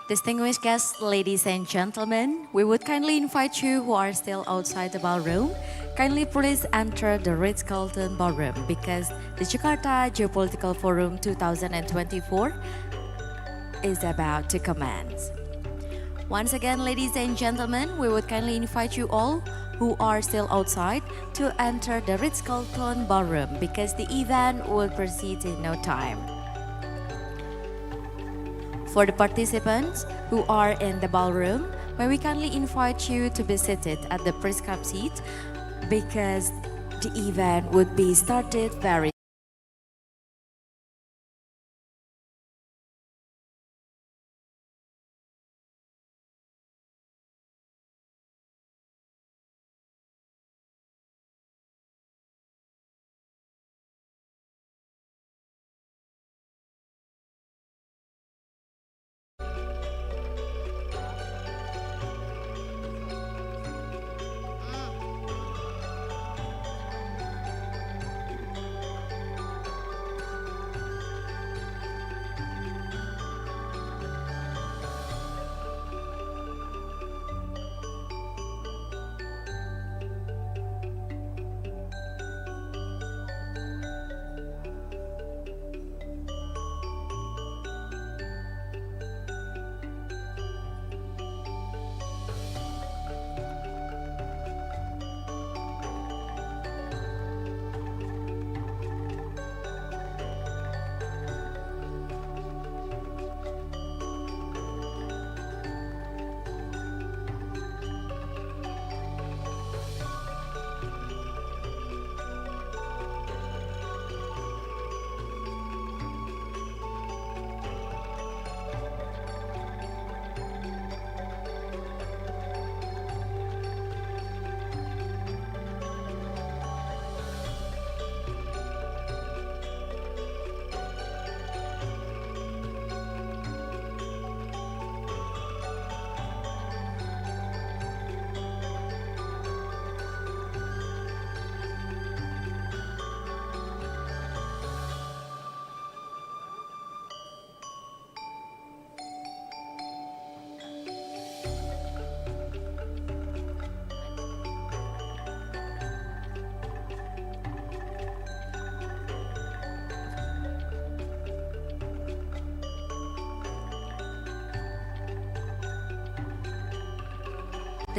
Distinguished guests, ladies and gentlemen, we would kindly invite you who are still outside the ballroom, kindly please enter the Ritz-Carlton ballroom because the Jakarta Geopolitical Forum 2024 is about to commence. Once again, ladies and gentlemen, we would kindly invite you all who are still outside to enter the Ritz-Carlton ballroom because the event will proceed in no time. For the participants who are in the ballroom, may we kindly invite you to be seated at the prescribed seat because the event would be started very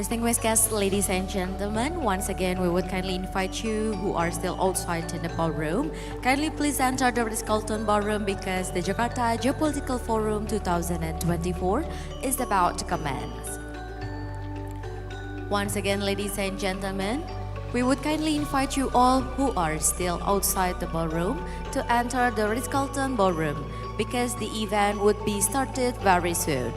Distinguished guests, ladies and gentlemen, once again we would kindly invite you who are still outside in the ballroom. Kindly please enter the Ritz-Carlton ballroom because the Jakarta Geopolitical Forum 2024 is about to commence. Once again, ladies and gentlemen, we would kindly invite you all who are still outside the ballroom to enter the Ritz-Carlton ballroom because the event would be started very soon.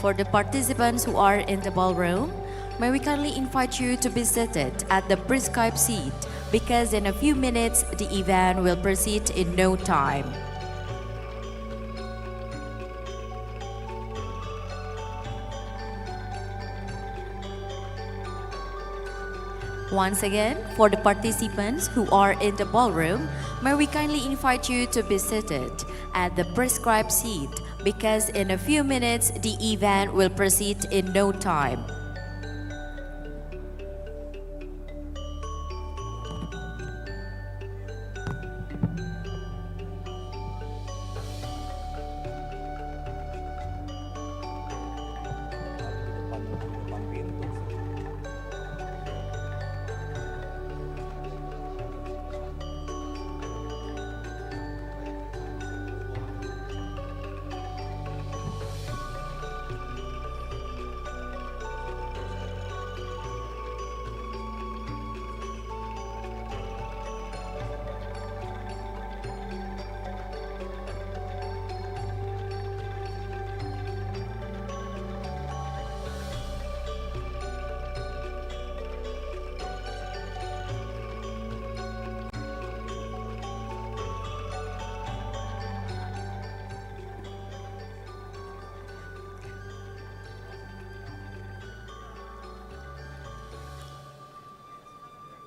For the participants who are in the ballroom, may we kindly invite you to be seated at the prescribed seat because in a few minutes the event will proceed in no time. Once again, for the participants who are in the ballroom, may we kindly invite you to be seated at the prescribed seat because in a few minutes the event will proceed in no time.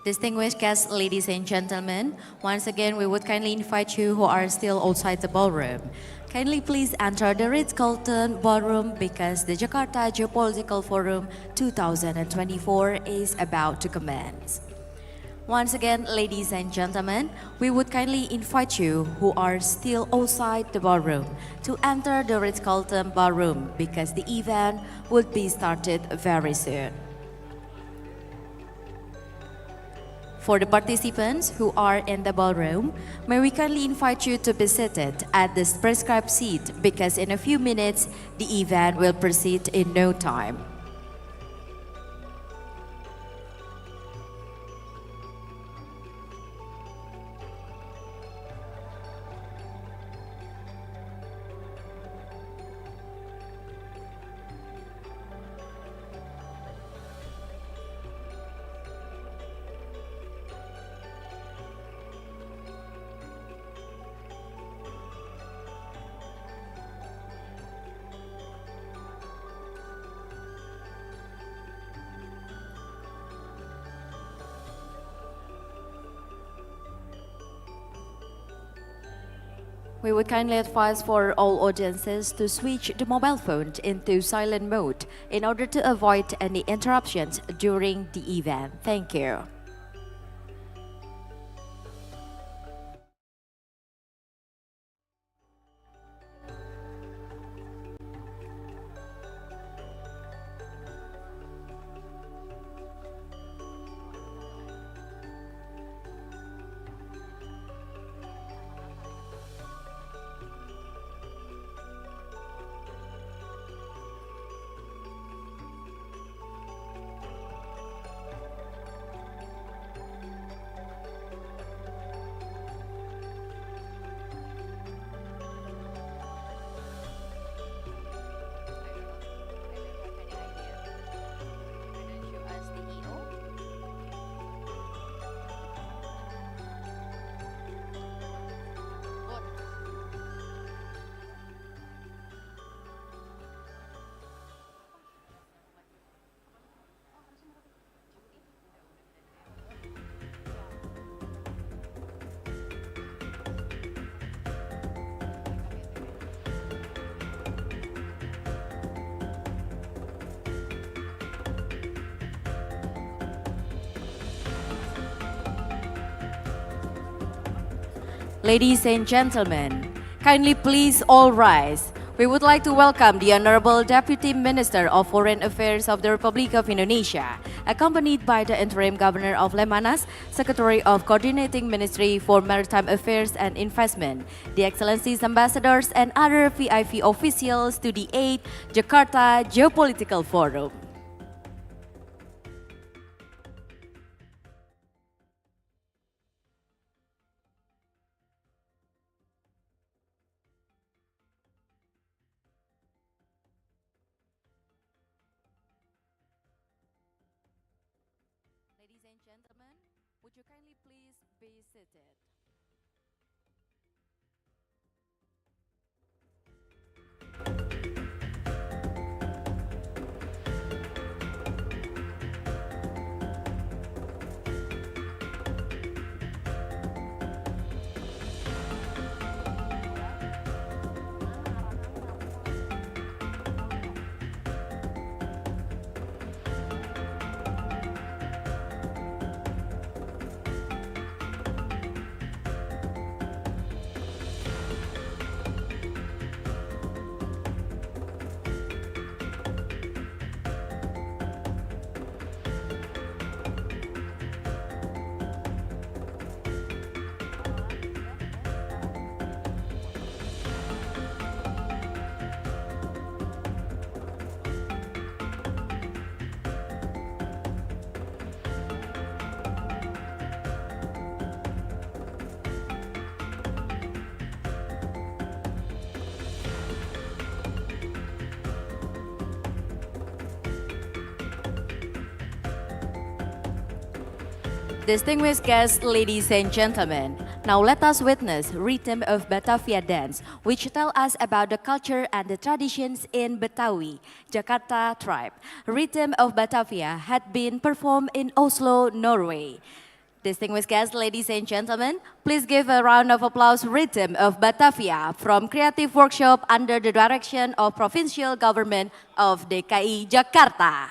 Distinguished guests, ladies and gentlemen, once again we would kindly invite you who are still outside the ballroom. Kindly please enter the Ritz-Carlton ballroom because the Jakarta Geopolitical Forum 2024 is about to commence. Once again, ladies and gentlemen, we would kindly invite you who are still outside the ballroom to enter the Ritz-Carlton ballroom because the event would be started very soon. For the participants who are in the ballroom, may we kindly invite you to be seated at this prescribed seat because in a few minutes, the event will proceed in no time. We would kindly advise for all audiences to switch the mobile phone into silent mode in order to avoid any interruptions during the event. Thank you. Ladies and gentlemen, kindly please all rise. We would like to welcome the Honorable Deputy Minister of Foreign Affairs of the Republic of Indonesia, accompanied by the Interim Governor of Lemhanas, Secretary of Coordinating Ministry for Maritime Affairs and Investment, the Excellencies Ambassadors and other VIP officials to the VIII Jakarta Geopolitical Forum. Ladies and gentlemen, would you kindly please be seated? Distinguished guests, ladies and gentlemen, now let us witness Rhythm of Batavia Dance, which tell us about the culture and the traditions in Betawi, Jakarta tribe. Rhythm of Batavia had been performed in Oslo, Norway. Distinguished guests, ladies and gentlemen, please give a round of applause Rhythm of Batavia from Creative Workshop under the direction of Provincial Government of DKI Jakarta.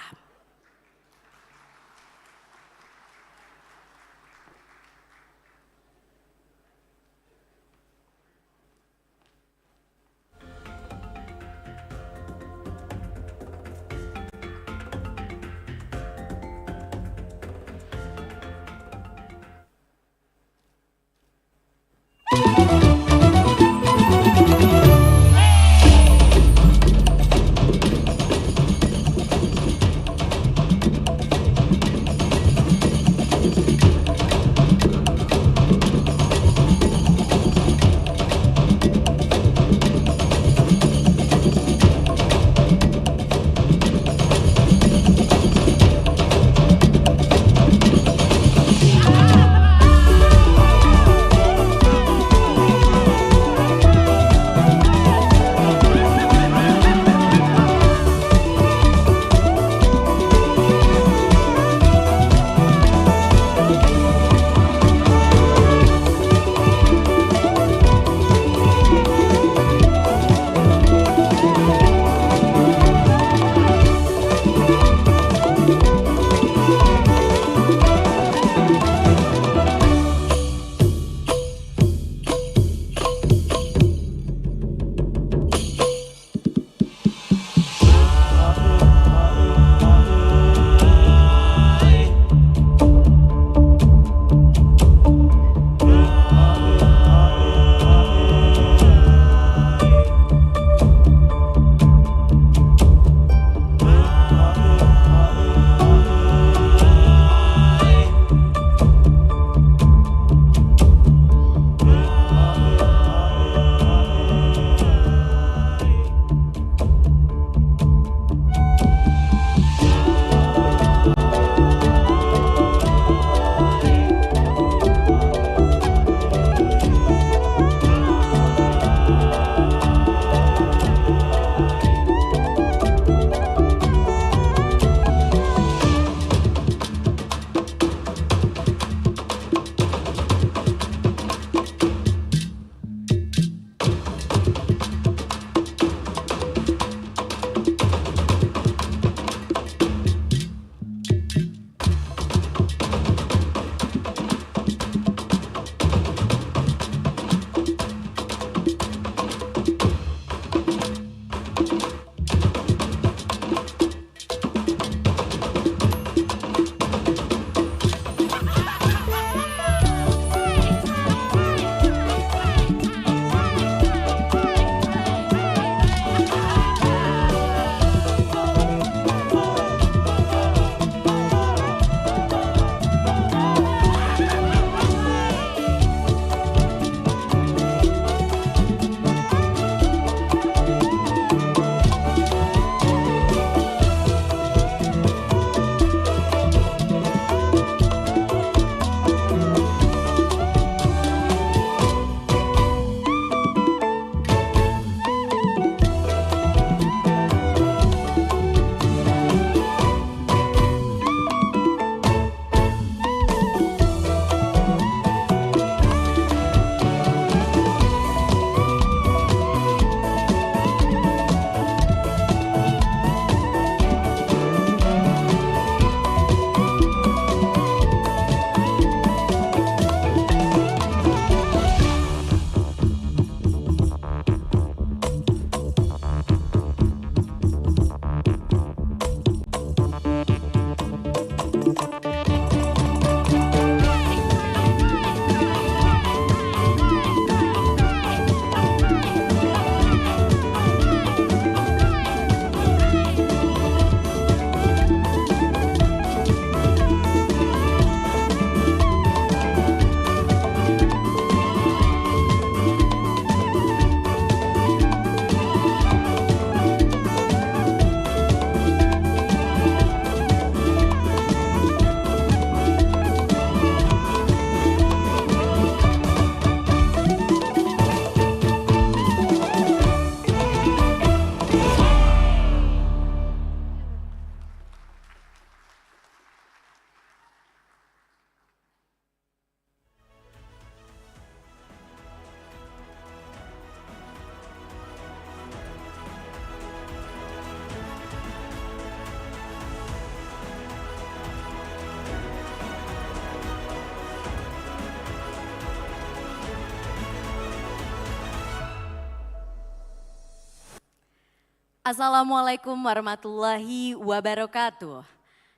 Assalamualaikum warahmatullahi wabarakatuh.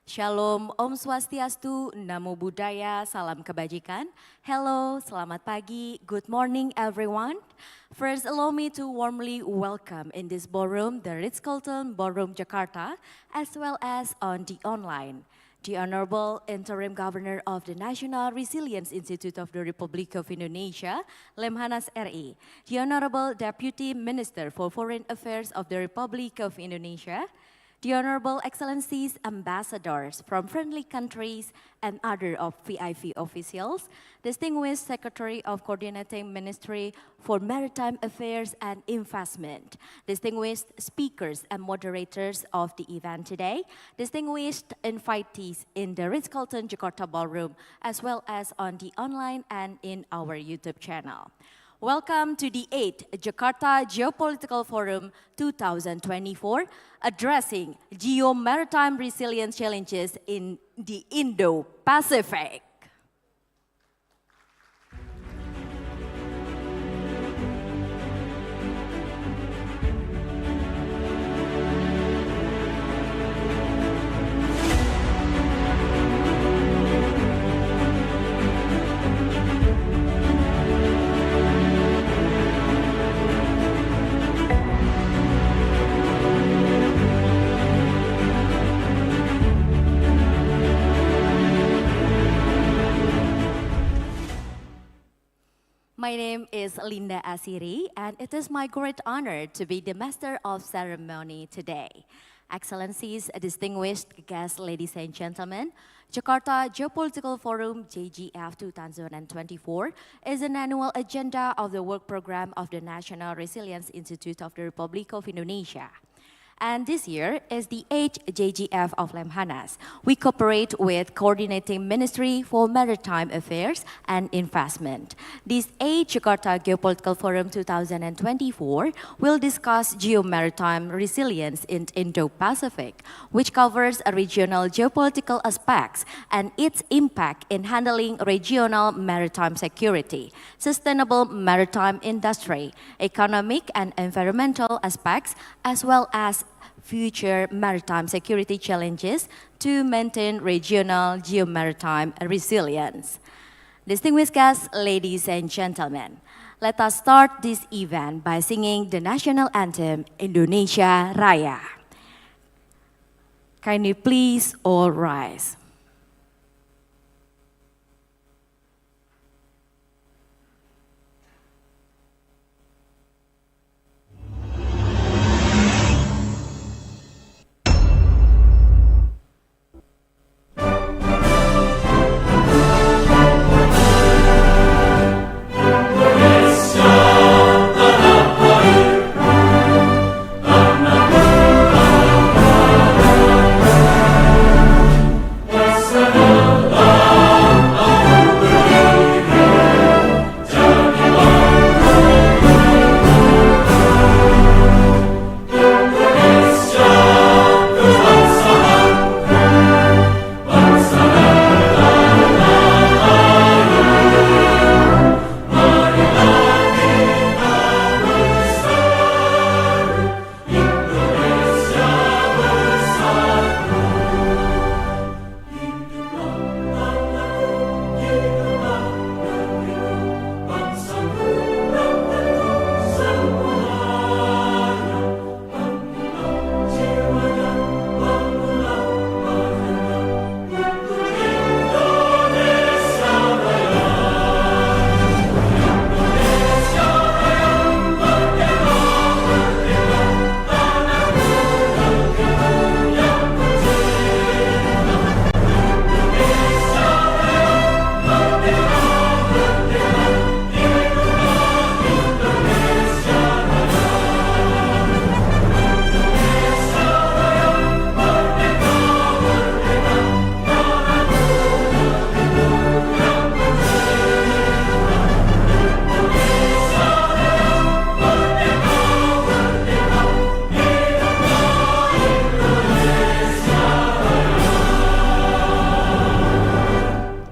Shalom, Om Swastiastu, Namo Buddhaya, Salam Kebajikan. Hello, selamat pagi, good morning everyone. First, allow me to warmly welcome in this ballroom, the Ritz-Carlton Ballroom Jakarta, as well as on the online. The Honorable Interim Governor of the National Resilience Institute of the Republic of Indonesia, Lemhanas RI, the Honorable Deputy Minister for Foreign Affairs of the Republic of Indonesia, the Honorable Excellencies Ambassadors from friendly countries and other of VIII officials, distinguished Secretary of Coordinating Ministry for Maritime Affairs and Investment, distinguished speakers and moderators of the event today, distinguished invitees in the Ritz-Carlton Jakarta Ballroom, as well as on the online and in our YouTube channel. Welcome to the 8th Jakarta Geopolitical Forum 2024, addressing Geo-Maritime Resilience Challenges in the Indo-Pacific. My name is Linda Asiri, and it is my great honor to be the Master of Ceremony today. Excellencies, distinguished guests, ladies and gentlemen, Jakarta Geopolitical Forum JGF 2024 is an annual agenda of the work program of the National Resilience Institute of the Republic of Indonesia. And this year is the 8th JGF of Lemhanas. We cooperate with Coordinating Ministry for Maritime Affairs and Investment. This 8th Jakarta Geopolitical Forum 2024 will discuss geo-maritime resilience in Indo-Pacific, which covers regional geopolitical aspects and its impact in handling regional maritime security, sustainable maritime industry, economic and environmental aspects, as well as future maritime security challenges to maintain regional geo-maritime resilience. Distinguished guests, ladies and gentlemen, let us start this event by singing the national anthem, Indonesia Raya. Kindly please all rise.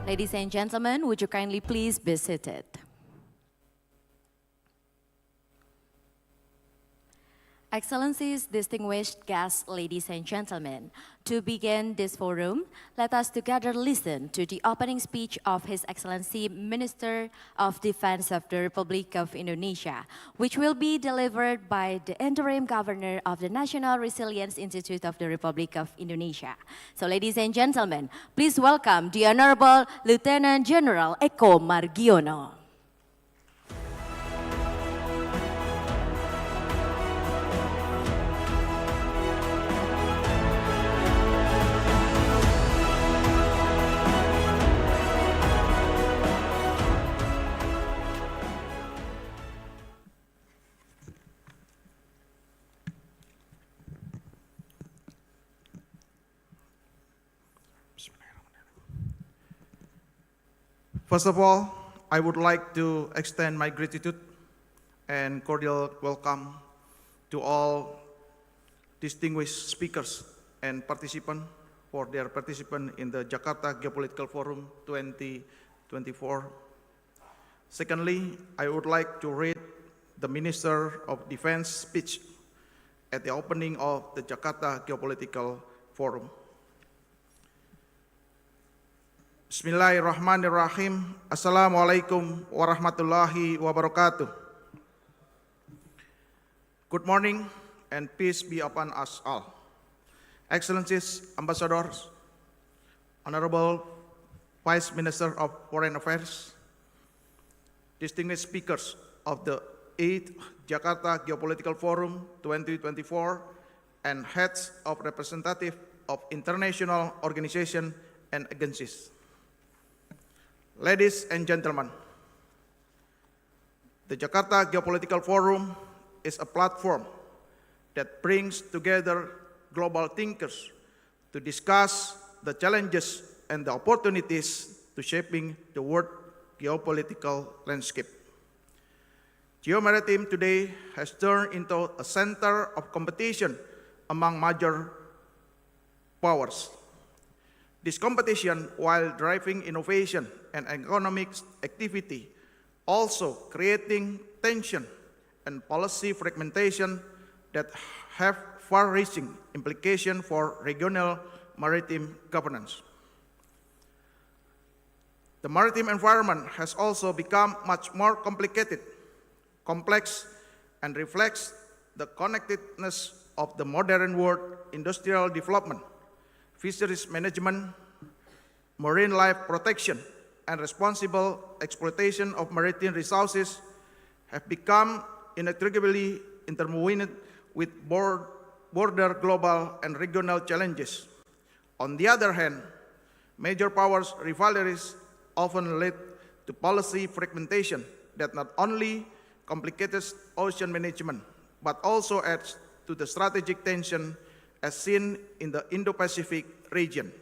Ladies and gentlemen, would you kindly please be seated? Excellencies, distinguished guests, ladies and gentlemen, to begin this forum, let us together listen to the opening speech of His Excellency Minister of Defense of the Republic of Indonesia, which will be delivered by the Interim Governor of the National Resilience Institute of the Republic of Indonesia. So ladies and gentlemen, please welcome the Honorable Lieutenant General Eko Margiono. First of all, I would like to extend my gratitude and cordial welcome to all distinguished speakers and participants for their participation in the Jakarta Geopolitical Forum 2024. Secondly, I would like to read the Minister of Defense speech at the opening of the Jakarta Geopolitical Forum. Bismillahirrahmanirrahim. Assalamualaikum warahmatullahi wabarakatuh. Good morning and peace be upon us all. Excellencies, ambassadors, Honorable Vice Minister of Foreign Affairs, distinguished speakers of the VIII Jakarta Geopolitical Forum 2024, and heads of representatives of international organizations and agencies. Ladies and gentlemen, the Jakarta Geopolitical Forum is a platform that brings together global thinkers to discuss the challenges and the opportunities to shaping the world geopolitical landscape. Geo-Maritime today has turned into a center of competition among major powers. This competition, while driving innovation and economic activity, also creating tension and policy fragmentation that have far-reaching implications for regional maritime governance. The maritime environment has also become much more complicated, complex, and reflects the connectedness of the modern world. Industrial development, fisheries management, marine life protection, and responsible exploitation of maritime resources have become inextricably intertwined with broader global and regional challenges. On the other hand, major powers rivalries often lead to policy fragmentation that not only complicates ocean management, but also adds to the strategic tension as seen in the Indo-Pacific region.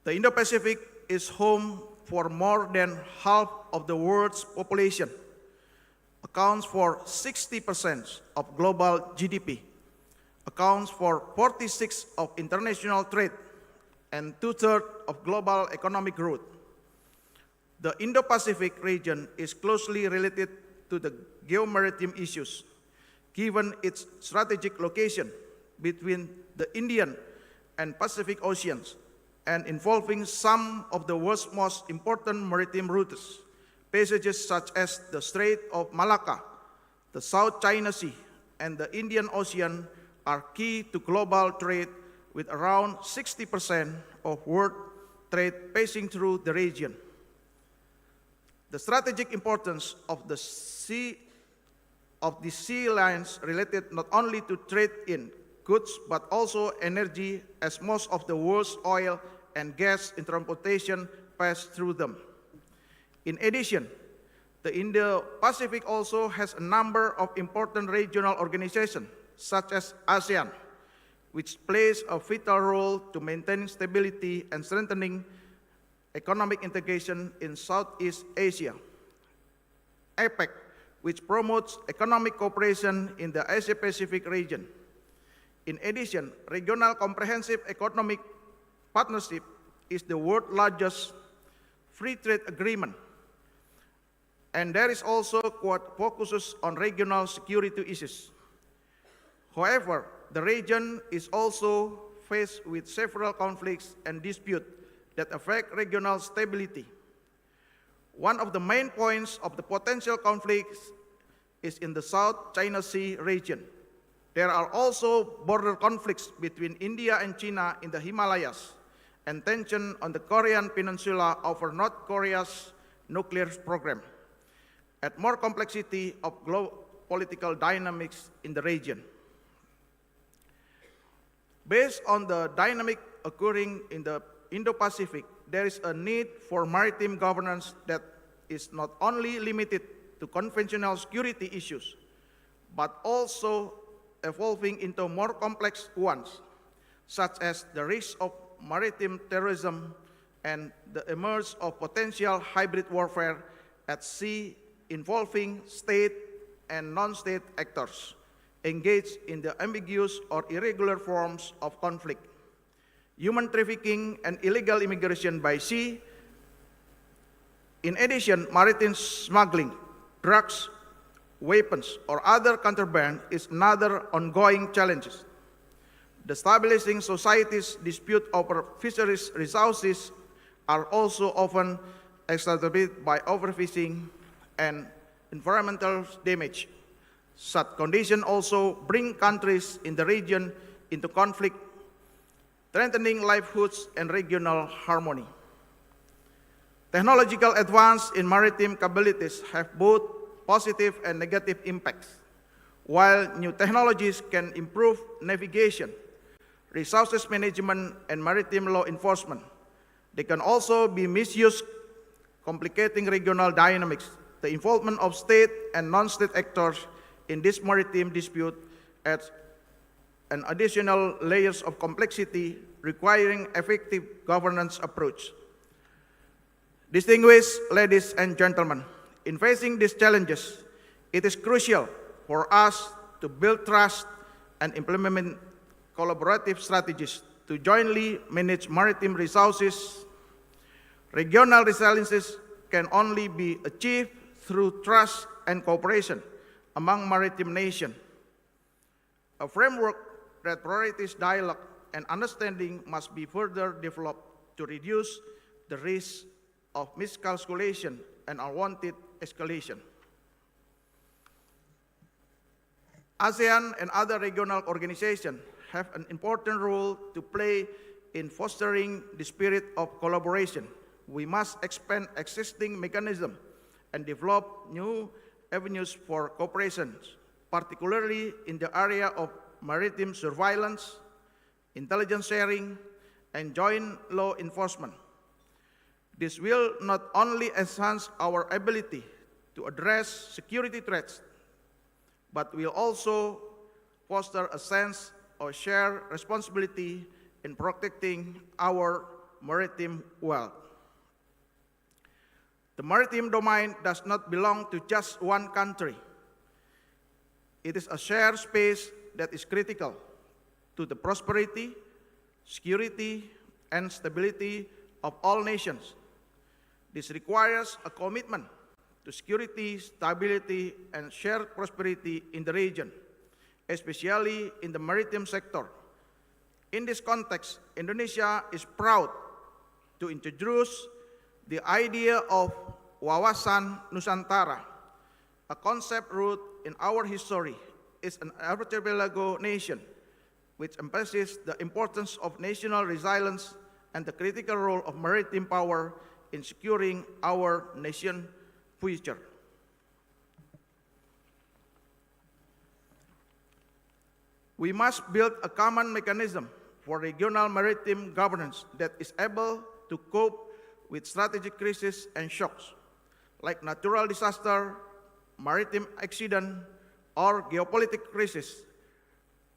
The Indo-Pacific is home for more than half of the world's population, accounts for 60% of global GDP, accounts for 46% of international trade, and 2/3 of global economic growth. The Indo-Pacific region is closely related to the Geo-Maritime issues, given its strategic location between the Indian and Pacific Oceans and involving some of the world's most important maritime routes. Passages such as the Strait of Malacca, the South China Sea, and the Indian Ocean are key to global trade, with around 60% of world trade passing through the region. The strategic importance of the sea lines related not only to trade in goods but also energy, as most of the world's oil and gas in transportation pass through them. In addition, the Indo-Pacific also has a number of important regional organizations, such as ASEAN, which plays a vital role to maintain stability and strengthening economic integration in Southeast Asia. APEC, which promotes economic cooperation in the Asia-Pacific region. In addition, Regional Comprehensive Economic Partnership is the world's largest free trade agreement and there is also what focuses on regional security issues. However, the region is also faced with several conflicts and disputes that affect regional stability. One of the main points of the potential conflicts is in the South China Sea region. There are also border conflicts between India and China in the Himalayas, and tension on the Korean Peninsula over North Korea's nuclear program, and more complexity of global political dynamics in the region. Based on the dynamic occurring in the Indo-Pacific, there is a need for maritime governance that is not only limited to conventional security issues, but also evolving into more complex ones, such as the risk of maritime terrorism and the emergence of potential hybrid warfare at sea involving state and non-state actors engaged in the ambiguous or irregular forms of conflict. Human trafficking and illegal immigration by sea. In addition, maritime smuggling, drugs, weapons, or other contraband is another ongoing challenge. Destabilizing societies' dispute over fisheries resources are also often exacerbated by overfishing and environmental damage. Such conditions also bring countries in the region into conflict, threatening livelihoods and regional harmony. Technological advance in maritime capabilities have both positive and negative impacts. While new technologies can improve navigation, resources management, and maritime law enforcement, they can also be misused, complicating regional dynamics. The involvement of state and non-state actors in this maritime dispute adds an additional layers of complexity requiring effective governance approach. Distinguished ladies and gentlemen, in facing these challenges, it is crucial for us to build trust and implement collaborative strategies to jointly manage maritime resources. Regional resilience can only be achieved through trust and cooperation among maritime nations. A framework that prioritizes dialogue and understanding must be further developed to reduce the risk of miscalculation and unwanted escalation. ASEAN and other regional organizations have an important role to play in fostering the spirit of collaboration. We must expand existing mechanisms and develop new avenues for cooperation, particularly in the area of maritime surveillance, intelligence sharing, and joint law enforcement. This will not only enhance our ability to address security threats, but will also foster a sense of shared responsibility in protecting our maritime wealth. The maritime domain does not belong to just one country. It is a shared space that is critical to the prosperity, security, and stability of all nations. This requires a commitment to security, stability, and shared prosperity in the region, especially in the maritime sector. In this context, Indonesia is proud to introduce the idea of Wawasan Nusantara, a concept rooted in our history. Is an archipelago nation, which emphasizes the importance of national resilience and the critical role of maritime power in securing our nation's future. We must build a common mechanism for regional maritime governance that is able to cope with strategic crises and shocks, like natural disaster, maritime accident, or geopolitical crisis.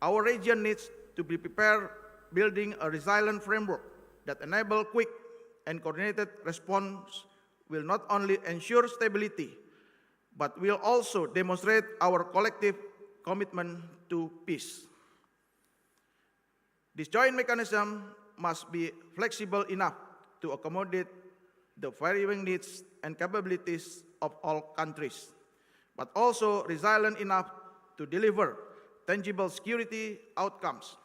Our region needs to be prepared, building a resilient framework that enables quick and coordinated response will not only ensure stability, but will also demonstrate our collective commitment to peace. This joint mechanism must be flexible enough to accommodate the varying needs and capabilities of all countries, but also resilient enough to deliver tangible security outcomes.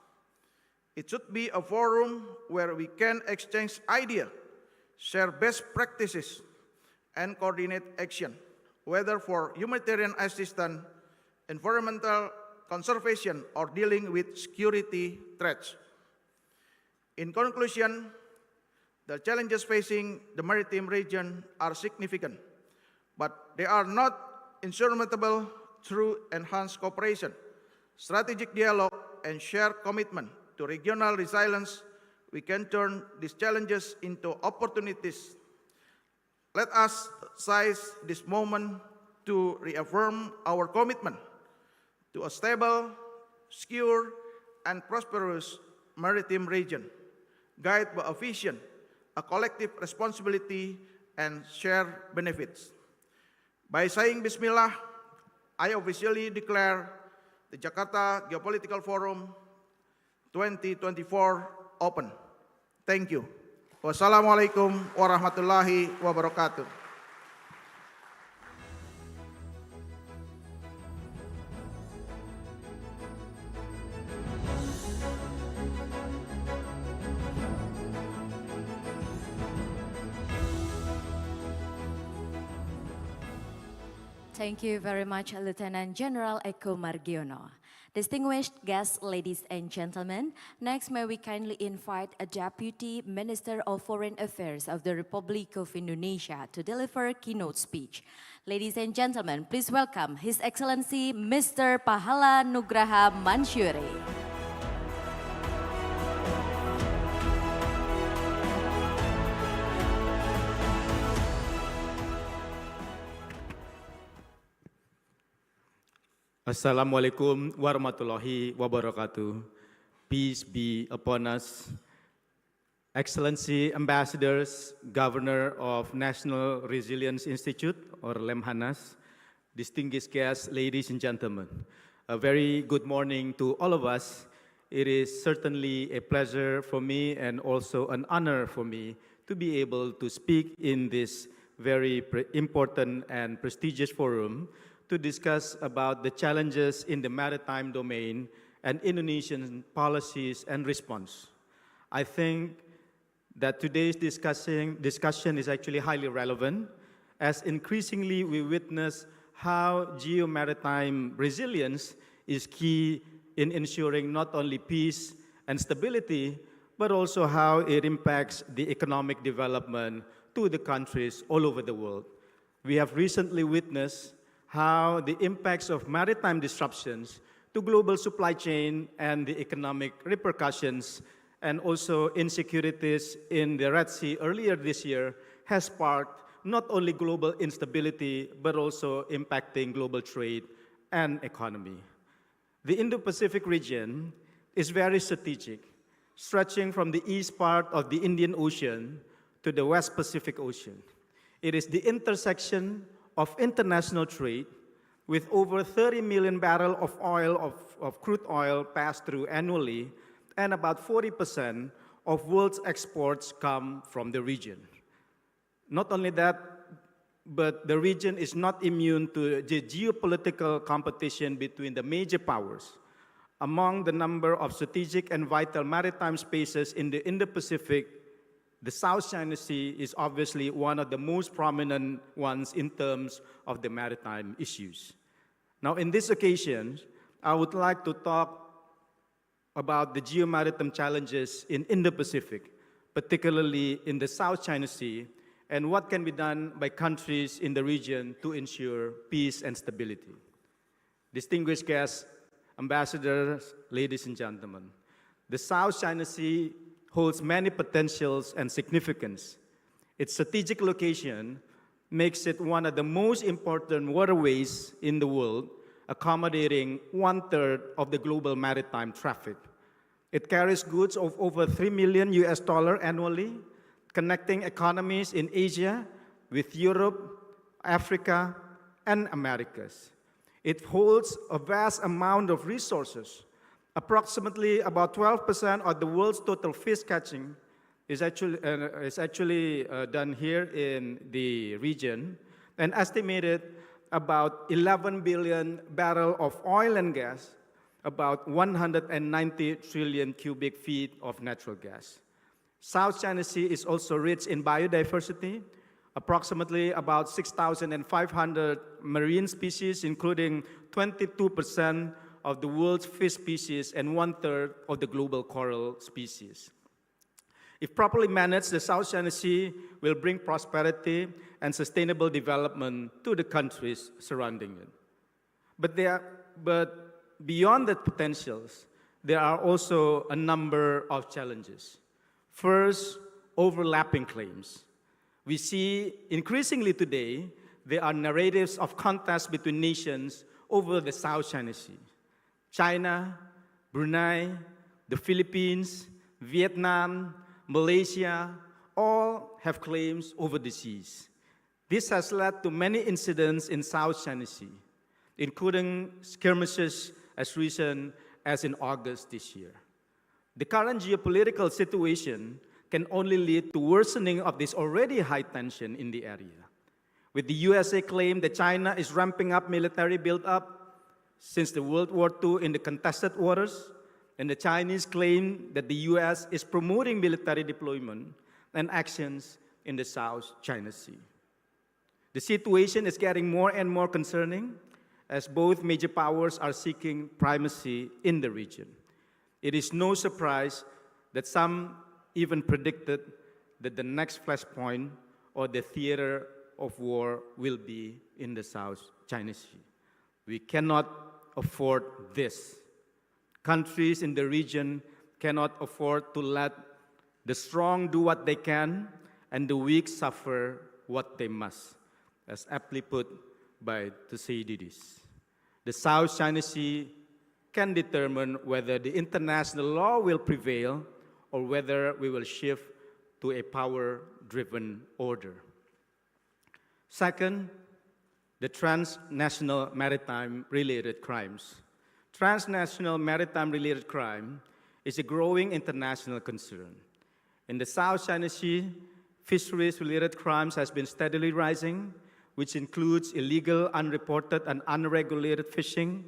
It should be a forum where we can exchange ideas, share best practices, and coordinate action, whether for humanitarian assistance, environmental conservation, or dealing with security threats. In conclusion, the challenges facing the maritime region are significant, but they are not insurmountable through enhanced cooperation, strategic dialogue, and shared commitment to regional resilience. We can turn these challenges into opportunities. Let us seize this moment to reaffirm our commitment to a stable, secure, and prosperous maritime region, guided by a vision, a collective responsibility, and shared benefits. By saying Bismillah, I officially declare the Jakarta Geopolitical Forum 2024 open. Thank you. Wassalamualaikum warahmatullahi wabarakatuh. Thank you very much, Lieutenant General Eko Margiono. Distinguished guests, ladies and gentlemen, next may we kindly invite a Deputy Minister of Foreign Affairs of the Republic of Indonesia to deliver a keynote speech. Ladies and gentlemen, please welcome His Excellency Mr. Pahala Nugraha Mansyuri. Assalamualaikum warahmatullahi wabarakatuh. Peace be upon us. Excellency Ambassadors, Governor of National Resilience Institute, or Lemhanas, distinguished guests, ladies and gentlemen, a very good morning to all of us. It is certainly a pleasure for me and also an honor for me to be able to speak in this very important and prestigious forum to discuss about the challenges in the maritime domain and Indonesian policies and response. I think that today's discussion is actually highly relevant, as increasingly we witness how geo-maritime resilience is key in ensuring not only peace and stability, but also how it impacts the economic development to the countries all over the world. We have recently witnessed how the impacts of maritime disruptions to global supply chain and the economic repercussions and also insecurities in the Red Sea earlier this year has sparked not only global instability, but also impacting global trade and economy. The Indo-Pacific region is very strategic, stretching from the east part of the Indian Ocean to the West Pacific Ocean. It is the intersection of international trade, with over 30 million barrels of oil of crude oil passed through annually, and about 40% of world's exports come from the region. Not only that, but the region is not immune to the geopolitical competition between the major powers. Among the number of strategic and vital maritime spaces in the Indo-Pacific, the South China Sea is obviously one of the most prominent ones in terms of the maritime issues. Now, in this occasion, I would like to talk about the geo-maritime challenges in Indo-Pacific, particularly in the South China Sea, and what can be done by countries in the region to ensure peace and stability. Distinguished guests, ambassadors, ladies and gentlemen, the South China Sea holds many potentials and significance. Its strategic location makes it one of the most important waterways in the world, accommodating 1/3 of the global maritime traffic. It carries goods of over $3 million annually, connecting economies in Asia with Europe, Africa, and Americas. It holds a vast amount of resources. Approximately about 12% of the world's total fish catching is actually done here in the region, and estimated about 11 billion barrels of oil and gas, about 190 trillion cubic feet of natural gas. South China Sea is also rich in biodiversity, approximately about 6,500 marine species, including 22% of the world's fish species and 1/3 of the global coral species. If properly managed, the South China Sea will bring prosperity and sustainable development to the countries surrounding it. But beyond the potentials, there are also a number of challenges. First, overlapping claims. We see increasingly today, there are narratives of contest between nations over the South China Sea. China, Brunei, the Philippines, Vietnam, Malaysia, all have claims over the seas. This has led to many incidents in South China Sea, including skirmishes as recent as in August this year. The current geopolitical situation can only lead to worsening of this already high tension in the area. With the USA claim that China is ramping up military build-up since the World War II in the contested waters, and the Chinese claim that the US is promoting military deployment and actions in the South China Sea. The situation is getting more and more concerning as both major powers are seeking primacy in the region. It is no surprise that some even predicted that the next flashpoint or the theater of war will be in the South China Sea. We cannot afford this. Countries in the region cannot afford to let the strong do what they can and the weak suffer what they must, as aptly put by Thucydides. The South China Sea can determine whether the international law will prevail or whether we will shift to a power-driven order. Second, the transnational maritime-related crimes. Transnational maritime-related crime is a growing international concern. In the South China Sea, fisheries-related crimes has been steadily rising, which includes illegal, unreported, and unregulated fishing,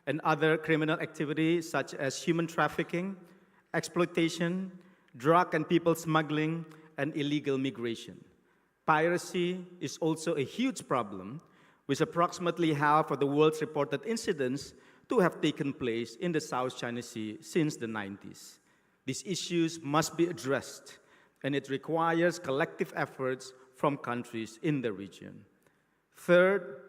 and other criminal activities such as human trafficking, exploitation, drug and people smuggling, and illegal migration. Piracy is also a huge problem, with approximately half of the world's reported incidents to have taken place in the South China Sea since the 90s. These issues must be addressed, and it requires collective efforts from countries in the region. Third,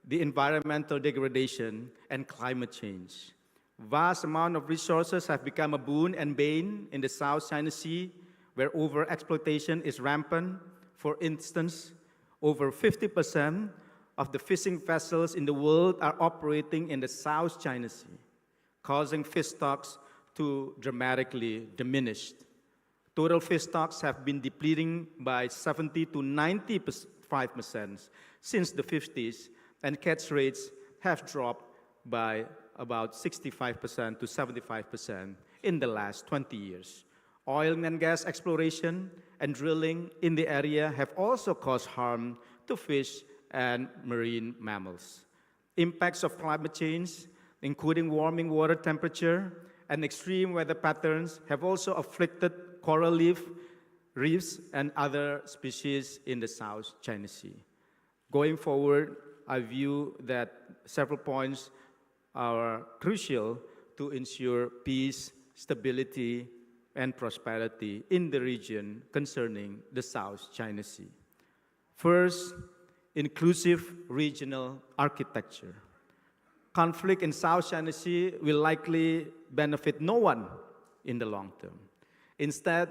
the environmental degradation and climate change. Vast amount of resources have become a boon and bane in the South China Sea, where overexploitation is rampant. For instance, over 50% of the fishing vessels in the world are operating in the South China Sea, causing fish stocks to dramatically diminish. Total fish stocks have been depleting by 70 to 95% since the 50s, and catch rates have dropped by about 65% to 75% in the last 20 years. Oil and gas exploration and drilling in the area have also caused harm to fish and marine mammals. Impacts of climate change, including warming water temperature and extreme weather patterns, have also afflicted coral reefs and other species in the South China Sea. Going forward, I view that several points are crucial to ensure peace, stability, and prosperity in the region concerning the South China Sea. First, inclusive regional architecture. Conflict in South China Sea will likely benefit no one in the long term. Instead,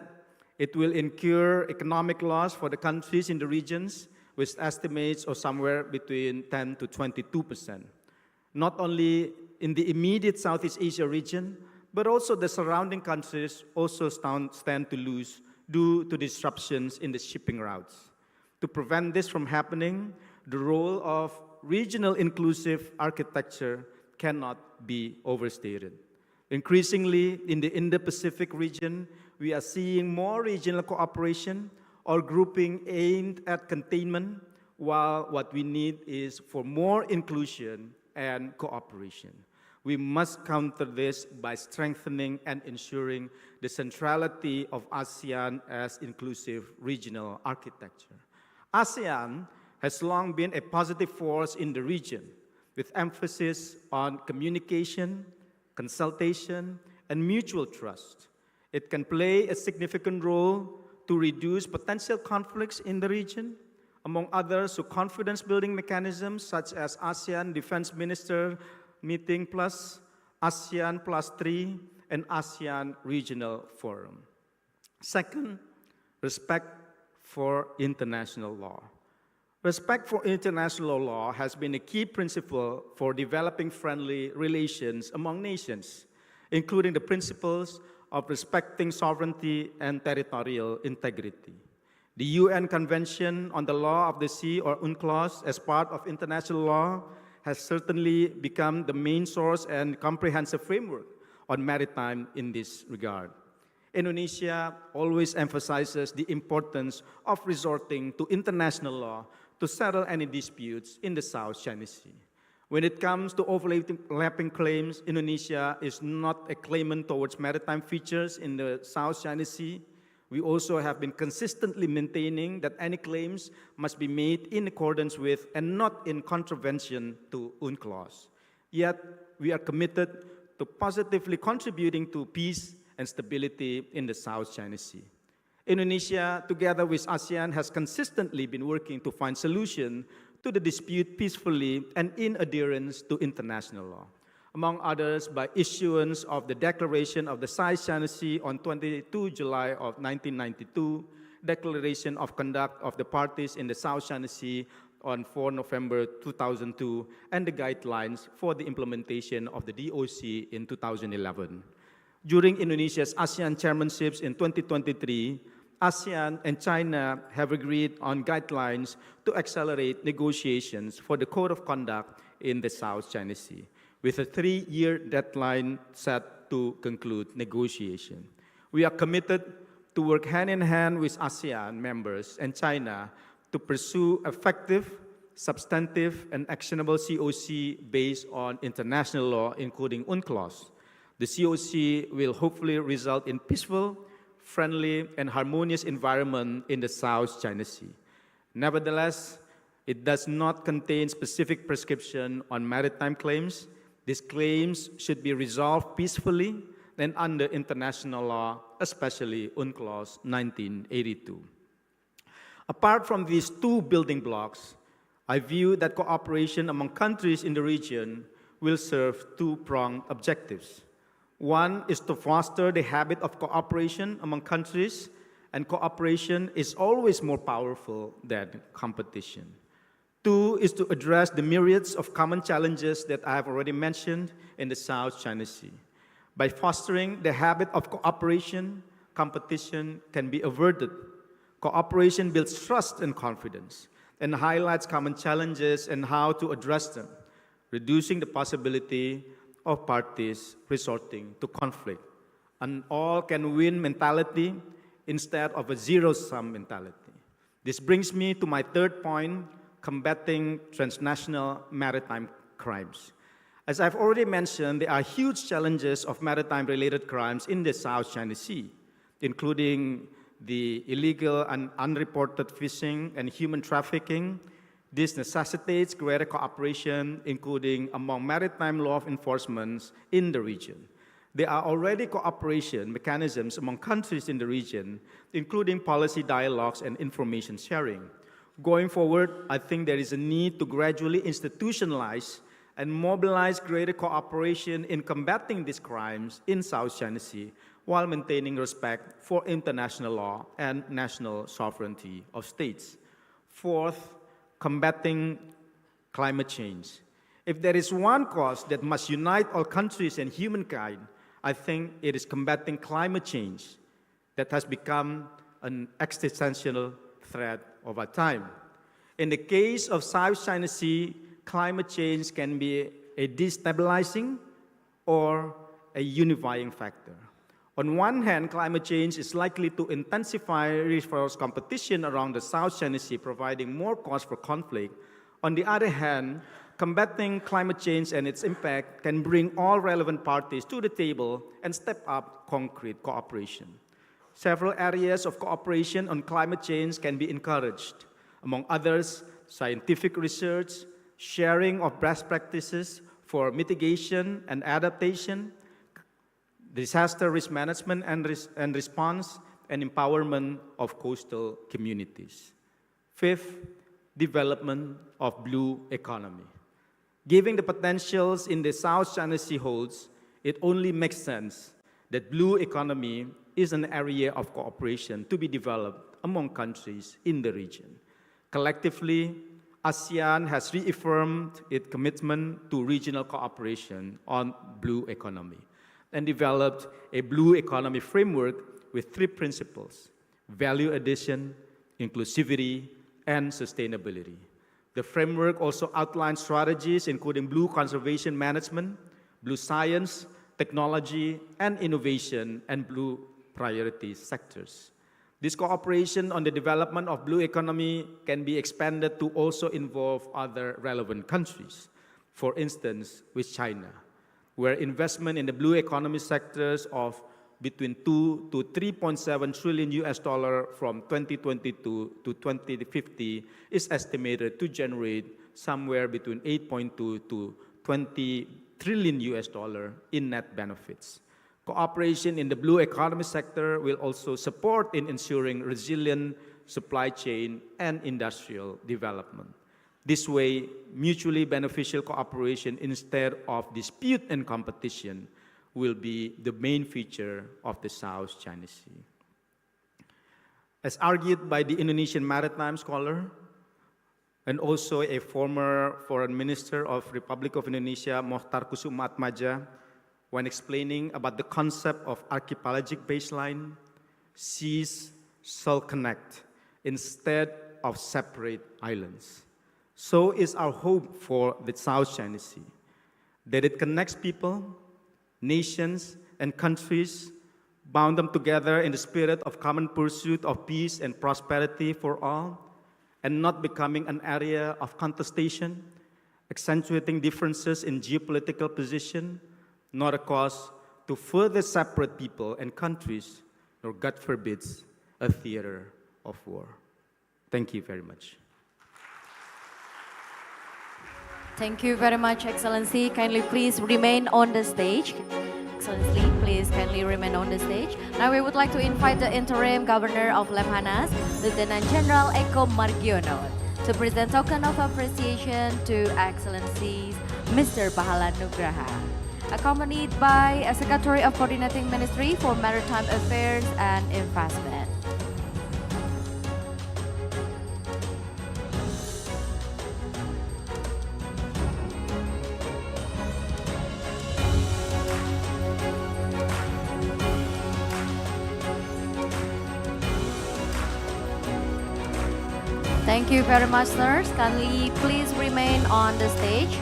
it will incur economic loss for the countries in the regions, with estimates of somewhere between 10 to 22%. Not only in the immediate Southeast Asia region, but also the surrounding countries also stand to lose due to disruptions in the shipping routes. To prevent this from happening, the role of regional inclusive architecture cannot be overstated. Increasingly, in the Indo-Pacific region, we are seeing more regional cooperation or grouping aimed at containment while what we need is for more inclusion and cooperation. We must counter this by strengthening and ensuring the centrality of ASEAN as inclusive regional architecture. ASEAN has long been a positive force in the region, with emphasis on communication, consultation, and mutual trust. It can play a significant role to reduce potential conflicts in the region, among others through confidence-building mechanisms such as ASEAN Defense Minister Meeting Plus, ASEAN Plus 3, and ASEAN Regional Forum. Second, respect for international law. Respect for international law has been a key principle for developing friendly relations among nations, including the principles of respecting sovereignty and territorial integrity. The UN Convention on the Law of the Sea, or UNCLOS, as part of international law, has certainly become the main source and comprehensive framework on maritime in this regard. Indonesia always emphasizes the importance of resorting to international law to settle any disputes in the South China Sea. When it comes to overlapping claims, Indonesia is not a claimant towards maritime features in the South China Sea. We also have been consistently maintaining that any claims must be made in accordance with and not in contravention to UNCLOS. Yet, we are committed to positively contributing to peace and stability in the South China Sea. Indonesia, together with ASEAN, has consistently been working to find solutions to the dispute peacefully and in adherence to international law. Among others, by issuance of the Declaration of the South China Sea on 22 July of 1992, Declaration of Conduct of the Parties in the South China Sea on 4 November 2002, and the guidelines for the implementation of the DOC in 2011. During Indonesia's ASEAN chairmanships in 2023, ASEAN and China have agreed on guidelines to accelerate negotiations for the Code of Conduct in the South China Sea, with a 3-year deadline set to conclude negotiation. We are committed to work hand in hand with ASEAN members and China to pursue effective, substantive, and actionable COC based on international law, including UNCLOS. The COC will hopefully result in peaceful, friendly, and harmonious environment in the South China Sea. Nevertheless, it does not contain specific prescription on maritime claims. These claims should be resolved peacefully and under international law, especially UNCLOS 1982. Apart from these two building blocks, I view that cooperation among countries in the region will serve two-pronged objectives. One is to foster the habit of cooperation among countries, and cooperation is always more powerful than competition. Two is to address the myriads of common challenges that I have already mentioned in the South China Sea. By fostering the habit of cooperation, competition can be averted. Cooperation builds trust and confidence and highlights common challenges and how to address them, reducing the possibility of parties resorting to conflict. An all-can-win mentality instead of a zero-sum mentality. This brings me to my third point, combating transnational maritime crimes. As I've already mentioned, there are huge challenges of maritime-related crimes in the South China Sea, including the illegal and unreported fishing and human trafficking. This necessitates greater cooperation, including among maritime law enforcement in the region. There are already cooperation mechanisms among countries in the region, including policy dialogues and information sharing. Going forward, I think there is a need to gradually institutionalize and mobilize greater cooperation in combating these crimes in South China Sea while maintaining respect for international law and national sovereignty of states. Fourth, combating climate change. If there is one cause that must unite all countries and humankind, I think it is combating climate change that has become an existential threat over time. In the case of South China Sea, climate change can be a destabilizing or a unifying factor. On one hand, climate change is likely to intensify resource competition around the South China Sea, providing more cause for conflict. On the other hand, combating climate change and its impact can bring all relevant parties to the table and step up concrete cooperation. Several areas of cooperation on climate change can be encouraged. Among others, scientific research, sharing of best practices for mitigation and adaptation, disaster risk management and response, and empowerment of coastal communities. Fifth, development of blue economy. Given the potentials in the South China Sea holds, it only makes sense that blue economy is an area of cooperation to be developed among countries in the region. Collectively, ASEAN has reaffirmed its commitment to regional cooperation on blue economy and developed a blue economy framework with 3 principles: value addition, inclusivity, and sustainability. The framework also outlines strategies including blue conservation management, blue science, technology, and innovation, and blue priority sectors. This cooperation on the development of blue economy can be expanded to also involve other relevant countries, for instance, with China, where investment in the blue economy sectors of between 2 to 3.7 trillion US dollar from 2022 to 2050 is estimated to generate somewhere between 8.2 to 20 trillion US dollar in net benefits. Cooperation in the blue economy sector will also support in ensuring resilient supply chain and industrial development. This way, mutually beneficial cooperation instead of dispute and competition will be the main feature of the South China Sea. As argued by the Indonesian maritime scholar and also a former foreign minister of Republic of Indonesia, Mohtar Kusuma Atmaja, when explaining about the concept of archipelagic baseline, seas shall connect instead of separate islands. So is our hope for the South China Sea, that it connects people, nations, and countries, bound them together in the spirit of common pursuit of peace and prosperity for all, and not becoming an area of contestation, accentuating differences in geopolitical position, not a cause to further separate people and countries, nor, God forbids, a theater of war. Thank you very much. Thank you very much, Excellency. Kindly please remain on the stage. Excellency, please kindly remain on the stage. Now we would like to invite the Interim Governor of Lemhanas, Lieutenant General Eko Margiono, to present token of appreciation to Excellencies Mr. Pahala Nugraha, accompanied by a Secretary of Coordinating Ministry for Maritime Affairs and Investment. Thank you very much, sirs. Kindly please remain on the stage.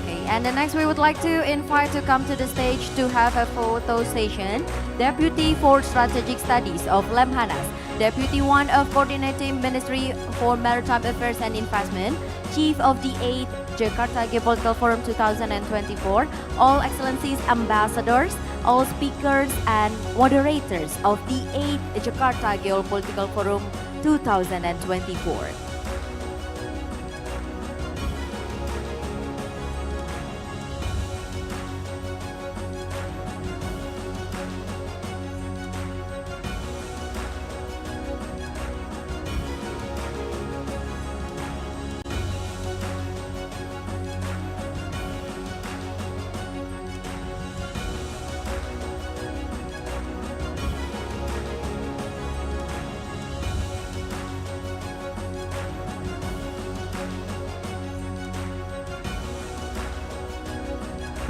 Okay, and the next we would like to invite to come to the stage to have a photo session, Deputy for Strategic Studies of Lemhanas, Deputy 1 of Coordinating Ministry for Maritime Affairs and Investment, Chief of the VIII Jakarta Geopolitical Forum 2024, all Excellencies Ambassadors, all speakers and moderators of the VIII Jakarta Geopolitical Forum 2024.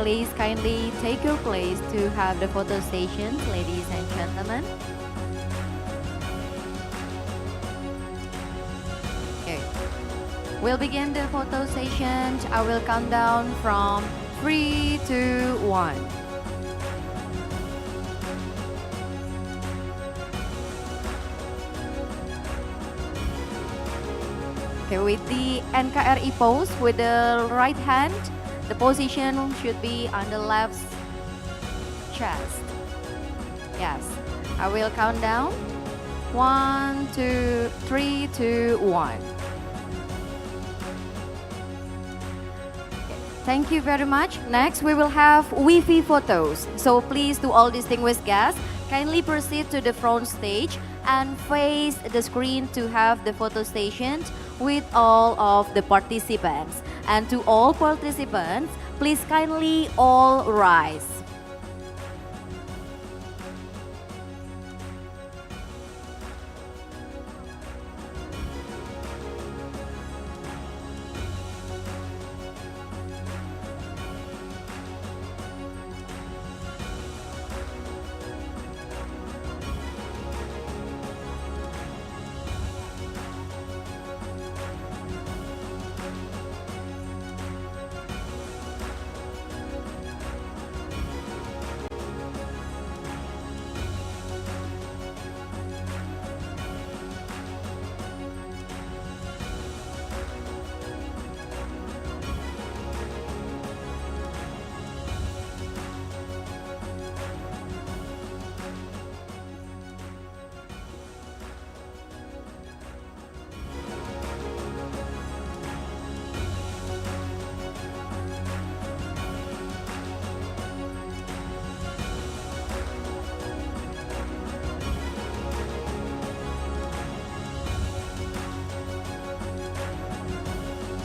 Please kindly take your place to have the photo session, ladies and gentlemen. Okay. We'll begin the photo session. I will count down from 3, 2, 1. Okay, with the NKRI pose, with the right hand, the position should be on the left chest. Yes, I will count down. 1, 2, 3, 2, 1. Thank you very much. Next, we will have Wi-Fi photos. So please, to all distinguished guests, kindly proceed to the front stage and face the screen to have the photo stations with all of the participants. And to all participants, please kindly all rise.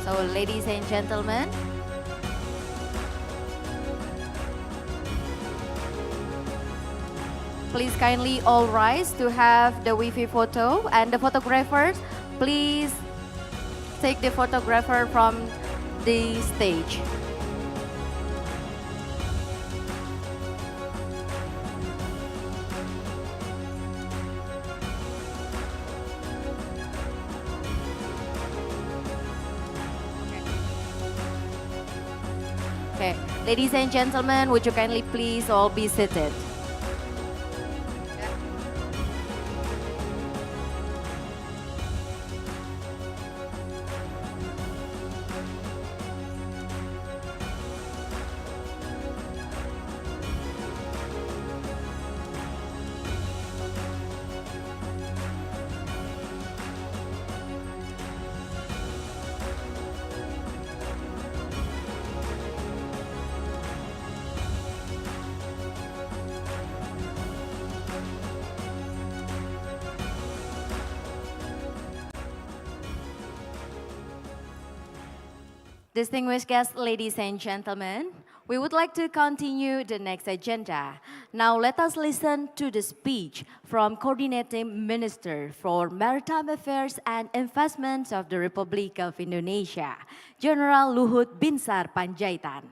So ladies and gentlemen, please kindly all rise to have the Wi-Fi photo, and the photographers, please take the photographer from the stage. Okay, ladies and gentlemen, would you kindly please all be seated? Distinguished guests, ladies and gentlemen, we would like to continue the next agenda. Now let us listen to the speech from Coordinating Minister for Maritime Affairs and Investments of the Republic of Indonesia, General Luhut Binsar Panjaitan.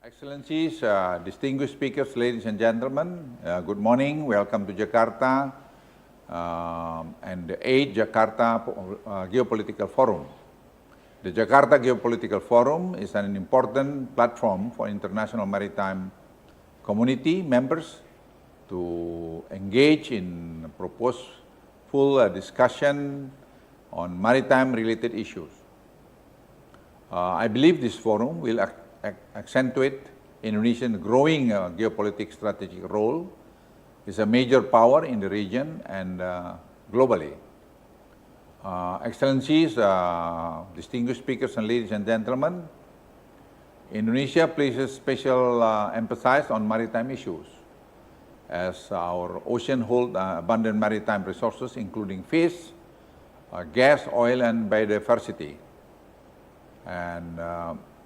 Excellencies, distinguished speakers, ladies and gentlemen, good morning. Welcome to Jakarta and the 8th Jakarta Geopolitical Forum. The Jakarta Geopolitical Forum is an important platform for international maritime community members to engage in proposed full discussion on maritime-related issues. I believe this forum will accentuate Indonesia's growing geopolitical strategic role as a major power in the region and globally. Excellencies, distinguished speakers, and ladies and gentlemen, Indonesia places special emphasis on maritime issues, as our ocean holds abundant maritime resources, including fish, gas, oil, and biodiversity. And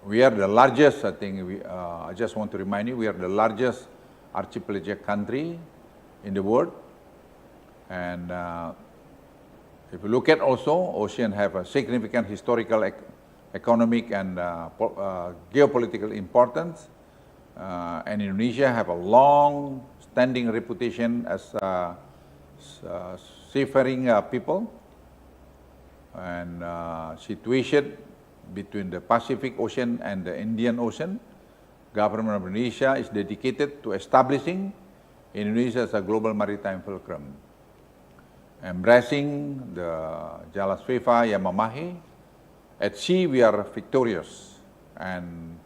we are the largest, I think, I just want to remind you, we are the largest archipelagic country in the world. And if you look at also, ocean have a significant historical, economic, and geopolitical importance. And Indonesia have a long-standing reputation as seafaring people. and situated between the Pacific Ocean and the Indian Ocean, Government of Indonesia is dedicated to establishing Indonesia as a global maritime fulcrum, embracing the Jalas Viva Yamamahi. At sea we are victorious and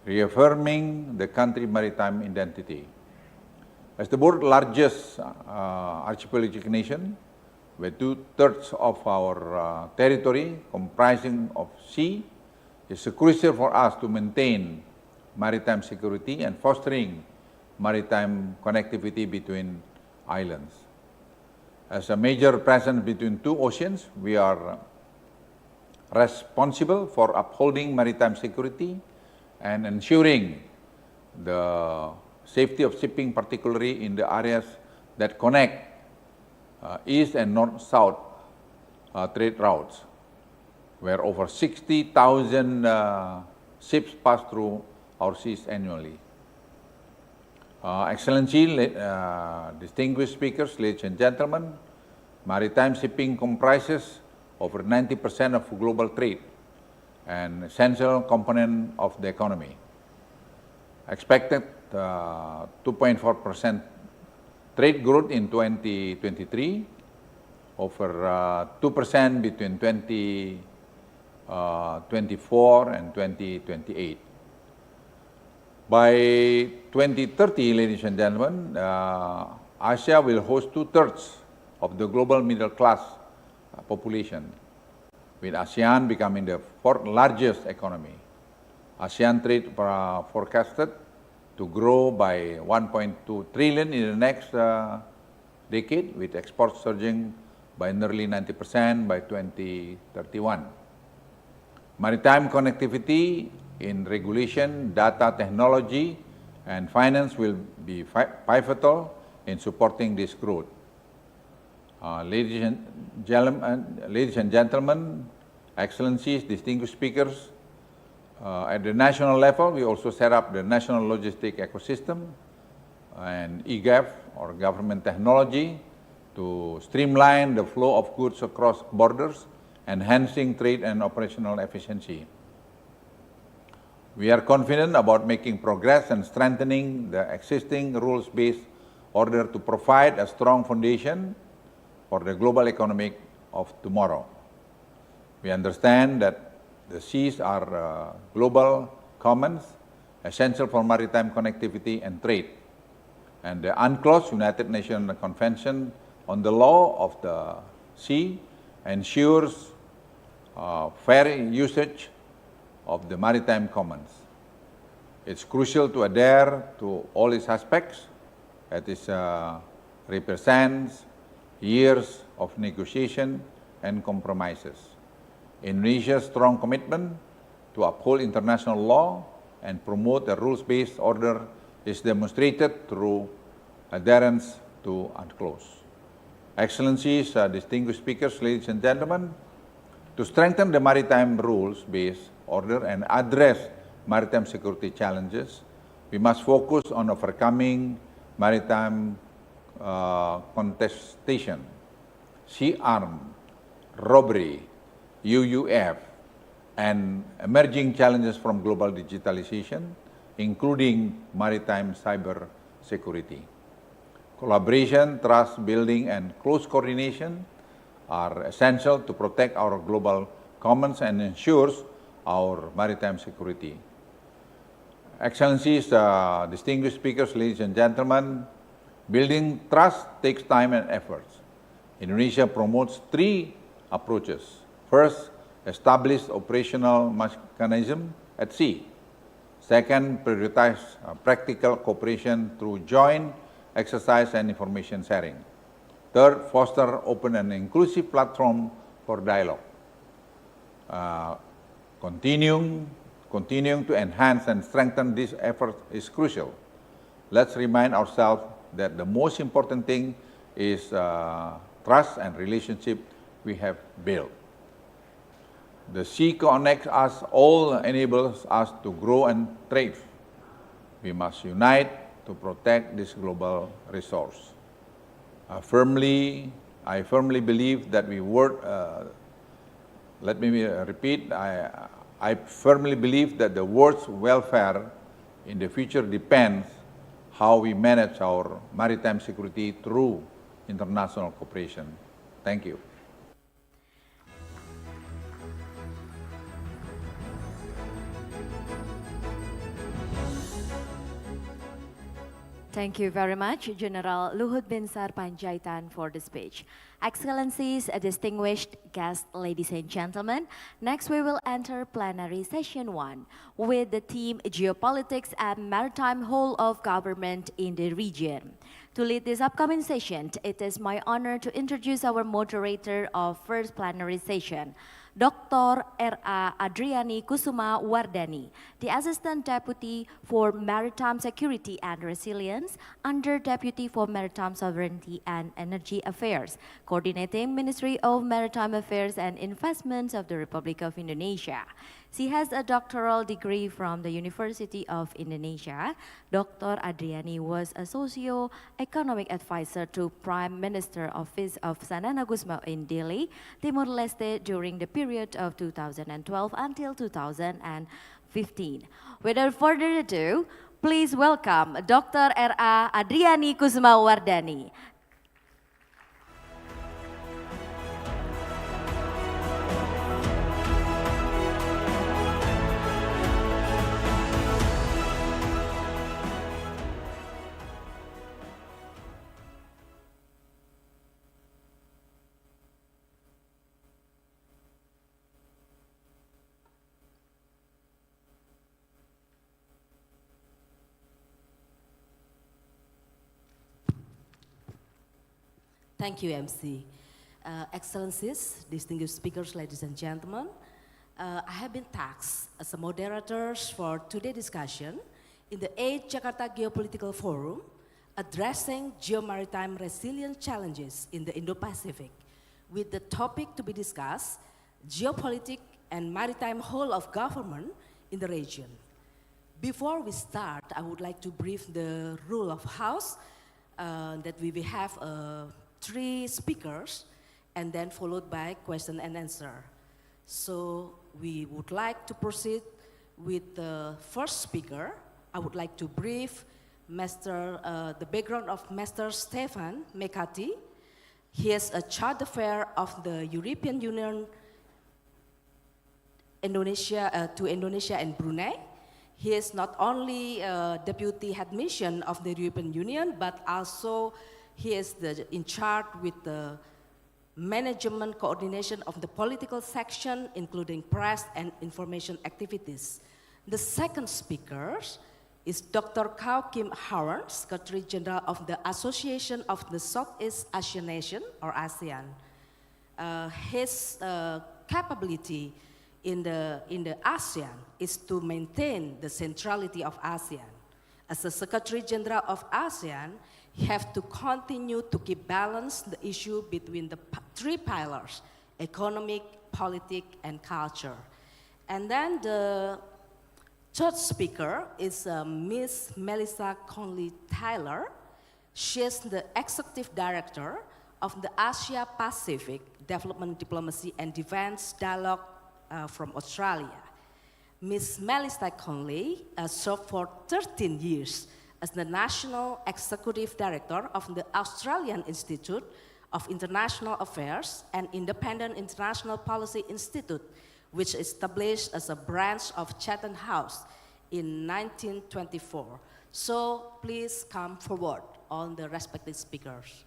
reaffirming the country's maritime identity. As the world's largest archipelagic nation, with 2/3 of our territory comprising of sea, it's crucial for us to maintain maritime security and fostering maritime connectivity between islands. As a major presence between two oceans, we are responsible for upholding maritime security and ensuring the safety of shipping, particularly in the areas that connect east and north-south trade routes, where over 60,000 ships pass through our seas annually. Excellency, distinguished speakers, ladies and gentlemen, maritime shipping comprises over 90% of global trade, an essential component of the economy. Expected 2.4% trade growth in 2023, over 2% between 2024 and 2028. By 2030, ladies and gentlemen, Asia will host 2/3 of the global middle class population, with ASEAN becoming the fourth largest economy. ASEAN trade forecasted to grow by 1.2 trillion in the next decade, with exports surging by nearly 90% by 2031. Maritime connectivity in regulation, data technology, and finance will be pivotal in supporting this growth. Ladies and gentlemen, excellencies, distinguished speakers, at the national level, we also set up the National Logistic Ecosystem and EGAF, or government technology, to streamline the flow of goods across borders, enhancing trade and operational efficiency. We are confident about making progress and strengthening the existing rules-based order to provide a strong foundation for the global economic of tomorrow. We understand that the seas are global commons, essential for maritime connectivity and trade. And the UNCLOS, United Nations Convention on the Law of the Sea, ensures fair usage of the maritime commons. It's crucial to adhere to all its aspects, as it represents years of negotiation and compromises. Indonesia's strong commitment to uphold international law and promote a rules-based order is demonstrated through adherence to UNCLOS. Excellencies, distinguished speakers, ladies and gentlemen, to strengthen the maritime rules-based order and address maritime security challenges, we must focus on overcoming maritime contestation, sea arm, robbery, UUF, and emerging challenges from global digitalization, including maritime cyber security. Collaboration, trust building, and close coordination are essential to protect our global commons and ensures our maritime security. Excellencies, distinguished speakers, ladies and gentlemen, building trust takes time and efforts. Indonesia promotes three approaches. First, establish operational mechanism at sea. Second, prioritize practical cooperation through joint exercise and information sharing. Third, foster open and inclusive platform for dialogue. Continuing to enhance and strengthen this effort is crucial. Let's remind ourselves that the most important thing is trust and relationship we have built. The sea connects us all, enables us to grow and thrive. We must unite to protect this global resource. I firmly believe that we work Let me repeat, I firmly believe that the world's welfare in the future depends how we manage our maritime security through international cooperation. Thank you. Thank you very much, General Luhut Binsar Panjaitan, for the speech. Excellencies, distinguished guests, ladies and gentlemen, next we will enter plenary session 1 with the theme Geopolitics and Maritime Whole of Government in the Region. To lead this upcoming session, it is my honor to introduce our moderator of first plenary session, Dr. R.A. Adriani Kusuma Wardani, the Assistant Deputy for Maritime Security and Resilience, Under Deputy for Maritime Sovereignty and Energy Affairs, coordinating Ministry of Maritime Affairs and Investments of the Republic of Indonesia. She has a doctoral degree from the University of Indonesia. Dr. Adriani was a socio-economic advisor to Prime Minister Office of Sanana Gusmao in Delhi, Timor-Leste during the period of 2012 until 2015. Without further ado, please welcome Dr. R.A. Adriani Kusuma Wardani. Thank you, MC. Excellencies, distinguished speakers, ladies and gentlemen, I have been tasked as a moderator for today's discussion in the 8th Jakarta Geopolitical Forum, addressing geo-maritime resilience challenges in the Indo-Pacific, with the topic to be discussed, geopolitics and maritime whole of government in the region. Before we start, I would like to brief the rule of house that we will have 3 speakers and then followed by question and answer. So we would like to proceed with the first speaker. I would like to brief the background of Master Stefan Mekati. He is a charge d'affaires of the European Union to Indonesia and Brunei. He is not only deputy head mission of the European Union, but also he is in charge with the management coordination of the political section, including press and information activities. The second speaker is Dr. Khao Kim Haran, Secretary General of the Association of the Southeast Asian Nation, or ASEAN. His capability in the ASEAN is to maintain the centrality of ASEAN. As the Secretary General of ASEAN, he has to continue to keep balance the issue between the 3 pillars: economic, politics, and culture. And then the third speaker is Miss Melissa Conley Tyler. She is the Executive Director of the Asia Pacific Development Diplomacy and Defense Dialogue from Australia. Miss Melissa Conley served for 13 years as the National Executive Director of the Australian Institute of International Affairs and Independent International Policy Institute, which established as a branch of Chatham House in 1924. So please come forward on the respective speakers.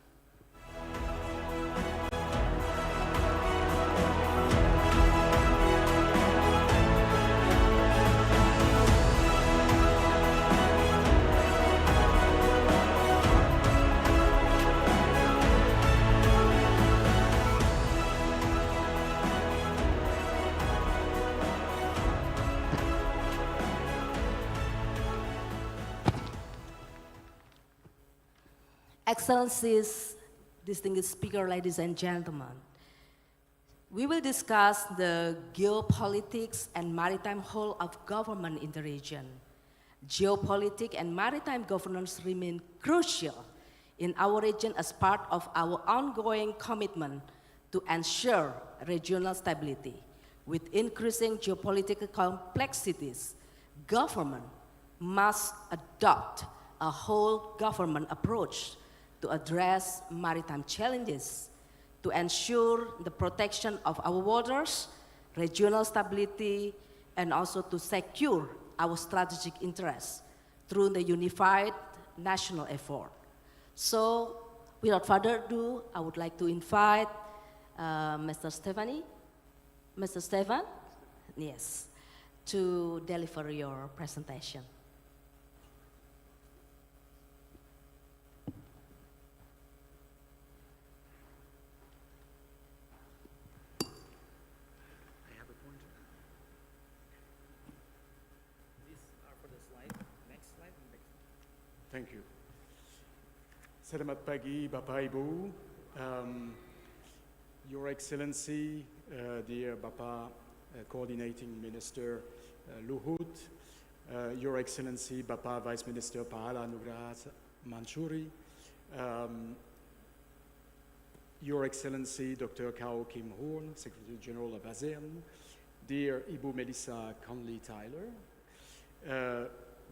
Excellencies, distinguished speaker, ladies and gentlemen, we will discuss the geopolitics and maritime whole of government in the region. Geopolitics and maritime governance remain crucial in our region as part of our ongoing commitment to ensure regional stability. With increasing geopolitical complexities, government must adopt a whole government approach to address maritime challenges, to ensure the protection of our waters, regional stability, and also to secure our strategic interests through the unified national effort. So, without further ado, I would like to invite Mr. Stefan, yes, to deliver your presentation. Thank you. Selamat pagi, Bapak Ibu. Your Excellency, dear Bapak Coordinating Minister Luhut, Your Excellency, Bapak Vice Minister Pahala Nugraha Mansuri, Your Excellency, Dr. Kao Kim Hoon, Secretary General of ASEAN, dear Ibu Melissa Conley-Tyler,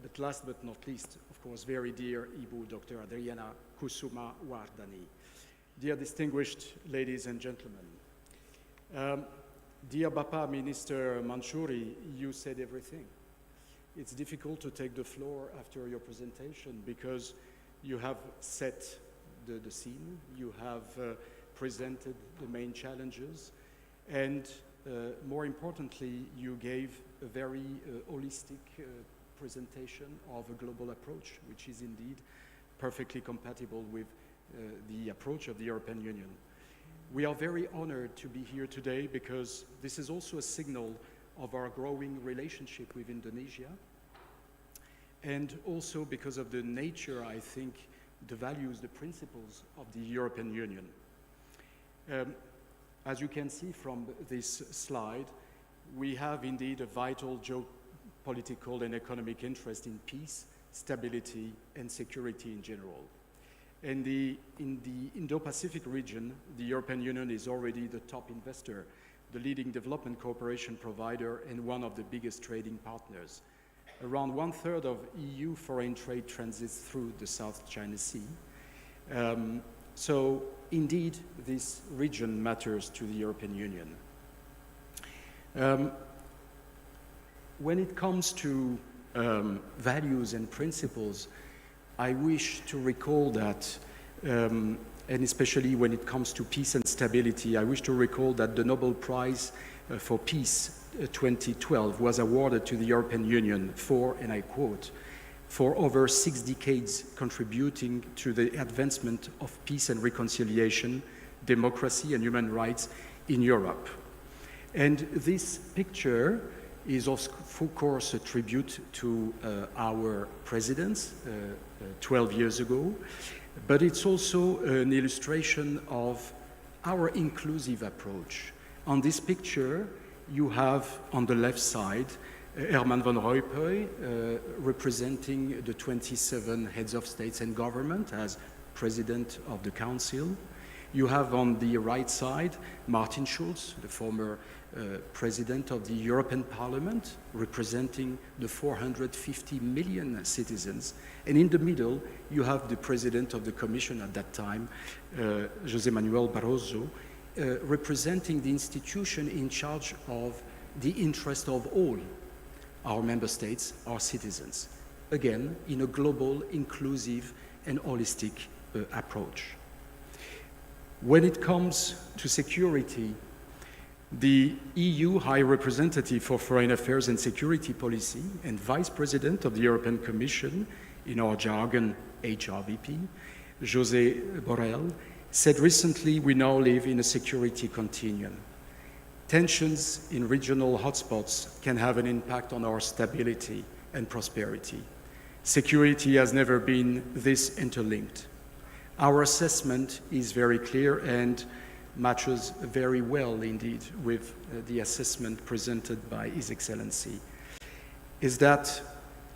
but last but not least, of course, very dear Ibu Dr. Adriana Kusuma Wardani. Dear distinguished ladies and gentlemen, dear Bapa Minister Manchuri, you said everything. It's difficult to take the floor after your presentation because you have set the scene, you have presented the main challenges, and more importantly, you gave a very holistic presentation of a global approach, which is indeed perfectly compatible with the approach of the European Union. We are very honored to be here today because this is also a signal of our growing relationship with Indonesia, and also because of the nature, I think, the values, the principles of the European Union. As you can see from this slide, we have indeed a vital geopolitical and economic interest in peace, stability, and security in general. In the Indo-Pacific region, the European Union is already the top investor, the leading development cooperation provider, and one of the biggest trading partners. Around 1/3 of EU foreign trade transits through the South China Sea. So indeed, this region matters to the European Union. When it comes to values and principles, I wish to recall that, and especially when it comes to peace and stability, I wish to recall that the Nobel Prize for Peace 2012 was awarded to the European Union for, and I quote, for over 6 decades contributing to the advancement of peace and reconciliation, democracy and human rights in Europe. And this picture is of course a tribute to our presidents 12 years ago, but it's also an illustration of our inclusive approach. On this picture, you have on the left side Herman van Rompuy representing the 27 heads of states and government as president of the council. You have on the right side Martin Schulz, the former president of the European Parliament, representing the 450 million citizens. And in the middle, you have the president of the Commission at that time, José Manuel Barroso, representing the institution in charge of the interest of all our member states, our citizens. Again, in a global, inclusive, and holistic approach. When it comes to security, the EU High Representative for Foreign Affairs and Security Policy and Vice President of the European Commission, in our jargon HRVP, José Borrell, said recently, we now live in a security continuum. Tensions in regional hotspots can have an impact on our stability and prosperity. Security has never been this interlinked. Our assessment is very clear and matches very well indeed with the assessment presented by His Excellency, is that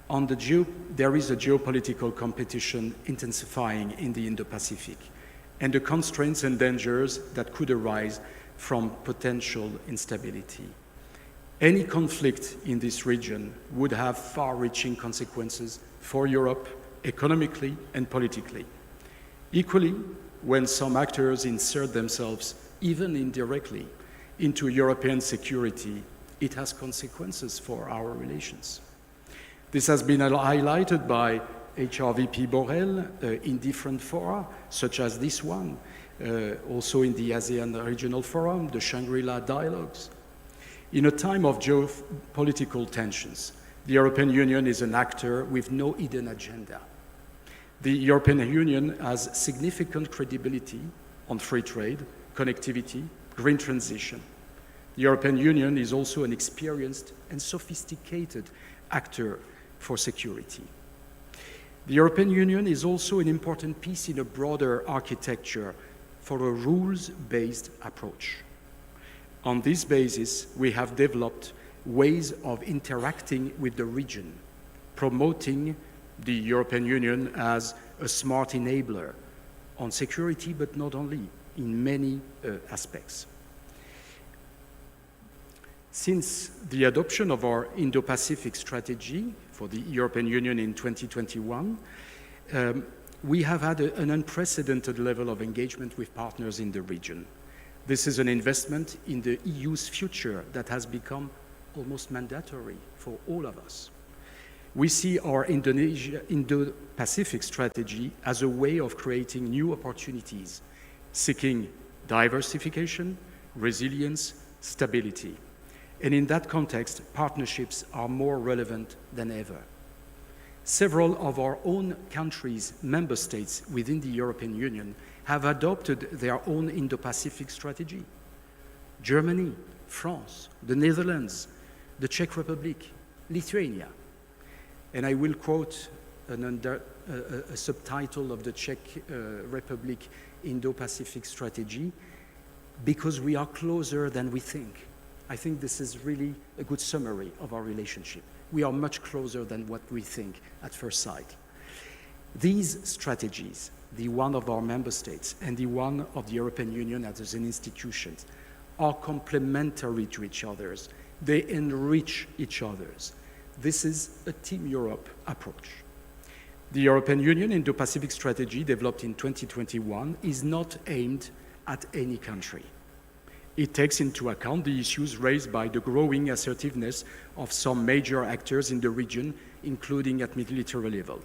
there is a geopolitical competition intensifying in the Indo-Pacific, and the constraints and dangers that could arise from potential instability. Any conflict in this region would have far-reaching consequences for Europe economically and politically. Equally, when some actors insert themselves, even indirectly, into European security, it has consequences for our relations. This has been highlighted by HRVP Borrell in different fora, such as this one, also in the ASEAN Regional Forum, the Shangri-La Dialogues. In a time of geopolitical tensions, the European Union is an actor with no hidden agenda. The European Union has significant credibility on free trade, connectivity, green transition. The European Union is also an experienced and sophisticated actor for security. The European Union is also an important piece in a broader architecture for a rules-based approach. On this basis, we have developed ways of interacting with the region, promoting the European Union as a smart enabler on security, but not only, in many aspects. Since the adoption of our Indo-Pacific strategy for the European Union in 2021, we have had an unprecedented level of engagement with partners in the region. This is an investment in the EU's future that has become almost mandatory for all of us. We see our Indo-Pacific strategy as a way of creating new opportunities, seeking diversification, resilience, stability. And in that context, partnerships are more relevant than ever. Several of our own countries, member states within the European Union, have adopted their own Indo-Pacific strategy. Germany, France, the Netherlands, the Czech Republic, Lithuania. And I will quote a subtitle of the Czech Republic Indo-Pacific strategy, because we are closer than we think. I think this is really a good summary of our relationship. We are much closer than what we think at first sight. These strategies, the one of our member states and the one of the European Union as an institution, are complementary to each other's. They enrich each other's. This is a Team Europe approach. The European Union Indo-Pacific strategy developed in 2021 is not aimed at any country. It takes into account the issues raised by the growing assertiveness of some major actors in the region, including at military level.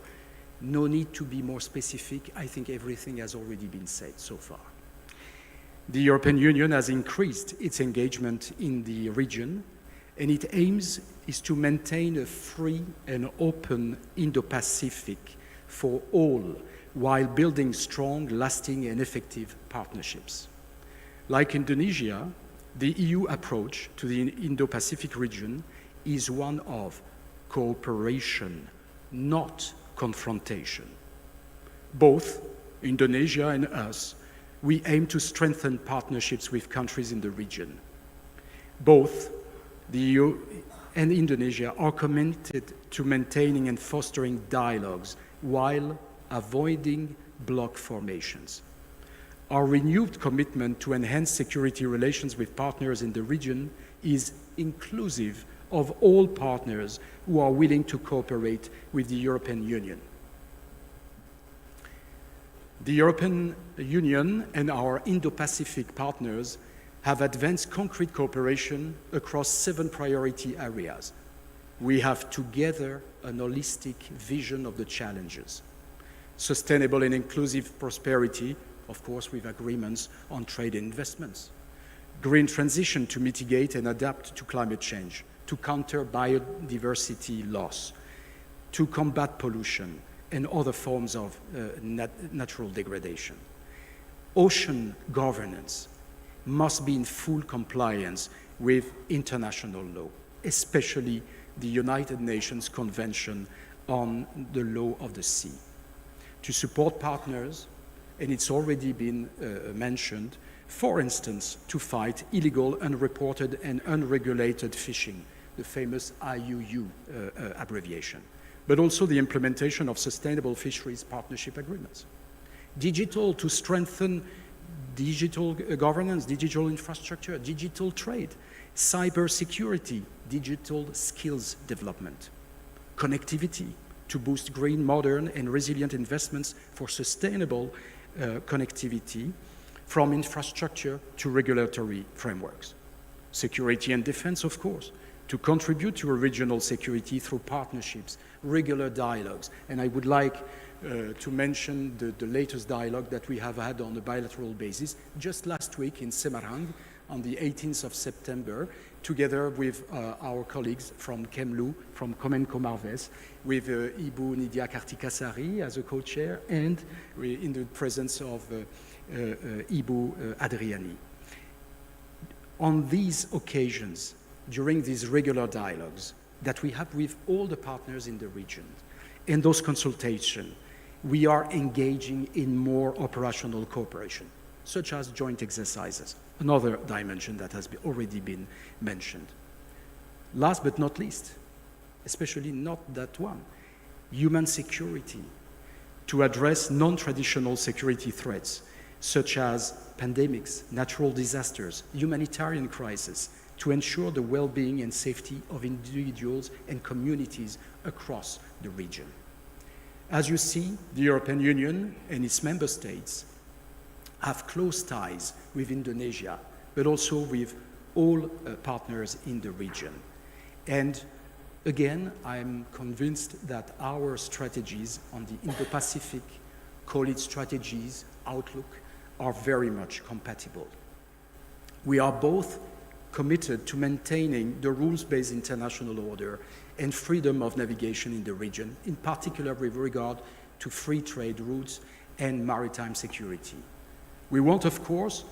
No need to be more specific. I think everything has already been said so far. The European Union has increased its engagement in the region, and its aim is to maintain a free and open Indo-Pacific for all, while building strong, lasting, and effective partnerships. Like Indonesia, the EU approach to the Indo-Pacific region is one of cooperation, not confrontation. Both Indonesia and us, we aim to strengthen partnerships with countries in the region. Both the EU and Indonesia are committed to maintaining and fostering dialogues while avoiding bloc formations. Our renewed commitment to enhance security relations with partners in the region is inclusive of all partners who are willing to cooperate with the European Union. The European Union and our Indo-Pacific partners have advanced concrete cooperation across 7 priority areas. We have together an holistic vision of the challenges. Sustainable and inclusive prosperity, of course, with agreements on trade and investments. Green transition to mitigate and adapt to climate change, to counter biodiversity loss, to combat pollution and other forms of natural degradation. Ocean governance must be in full compliance with international law, especially the United Nations Convention on the Law of the Sea. To support partners, and it's already been mentioned, for instance, to fight illegal, unreported, and unregulated fishing, the famous IUU abbreviation, but also the implementation of sustainable fisheries partnership agreements. Digital, to strengthen digital governance, digital infrastructure, digital trade, cyber security, digital skills development, connectivity to boost green, modern, and resilient investments for sustainable connectivity from infrastructure to regulatory frameworks. Security and defense, of course, to contribute to a regional security through partnerships, regular dialogues. And I would like to mention the latest dialogue that we have had on a bilateral basis just last week in Semarang on the 18th of September, together with our colleagues from KEMLU, from Comenco Marves, with Ibu Nidia Kartikasari as a co-chair, and in the presence of Ibu Adriani. On these occasions, during these regular dialogues that we have with all the partners in the region, in those consultations, we are engaging in more operational cooperation, such as joint exercises, another dimension that has already been mentioned. Last but not least, especially not that one, human security, to address non-traditional security threats, such as pandemics, natural disasters, humanitarian crises, to ensure the well-being and safety of individuals and communities across the region. As you see, the European Union and its member states have close ties with Indonesia, but also with all partners in the region. And again, I'm convinced that our strategies on the Indo-Pacific, call it strategies, outlook, are very much compatible. We are both committed to maintaining the rules-based international order and freedom of navigation in the region, in particular with regard to free trade routes and maritime security. We want, of course,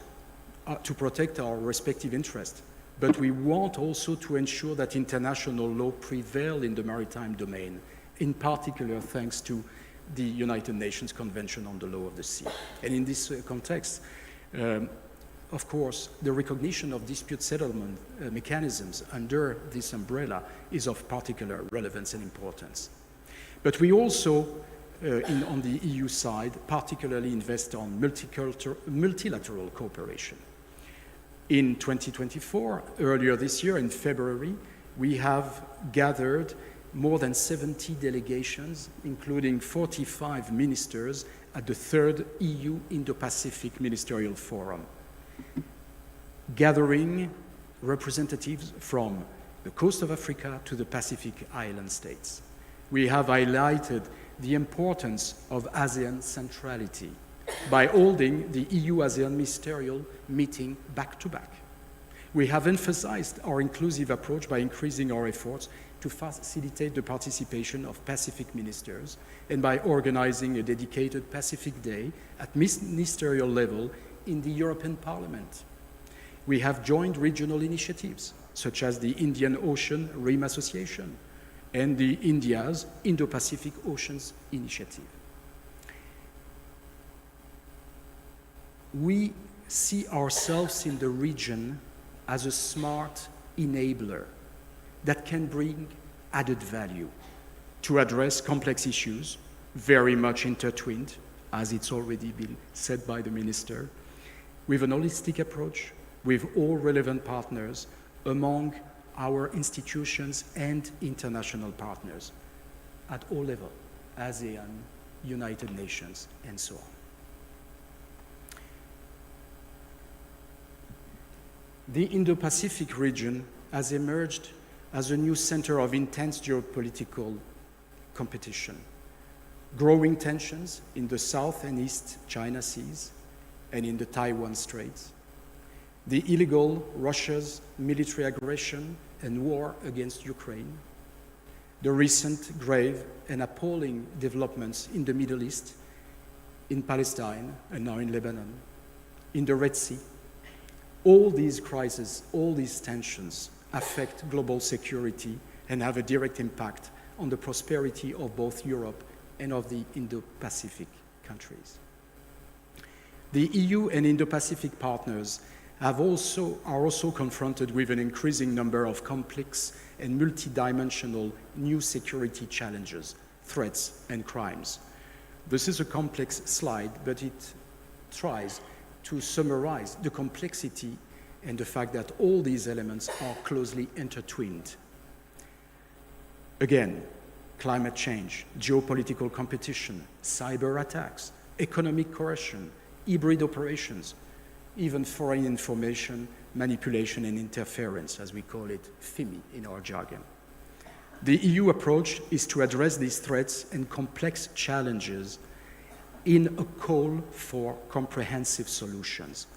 to protect our respective interests, but we want also to ensure that international law prevails in the maritime domain, in particular thanks to the United Nations Convention on the Law of the Sea. And in this context, of course, the recognition of dispute settlement mechanisms under this umbrella is of particular relevance and importance. But we also, on the EU side, particularly invest on multilateral cooperation. In 2024, earlier this year, in February, we have gathered more than 70 delegations, including 45 ministers, at the third EU Indo-Pacific Ministerial Forum, gathering representatives from the coast of Africa to the Pacific island states. We have highlighted the importance of ASEAN centrality by holding the EU-ASEAN Ministerial meeting back-to-back. We have emphasized our inclusive approach by increasing our efforts to facilitate the participation of Pacific ministers and by organizing a dedicated Pacific Day at ministerial level in the European Parliament. We have joined regional initiatives, such as the Indian Ocean Rim Association and the India's Indo-Pacific Oceans Initiative. We see ourselves in the region as a smart enabler that can bring added value to address complex issues, very much intertwined, as it's already been said by the minister, with an holistic approach, with all relevant partners among our institutions and international partners at all levels, ASEAN, United Nations, and so on. The Indo-Pacific region has emerged as a new center of intense geopolitical competition, growing tensions in the South and East China Seas and in the Taiwan Straits, the illegal Russia's military aggression and war against Ukraine, the recent grave and appalling developments in the Middle East, in Palestine and now in Lebanon, in the Red Sea. All these crises, all these tensions affect global security and have a direct impact on the prosperity of both Europe and of the Indo-Pacific countries. The EU and Indo-Pacific partners are also confronted with an increasing number of complex and multidimensional new security challenges, threats, and crimes. This is a complex slide, but it tries to summarize the complexity and the fact that all these elements are closely intertwined. Again, climate change, geopolitical competition, cyber attacks, economic coercion, hybrid operations, even foreign information, manipulation and interference, as we call it, FIMI in our jargon. The EU approach is to address these threats and complex challenges in a call for comprehensive solutions,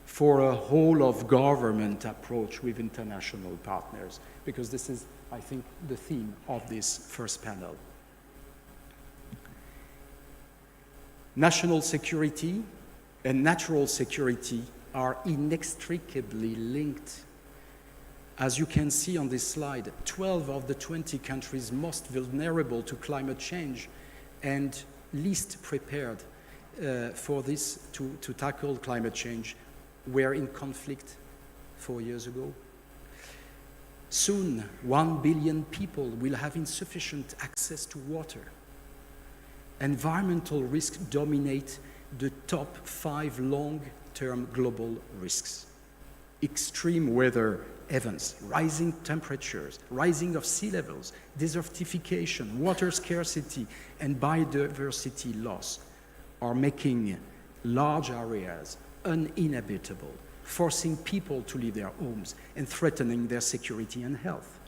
for a whole-of-government approach with international partners, because this is, I think, the theme of this first panel. National security and natural security are inextricably linked. As you can see on this slide, 12 of the 20 countries most vulnerable to climate change and least prepared for this to tackle climate change were in conflict 4 years ago. Soon, 1 billion people will have insufficient access to water. Environmental risks dominate the top 5 long-term global risks. Extreme weather events, rising temperatures, rising of sea levels, desertification, water scarcity, and biodiversity loss are making large areas uninhabitable, forcing people to leave their homes and threatening their security and health.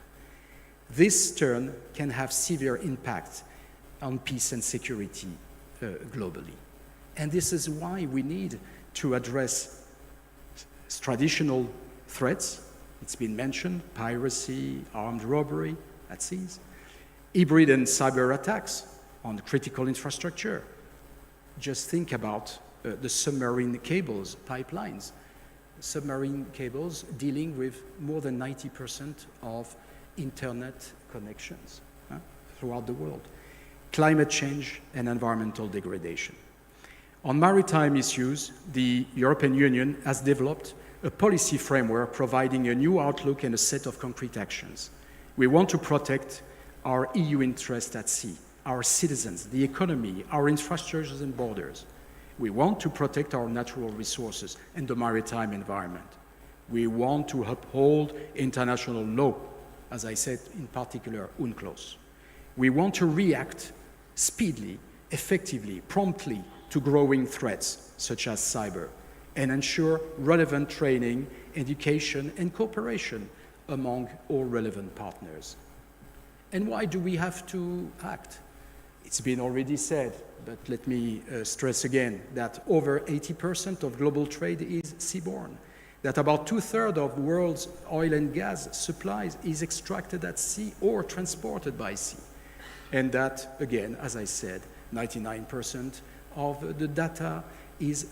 This turn can have severe impact on peace and security globally. And this is why we need to address traditional threats. It's been mentioned, piracy, armed robbery at seas, hybrid and cyber attacks on critical infrastructure. Just think about the submarine cables, pipelines. Submarine cables dealing with more than 90% of internet connections throughout the world. Climate change and environmental degradation. On maritime issues, the European Union has developed a policy framework providing a new outlook and a set of concrete actions. We want to protect our EU interest at sea, our citizens, the economy, our infrastructures and borders. We want to protect our natural resources and the maritime environment. We want to uphold international law, as I said, in particular, UNCLOS. We want to react speedily, effectively, promptly to growing threats, such as cyber, and ensure relevant training, education, and cooperation among all relevant partners. And why do we have to act? It's been already said, but let me stress again that over 80% of global trade is seaborne, that about 2/3 of the world's oil and gas supplies is extracted at sea or transported by sea. And that, again, as I said, 99% of the data is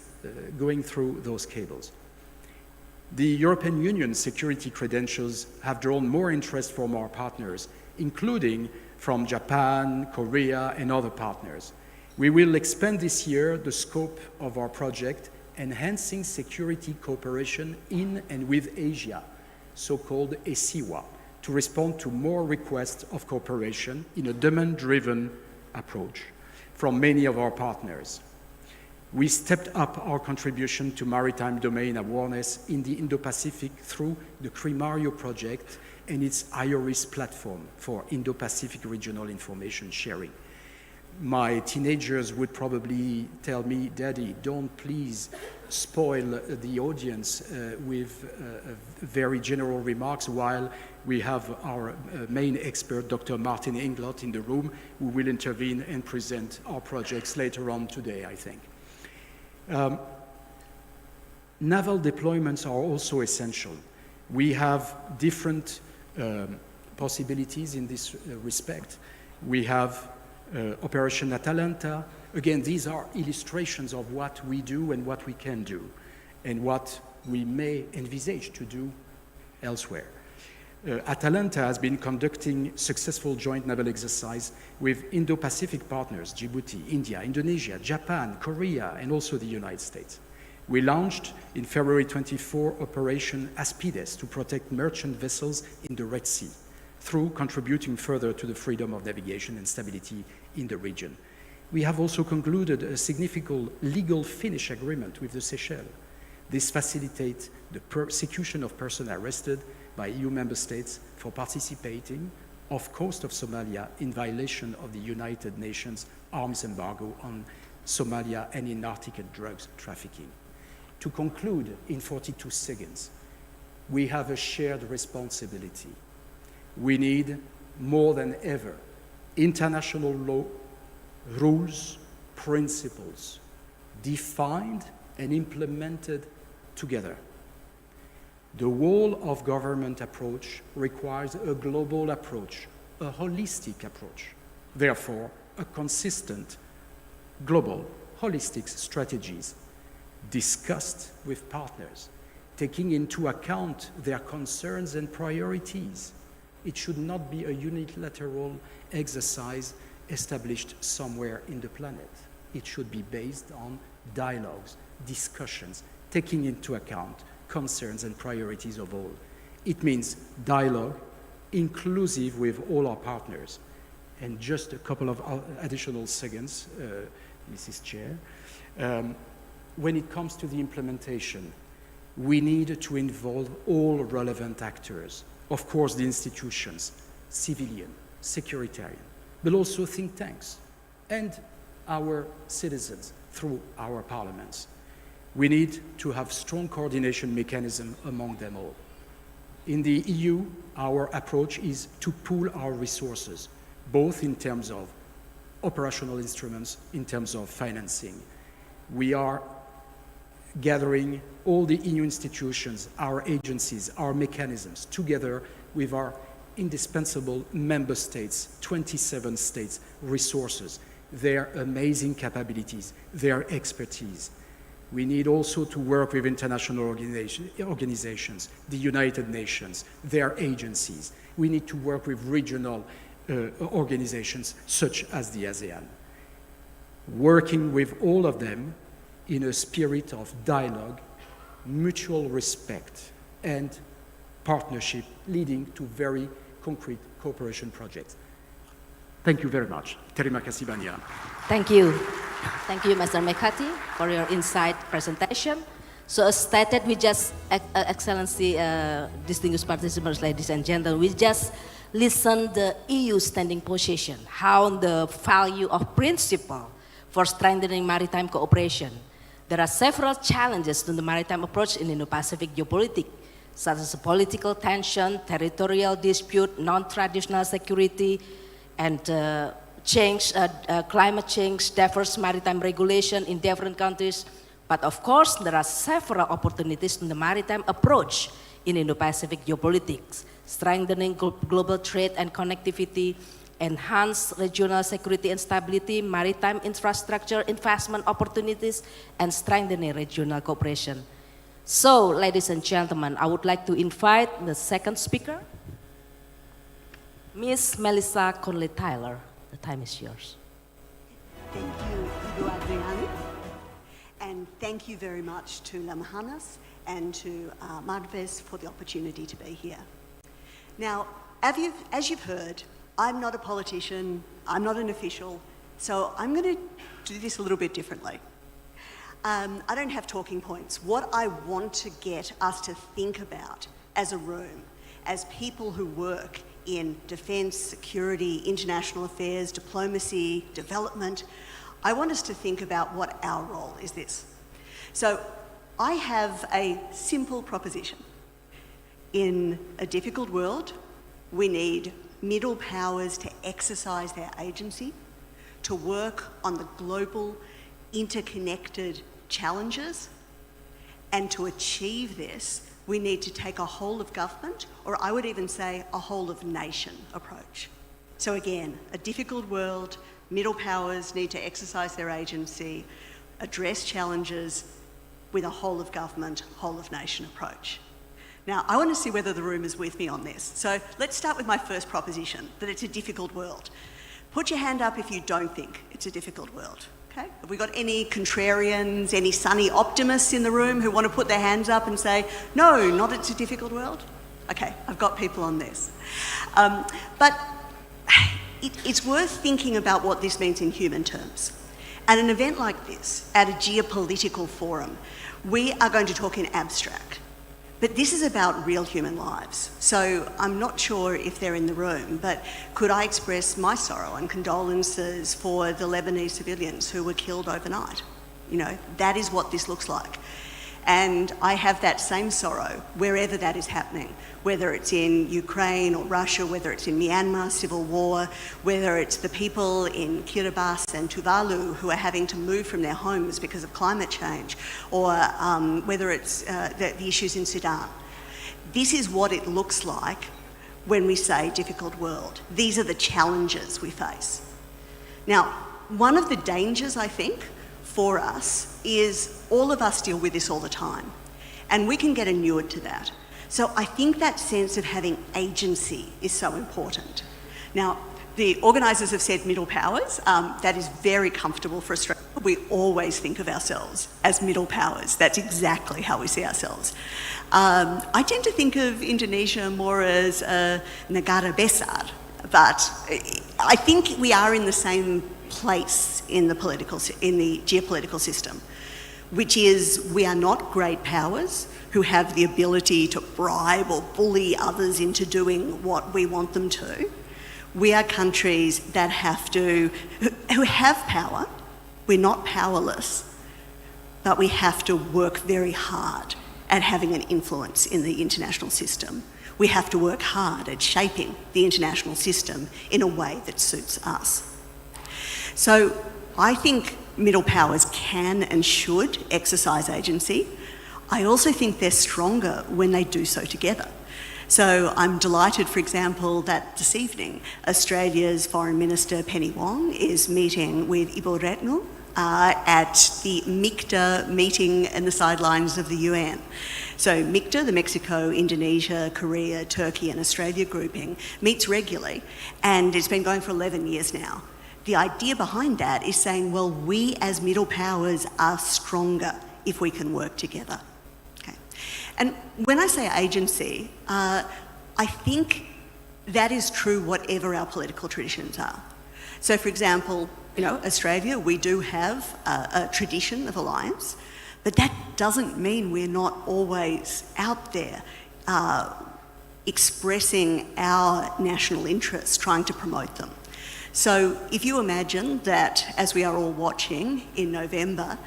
going through those cables. The European Union security credentials have drawn more interest from our partners, including from Japan, Korea, and other partners. We will expand this year the scope of our project, enhancing security cooperation in and with Asia, so-called ESIWA, to respond to more requests of cooperation in a demand-driven approach from many of our partners. We stepped up our contribution to maritime domain awareness in the Indo-Pacific through the CRIMARIO project and its IORIS platform for Indo-Pacific regional information sharing. My teenagers would probably tell me, "Daddy, don't please spoil the audience with very general remarks while we have our main expert, Dr. Martin Inglot, in the room, who will intervene and present our projects later on today, I think." Naval deployments are also essential. We have different possibilities in this respect. We have Operation Atalanta. Again, these are illustrations of what we do and what we can do and what we may envisage to do elsewhere. Atalanta has been conducting successful joint naval exercise with Indo-Pacific partners, Djibouti, India, Indonesia, Japan, Korea, and also the United States. We launched in February 24 Operation Aspides to protect merchant vessels in the Red Sea, through contributing further to the freedom of navigation and stability in the region. We have also concluded a significant legal finish agreement with the Seychelles. This facilitates the persecution of persons arrested by EU member states for participating off coast of Somalia in violation of the United Nations arms embargo on Somalia and in narcotic and drugs trafficking. To conclude in 42 seconds, we have a shared responsibility. We need more than ever international law, rules, principles, defined and implemented together. The whole of government approach requires a global approach, a holistic approach. Therefore, a consistent, global, holistic strategies discussed with partners, taking into account their concerns and priorities. It should not be a unilateral exercise established somewhere in the planet. It should be based on dialogues, discussions, taking into account concerns and priorities of all. It means dialogue, inclusive with all our partners. And just a couple of additional seconds, Mrs. Chair. When it comes to the implementation, we need to involve all relevant actors. Of course, the institutions, civilian, securitarian, but also think tanks and our citizens through our parliaments. We need to have strong coordination mechanism among them all. In the EU, our approach is to pool our resources, both in terms of operational instruments, in terms of financing. We are gathering all the EU institutions, our agencies, our mechanisms, together with our indispensable member states, 27 states, resources, their amazing capabilities, their expertise. We need also to work with international organizations, the United Nations, their agencies. We need to work with regional organizations such as the ASEAN. Working with all of them in a spirit of dialogue, mutual respect, and partnership leading to very concrete cooperation projects. Thank you very much. Terima kasih banyak. Thank you. Thank you, Mr. Mekati, for your insight presentation. So as stated, we just, Excellency, distinguished participants, ladies and gentlemen, we just listened the EU standing position, how the value of principle for strengthening maritime cooperation. There are several challenges to the maritime approach in Indo-Pacific geopolitics, such as political tension, territorial dispute, non-traditional security, and climate change, diverse maritime regulation in different countries. But of course, there are several opportunities in the maritime approach in Indo-Pacific geopolitics, strengthening global trade and connectivity, enhance regional security and stability, maritime infrastructure investment opportunities, and strengthening regional cooperation. So, ladies and gentlemen, I would like to invite the second speaker, Ms. Melissa Conley-Tyler. The time is yours. Thank you, Ibu Adriani. And thank you very much to Lemhanas and to Marves for the opportunity to be here. Now, as you've heard, I'm not a politician, I'm not an official, so I'm going to do this a little bit differently. I don't have talking points. What I want to get us to think about as a room, as people who work in defence, security, international affairs, diplomacy, development, I want us to think about what our role is this. So I have a simple proposition. In a difficult world, we need middle powers to exercise their agency, to work on the global interconnected challenges, and to achieve this, we need to take a whole of government, or I would even say a whole of nation approach. So again, a difficult world, middle powers need to exercise their agency, address challenges with a whole of government, whole of nation approach. Now, I want to see whether the room is with me on this. So let's start with my first proposition, that it's a difficult world. Put your hand up if you don't think it's a difficult world. Okay? Have we got any contrarians, any sunny optimists in the room who want to put their hands up and say, no, not it's a difficult world? Okay, I've got people on this. But it's worth thinking about what this means in human terms. At an event like this, at a geopolitical forum, We are going to talk in abstract, but this is about real human lives. So I'm not sure if they're in the room, but could I express my sorrow and condolences for the Lebanese civilians who were killed overnight? You know, that is what this looks like. And I have that same sorrow wherever that is happening, whether it's in Ukraine or Russia, whether it's in Myanmar, civil war, whether it's the people in Kiribati and Tuvalu who are having to move from their homes because of climate change, or whether it's the issues in Sudan. This is what it looks like when we say difficult world. These are the challenges we face. Now, one of the dangers, I think, for us is all of us deal with this all the time, and we can get inured to that. So I think that sense of having agency is so important. Now, the organisers have said middle powers. That is very comfortable for Australia. We always think of ourselves as middle powers. That's exactly how we see ourselves. I tend to think of Indonesia more as a negara besar, but I think we are in the same place in the geopolitical system, which is we are not great powers who have the ability to bribe or bully others into doing what we want them to. We are countries that who have power. We're not powerless, but we have to work very hard at having an influence in the international system. We have to work hard at shaping the international system in a way that suits us. So I think middle powers can and should exercise agency. I also think they're stronger when they do so together. So I'm delighted, for example, that this evening Australia's Foreign Minister Penny Wong is meeting with Ibu Retno at the MICTA meeting in the sidelines of the UN. So MICTA, the Mexico, Indonesia, Korea, Turkey and Australia grouping, meets regularly, and it's been going for 11 years now. The idea behind that is saying, well, we as middle powers are stronger if we can work together. Okay. And when I say agency, I think that is true whatever our political traditions are. So for example, you know, Australia, we do have a tradition of alliance, but that doesn't mean we're not always out there expressing our national interests, trying to promote them. So if you imagine that, as we are all watching in November,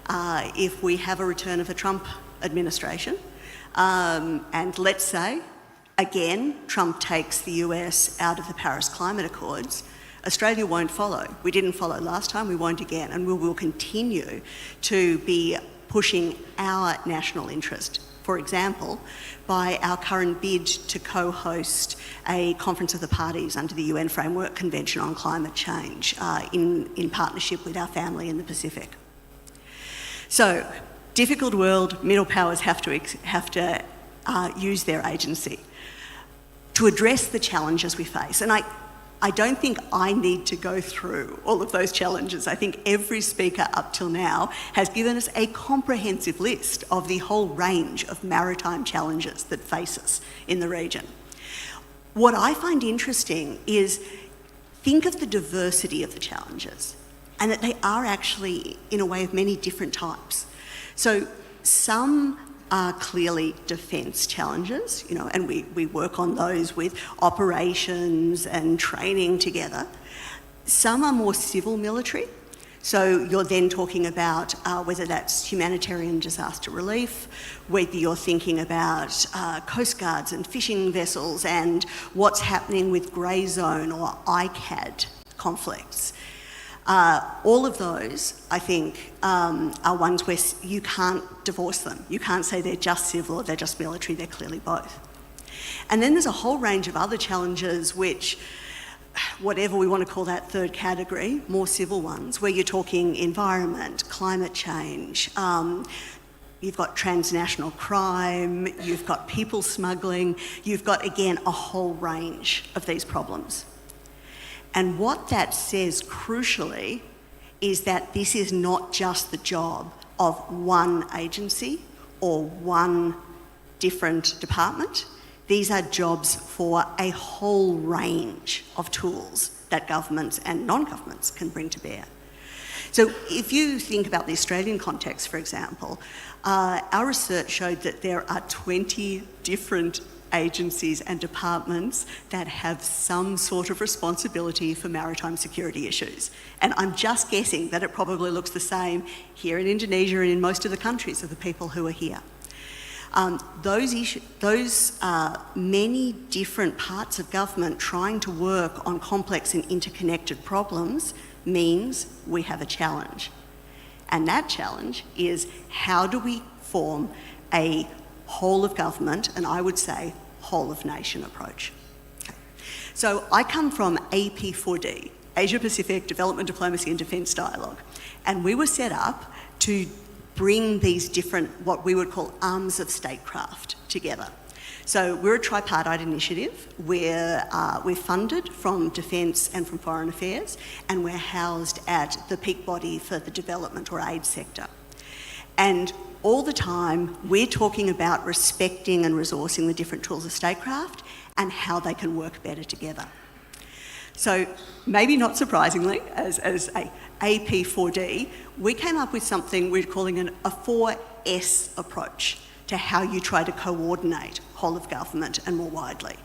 if we have a return of a Trump administration, and let's say, again, Trump takes the US out of the Paris Climate Accords, Australia won't follow. We didn't follow last time, we won't again, and we will continue to be pushing our national interest. For example, by our current bid to co-host a conference of the parties under the UN Framework Convention on Climate Change in partnership with our family in the Pacific. So, difficult world, middle powers have to use their agency to address the challenges we face. And I don't think I need to go through all of those challenges. I think every speaker up till now has given us a comprehensive list of the whole range of maritime challenges that face us in the region. What I find interesting is think of the diversity of the challenges and that they are actually, in a way, of many different types. So some are clearly defence challenges, you know, and we work on those with operations and training together. Some are more civil military, so you're then talking about whether that's humanitarian disaster relief, whether you're thinking about coast guards and fishing vessels and what's happening with grey zone or ICAD conflicts. All of those, I think, are ones where you can't divorce them. You can't say they're just civil or they're just military, they're clearly both. And then there's a whole range of other challenges which, whatever we want to call that third category, more civil ones, where you're talking environment, climate change, you've got transnational crime, you've got people smuggling, you've got, again, a whole range of these problems. And what that says, crucially, is that this is not just the job of one agency or one different department. These are jobs for a whole range of tools that governments and non-governments can bring to bear. So if you think about the Australian context, for example, our research showed that there are 20 different agencies and departments that have some sort of responsibility for maritime security issues. And I'm just guessing that it probably looks the same here in Indonesia and in most of the countries of the people who are here. Those many different parts of government trying to work on complex and interconnected problems means we have a challenge. And that challenge is, how do we form a whole of government, and I would say whole of nation approach? Okay. So I come from AP4D, Asia-Pacific Development, Diplomacy and Defence Dialogue, and we were set up to bring these different, what we would call arms of statecraft together. So we're a tripartite initiative. We're funded from Defence and from Foreign Affairs, and we're housed at the peak body for the development or aid sector. And all the time, we're talking about respecting and resourcing the different tools of statecraft and how they can work better together. So maybe not surprisingly, as a AP4D, we came up with something we're calling a 4S approach to how you try to coordinate whole of government and more widely.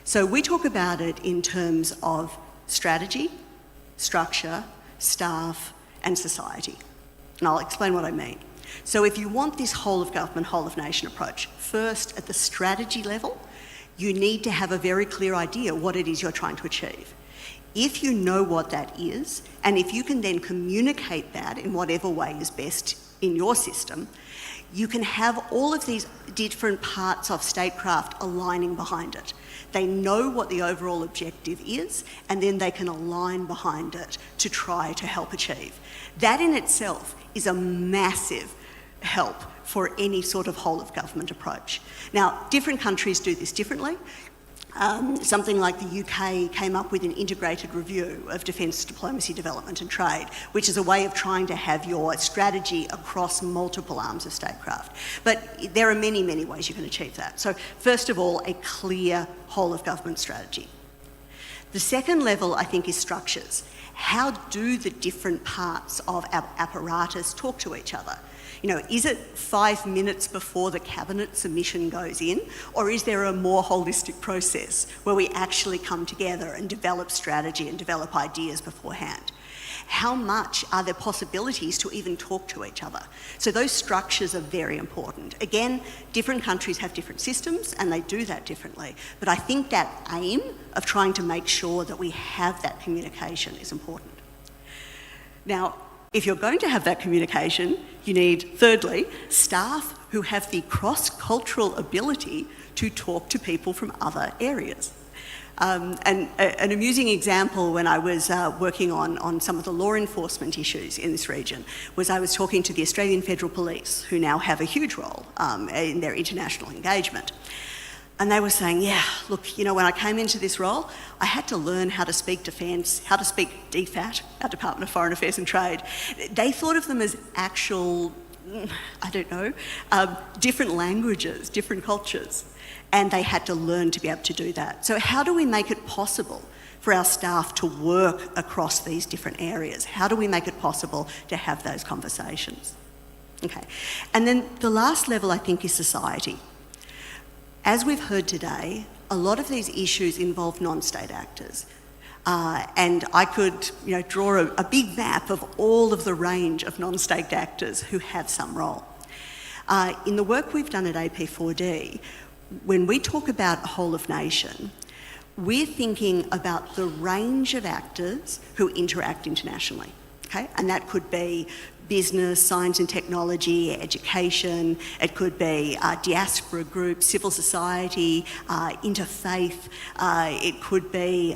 So we talk about it in terms of strategy, structure, staff, and society. And I'll explain what I mean. So if you want this whole of government, whole of nation approach, first at the strategy level, you need to have a very clear idea what it is you're trying to achieve. If you know what that is, and if you can then communicate that in whatever way is best in your system, you can have all of these different parts of statecraft aligning behind it. They know what the overall objective is, and then they can align behind it to try to help achieve. That in itself is a massive help for any sort of whole of government approach. Now, different countries do this differently. Something like the UK came up with an integrated review of defence, diplomacy, development and trade, which is a way of trying to have your strategy across multiple arms of statecraft. But there are many, many ways you can achieve that. So first of all, a clear whole of government strategy. The second level, I think, is structures. How do the different parts of our apparatus talk to each other? You know, is it 5 minutes before the cabinet submission goes in, or is there a more holistic process where we actually come together and develop strategy and develop ideas beforehand? How much are there possibilities to even talk to each other? So those structures are very important. Again, different countries have different systems and they do that differently. But I think that aim of trying to make sure that we have that communication is important. Now, if you're going to have that communication, you need, thirdly, staff who have the cross-cultural ability to talk to people from other areas. And an amusing example when I was working on some of the law enforcement issues in this region was I was talking to the Australian Federal Police, who now have a huge role in their international engagement. And they were saying, yeah, look, you know, when I came into this role, I had to learn how to speak defence, how to speak DFAT, our Department of Foreign Affairs and Trade. They thought of them as actual, I don't know, different languages, different cultures. And they had to learn to be able to do that. So how do we make it possible for our staff to work across these different areas? How do we make it possible to have those conversations? Okay. And then the last level, I think, is society. As we've heard today, a lot of these issues involve non-state actors. And I could, you know, draw a big map of all of the range of non-state actors who have some role. In the work we've done at AP4D, when we talk about whole of nation, we're thinking about the range of actors who interact internationally, okay? And that could be business, science and technology, education, it could be diaspora groups, civil society, interfaith, it could be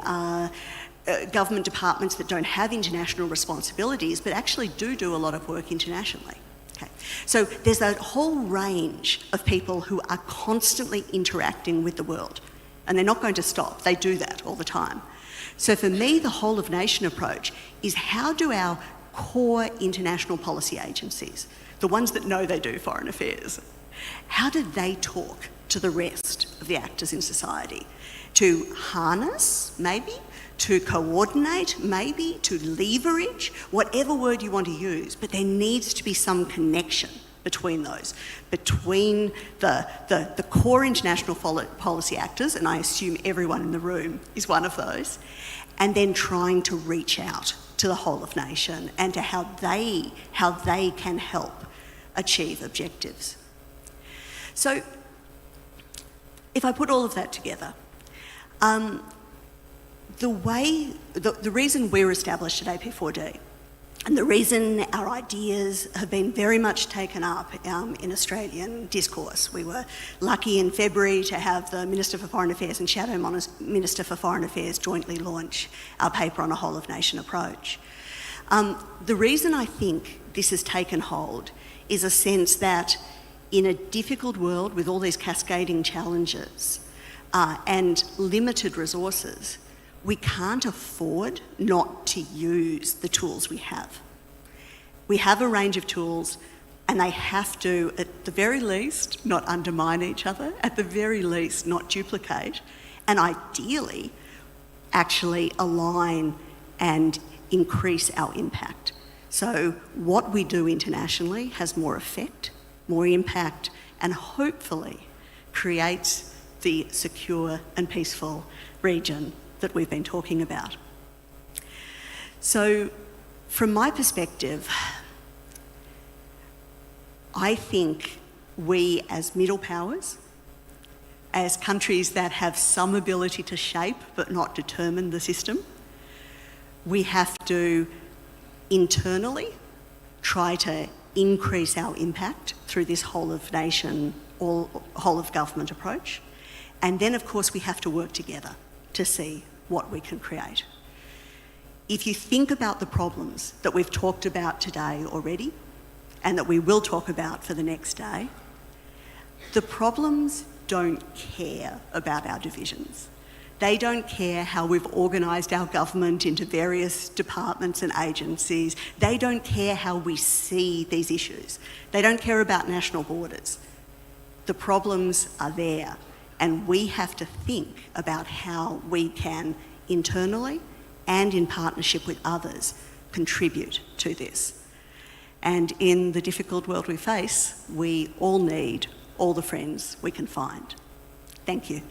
government departments that don't have international responsibilities but actually do a lot of work internationally. Okay. So there's a whole range of people who are constantly interacting with the world, and they're not going to stop. They do that all the time. So for me, the whole of nation approach is how do our core international policy agencies, the ones that know they do foreign affairs, how do they talk to the rest of the actors in society to harness, maybe, to coordinate, maybe, to leverage, whatever word you want to use, but there needs to be some connection between those, between the core international policy actors, and I assume everyone in the room is one of those, and then trying to reach out to the whole of nation and to how they can help achieve objectives. So, if I put all of that together, the reason we're established at AP4D, and the reason our ideas have been very much taken up in Australian discourse. We were lucky in February to have the Minister for Foreign Affairs and Shadow Minister for Foreign Affairs jointly launch our paper on a whole-of-nation approach. The reason I think this has taken hold is a sense that in a difficult world with all these cascading challenges and limited resources, we can't afford not to use the tools we have. We have a range of tools, and they have to, at the very least, not undermine each other, at the very least, not duplicate, and ideally, actually align and increase our impact. So what we do internationally has more effect, more impact, and hopefully creates the secure and peaceful region that we've been talking about. So, from my perspective, I think we as middle powers, as countries that have some ability to shape but not determine the system, we have to internally try to increase our impact through this whole-of-nation, whole-of-government approach. And then, of course, we have to work together to see what we can create. If you think about the problems that we've talked about today already, and that we will talk about for the next day, the problems don't care about our divisions. They don't care how we've organised our government into various departments and agencies. They don't care how we see these issues. They don't care about national borders. The problems are there. And we have to think about how we can internally and in partnership with others contribute to this. And in the difficult world we face, we all need all the friends we can find. Thank you.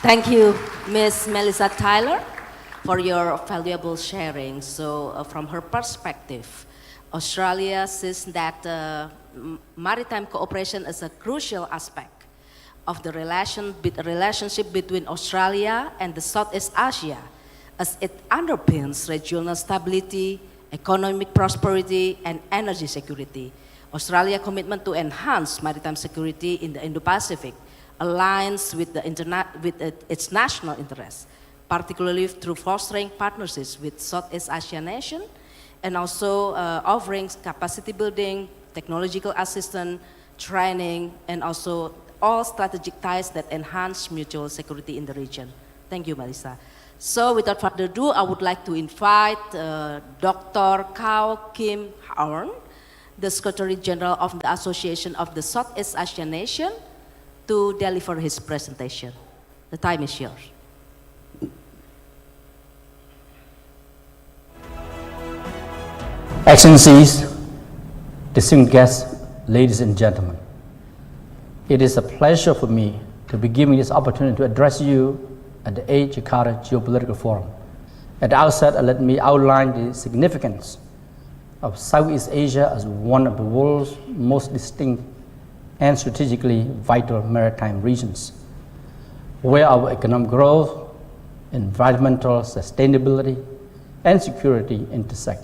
Thank you, Ms. Melissa Tyler, for your valuable sharing. So from her perspective, Australia sees that maritime cooperation is a crucial aspect of the relationship between Australia and the Southeast Asia, as it underpins regional stability, economic prosperity, and energy security. Australia's commitment to enhance maritime security in the Indo-Pacific aligns with its national interests, particularly through fostering partnerships with Southeast Asian nations and also offering capacity building, technological assistance, training, and also all strategic ties that enhance mutual security in the region. Thank you, Melissa. So without further ado, I would like to invite Dr. Kao Kim Haorn, the Secretary General of the Association of the Southeast Asian Nation, to deliver his presentation. The time is yours. Excellencies, distinguished guests, ladies and gentlemen, it is a pleasure for me to be given this opportunity to address you at the VIII Jakarta Geopolitical Forum. At the outset, let me outline the significance of Southeast Asia as one of the world's most distinct and strategically vital maritime regions, where our economic growth, environmental sustainability, and security intersect.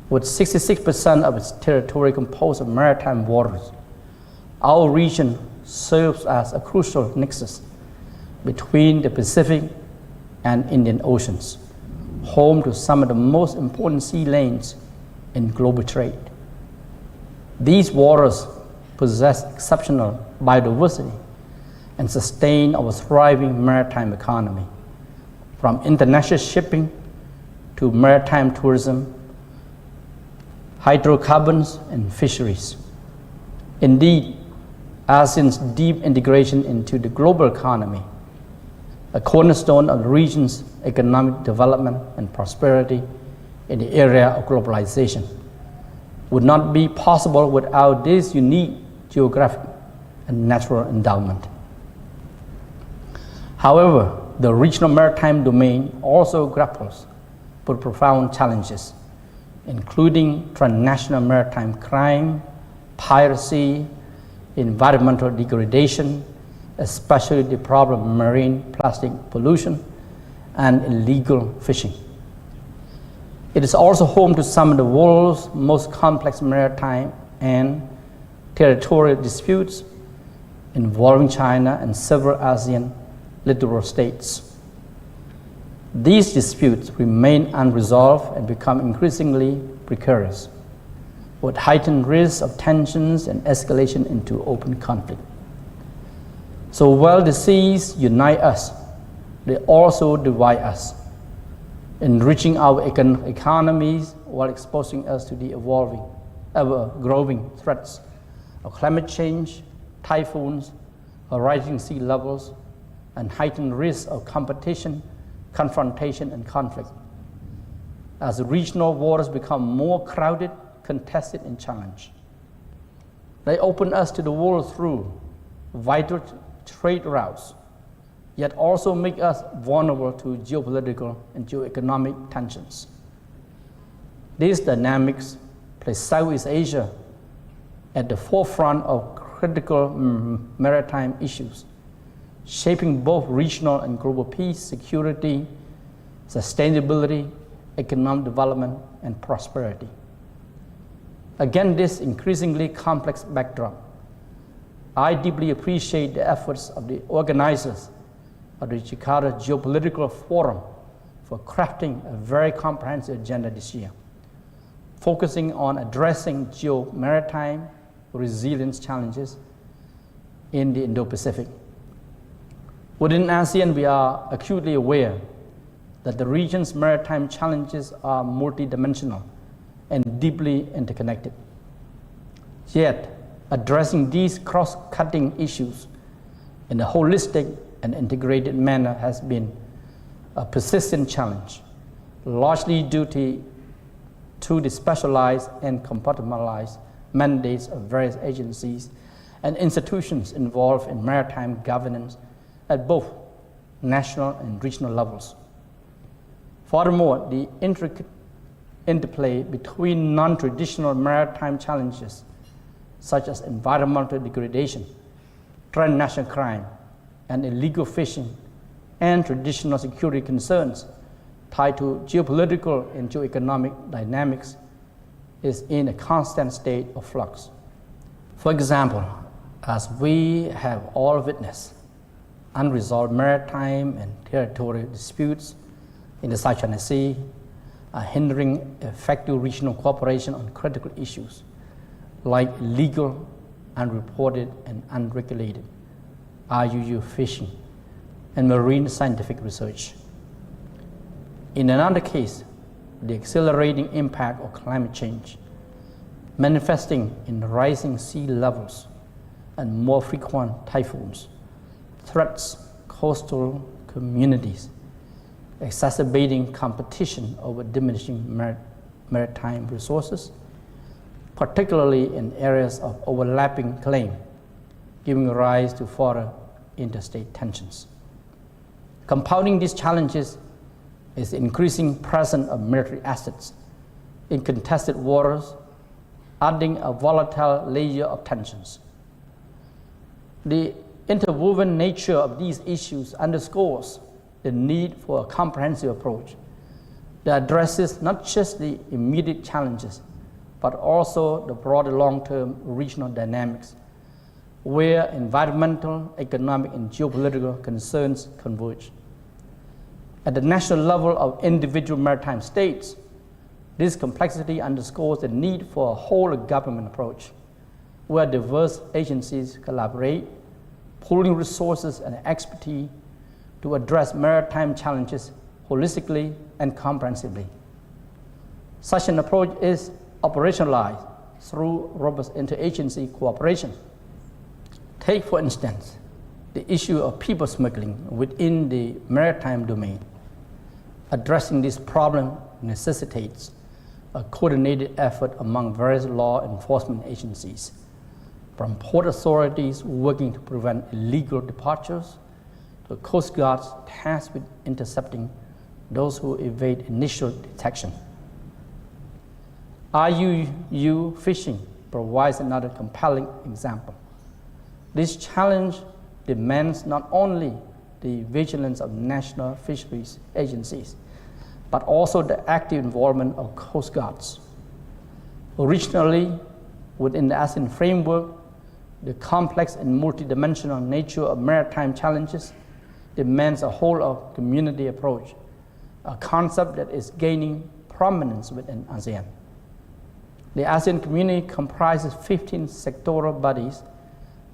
With 66% of its territory composed of maritime waters, our region serves as a crucial nexus between the Pacific and Indian Oceans, home to some of the most important sea lanes in global trade. These waters possess exceptional biodiversity and sustain our thriving maritime economy, from international shipping to maritime tourism, hydrocarbons, and fisheries. Indeed, ASEAN's deep integration into the global economy, a cornerstone of the region's economic development and prosperity in the area of globalization, would not be possible without this unique geographic and natural endowment. However, the regional maritime domain also grapples with profound challenges, including transnational maritime crime, piracy, environmental degradation, especially the problem of marine plastic pollution, and illegal fishing. It is also home to some of the world's most complex maritime and territorial disputes involving China and several ASEAN littoral states. These disputes remain unresolved and become increasingly precarious, with heightened risks of tensions and escalation into open conflict. So while the seas unite us, they also divide us, enriching our economies while exposing us to the evolving, ever-growing threats of climate change, typhoons, rising sea levels, and heightened risks of competition, confrontation, and conflict. As the regional waters become more crowded, contested, and challenged, they open us to the world through vital trade routes, yet also make us vulnerable to geopolitical and geoeconomic tensions. These dynamics place Southeast Asia at the forefront of critical maritime issues, shaping both regional and global peace, security, sustainability, economic development, and prosperity. Against this increasingly complex backdrop, I deeply appreciate the efforts of the organizers of the Jakarta Geopolitical Forum for crafting a very comprehensive agenda this year, focusing on addressing geo-maritime resilience challenges in the Indo-Pacific. Within ASEAN, we are acutely aware that the region's maritime challenges are multidimensional and deeply interconnected. Yet, addressing these cross-cutting issues in a holistic and integrated manner has been a persistent challenge, largely due to the specialized and compartmentalized mandates of various agencies and institutions involved in maritime governance at both national and regional levels. Furthermore, the intricate interplay between non-traditional maritime challenges such as environmental degradation, transnational crime, and illegal fishing, and traditional security concerns tied to geopolitical and geoeconomic dynamics is in a constant state of flux. For example, as we have all witnessed, unresolved maritime and territorial disputes in the South China Sea are hindering effective regional cooperation on critical issues like illegal, unreported, and unregulated IUU fishing and marine scientific research. In another case, the accelerating impact of climate change, manifesting in rising sea levels and more frequent typhoons, threats coastal communities, exacerbating competition over diminishing maritime resources, particularly in areas of overlapping claim, giving rise to further interstate tensions. Compounding these challenges is the increasing presence of military assets in contested waters, adding a volatile layer of tensions. The interwoven nature of these issues underscores the need for a comprehensive approach that addresses not just the immediate challenges, but also the broader long-term regional dynamics where environmental, economic, and geopolitical concerns converge. At the national level of individual maritime states, this complexity underscores the need for a whole-of-government approach where diverse agencies collaborate, pooling resources and expertise to address maritime challenges holistically and comprehensively. Such an approach is operationalized through robust interagency cooperation. Take, for instance, the issue of people smuggling within the maritime domain. Addressing this problem necessitates a coordinated effort among various law enforcement agencies, from port authorities working to prevent illegal departures to Coast Guards tasked with intercepting those who evade initial detection. IUU fishing provides another compelling example. This challenge demands not only the vigilance of national fisheries agencies, but also the active involvement of Coast Guards. Originally, within the ASEAN framework, the complex and multidimensional nature of maritime challenges demands a whole of community approach, a concept that is gaining prominence within ASEAN. The ASEAN community comprises 15 sectoral bodies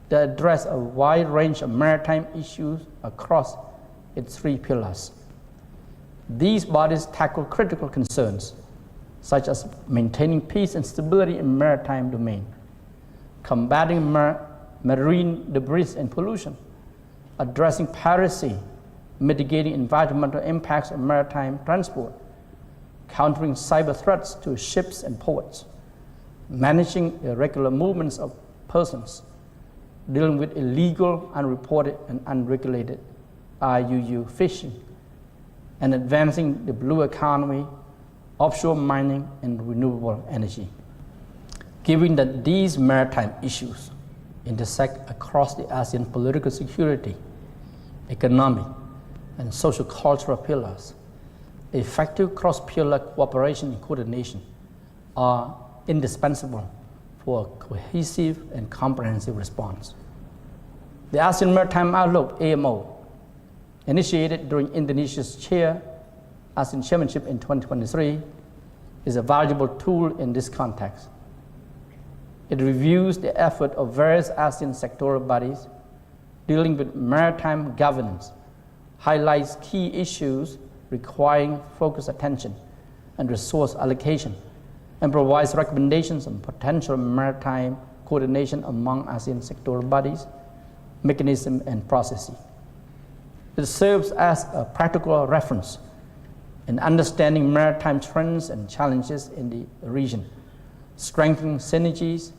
that address a wide range of maritime issues across its 3 pillars. These bodies tackle critical concerns, such as maintaining peace and stability in maritime domain, combating marine debris and pollution, addressing piracy, mitigating environmental impacts of maritime transport, countering cyber threats to ships and ports, managing irregular movements of persons, dealing with illegal, unreported, and unregulated IUU fishing, and advancing the blue economy, offshore mining, and renewable energy. Given that these maritime issues intersect across the ASEAN political security, economic, and social cultural pillars, effective cross-pillar cooperation and coordination are indispensable for a cohesive and comprehensive response. The ASEAN Maritime Outlook, AMO, initiated during Indonesia's ASEAN Chairmanship in 2023, is a valuable tool in this context. It reviews the effort of various ASEAN sectoral bodies dealing with maritime governance, highlights key issues requiring focused attention and resource allocation, and provides recommendations on potential maritime coordination among ASEAN sectoral bodies, mechanisms, and processes. It serves as a practical reference in understanding maritime trends and challenges in the region, strengthening synergies,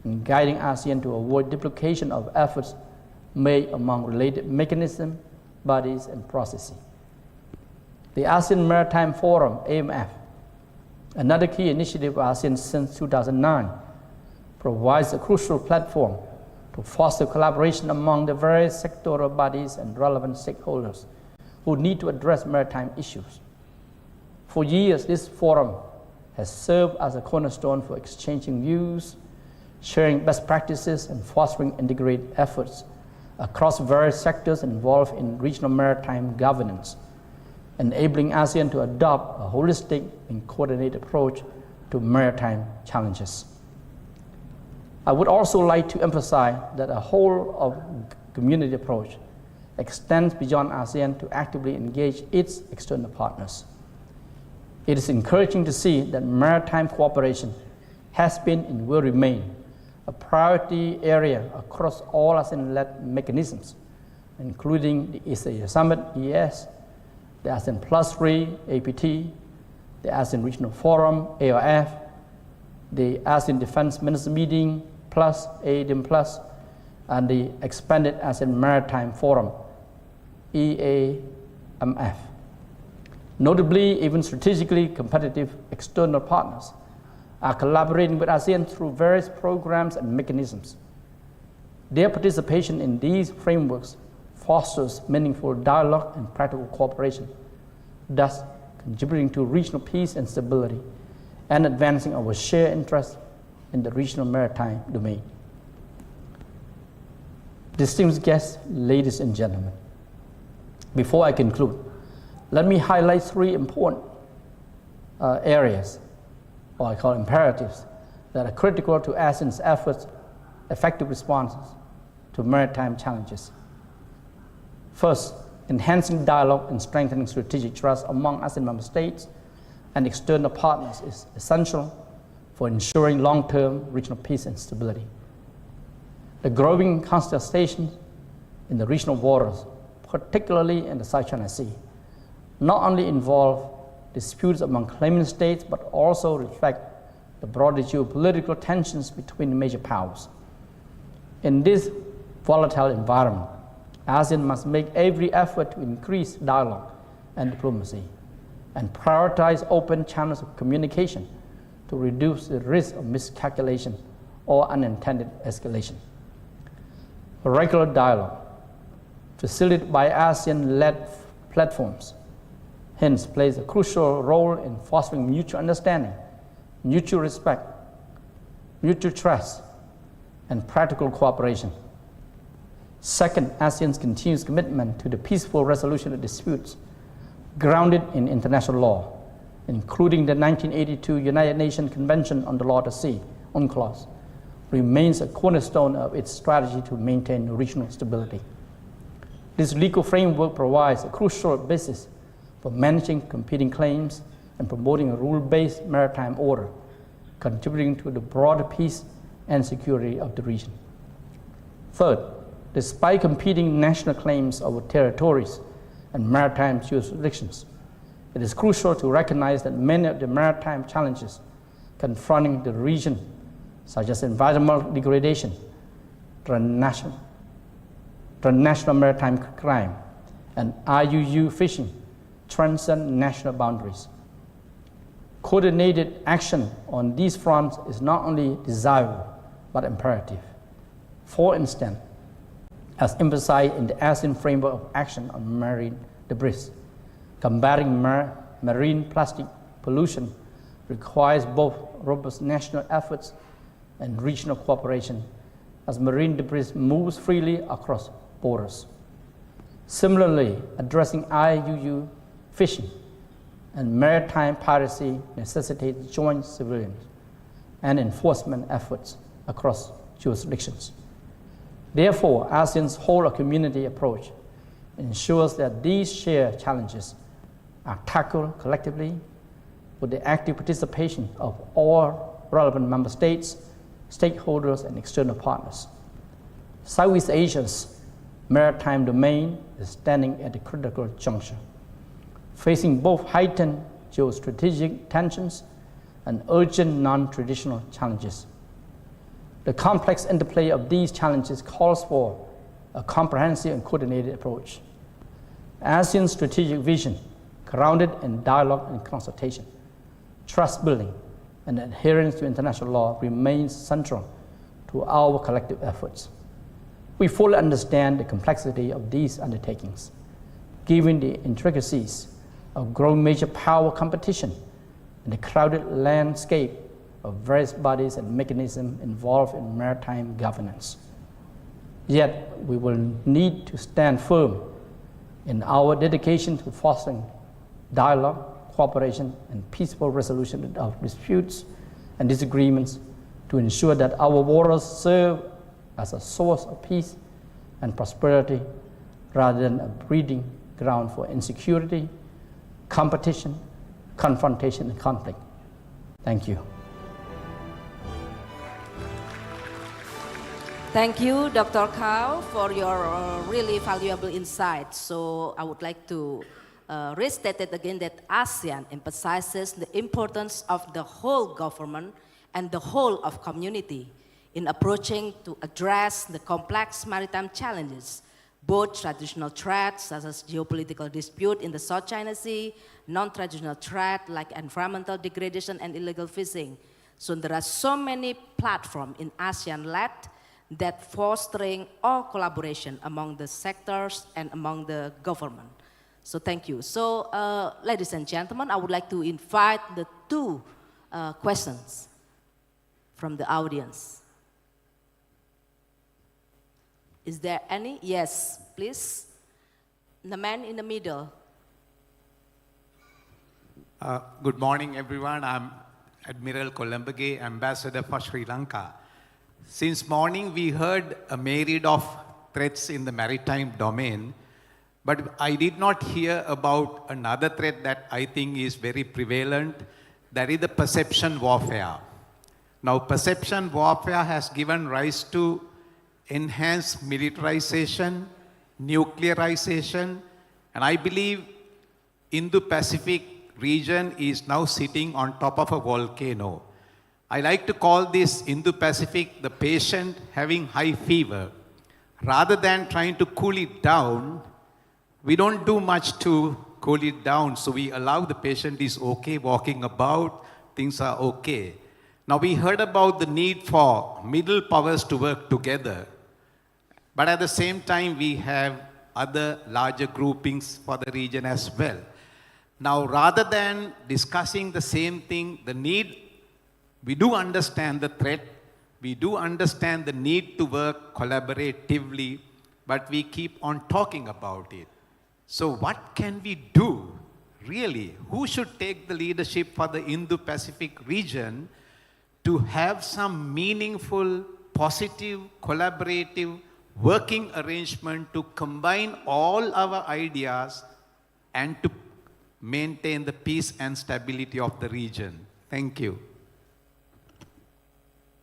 and guiding ASEAN to avoid duplication of efforts made among related mechanisms, bodies, and processes. The ASEAN Maritime Forum, AMF, another key initiative of ASEAN since 2009, provides a crucial platform to foster collaboration among the various sectoral bodies and relevant stakeholders who need to address maritime issues. For years, this forum has served as a cornerstone for exchanging views, sharing best practices, and fostering integrated efforts across various sectors involved in regional maritime governance, enabling ASEAN to adopt a holistic and coordinated approach to maritime challenges. I would also like to emphasize that a whole of community approach extends beyond ASEAN to actively engage its external partners. It is encouraging to see that maritime cooperation has been and will remain a priority area across all ASEAN-led mechanisms, including the East Asia Summit, EAS, the ASEAN Plus 3, APT, the ASEAN Regional Forum, ARF, the ASEAN Defense Minister Meeting Plus, ADM Plus, and the expanded ASEAN Maritime Forum, EAMF. Notably, even strategically competitive external partners are collaborating with ASEAN through various programs and mechanisms. Their participation in these frameworks fosters meaningful dialogue and practical cooperation, thus contributing to regional peace and stability and advancing our shared interests in the regional maritime domain. Distinguished guests, ladies and gentlemen, before I conclude, let me highlight 3 important areas, or I call imperatives, that are critical to ASEAN's efforts, effective responses to maritime challenges. First, enhancing dialogue and strengthening strategic trust among ASEAN member states and external partners is essential for ensuring long-term regional peace and stability. The growing contestation in the regional waters, particularly in the South China Sea, not only involve disputes among claimant states, but also reflect the broader geopolitical tensions between the major powers. In this volatile environment, ASEAN must make every effort to increase dialogue and diplomacy and prioritize open channels of communication to reduce the risk of miscalculation or unintended escalation. Regular dialogue, facilitated by ASEAN-led platforms, hence plays a crucial role in fostering mutual understanding, mutual respect, mutual trust, and practical cooperation. Second, ASEAN's continuous commitment to the peaceful resolution of disputes grounded in international law, including the 1982 United Nations Convention on the Law of the Sea, UNCLOS, remains a cornerstone of its strategy to maintain regional stability. This legal framework provides a crucial basis for managing competing claims and promoting a rule-based maritime order, contributing to the broader peace and security of the region. Third, despite competing national claims over territories and maritime jurisdictions, it is crucial to recognize that many of the maritime challenges confronting the region, such as environmental degradation, transnational maritime crime, and IUU fishing, transcend national boundaries. Coordinated action on these fronts is not only desirable, but imperative. For instance, as emphasized in the ASEAN Framework of Action on Marine Debris, combating marine plastic pollution requires both robust national efforts and regional cooperation as marine debris moves freely across borders. Similarly, addressing IUU fishing and maritime piracy necessitates joint civilian and enforcement efforts across jurisdictions. Therefore, ASEAN's whole of community approach ensures that these shared challenges are tackled collectively with the active participation of all relevant member states, stakeholders, and external partners. Southeast Asia's maritime domain is standing at a critical juncture, facing both heightened geostrategic tensions and urgent non-traditional challenges. The complex interplay of these challenges calls for a comprehensive and coordinated approach. ASEAN's strategic vision, grounded in dialogue and consultation, trust building, and adherence to international law remains central to our collective efforts. We fully understand the complexity of these undertakings, given the intricacies of growing major power competition and the crowded landscape of various bodies and mechanisms involved in maritime governance. Yet, we will need to stand firm in our dedication to fostering dialogue, cooperation, and peaceful resolution of disputes and disagreements to ensure that our waters serve as a source of peace and prosperity rather than a breeding ground for insecurity, competition, confrontation, and conflict. Thank you. Thank you, Dr. Kao, for your really valuable insights. So I would like to restate it again that ASEAN emphasizes the importance of the whole government and the whole of community in approaching to address the complex maritime challenges, both traditional threats such as geopolitical dispute in the South China Sea, non-traditional threat like environmental degradation and illegal fishing. So there are so many platforms in ASEAN-led that fostering all collaboration among the sectors and among the government. So thank you. So ladies and gentlemen, I would like to invite the two questions from the audience. Is there any? Yes, please. The man in the middle. Good morning, everyone. I'm Admiral Kolambage, Ambassador for Sri Lanka. Since morning, we heard a myriad of threats in the maritime domain, but I did not hear about another threat that I think is very prevalent, that is the perception warfare. Now, perception warfare has given rise to enhanced militarization, nuclearization, and I believe Indo-Pacific region is now sitting on top of a volcano. I like to call this Indo-Pacific the patient having high fever. Rather than trying to cool it down, we don't do much to cool it down, so we allow the patient is okay walking about, things are okay. Now we heard about the need for middle powers to work together, but at the same time we have other larger groupings for the region as well. Now rather than discussing the same thing, the need, we do understand the threat, we do understand the need to work collaboratively, but we keep on talking about it. So what can we do, really? Who should take the leadership for the Indo-Pacific region to have some meaningful, positive, collaborative, working arrangement to combine all our ideas and to maintain the peace and stability of the region? Thank you.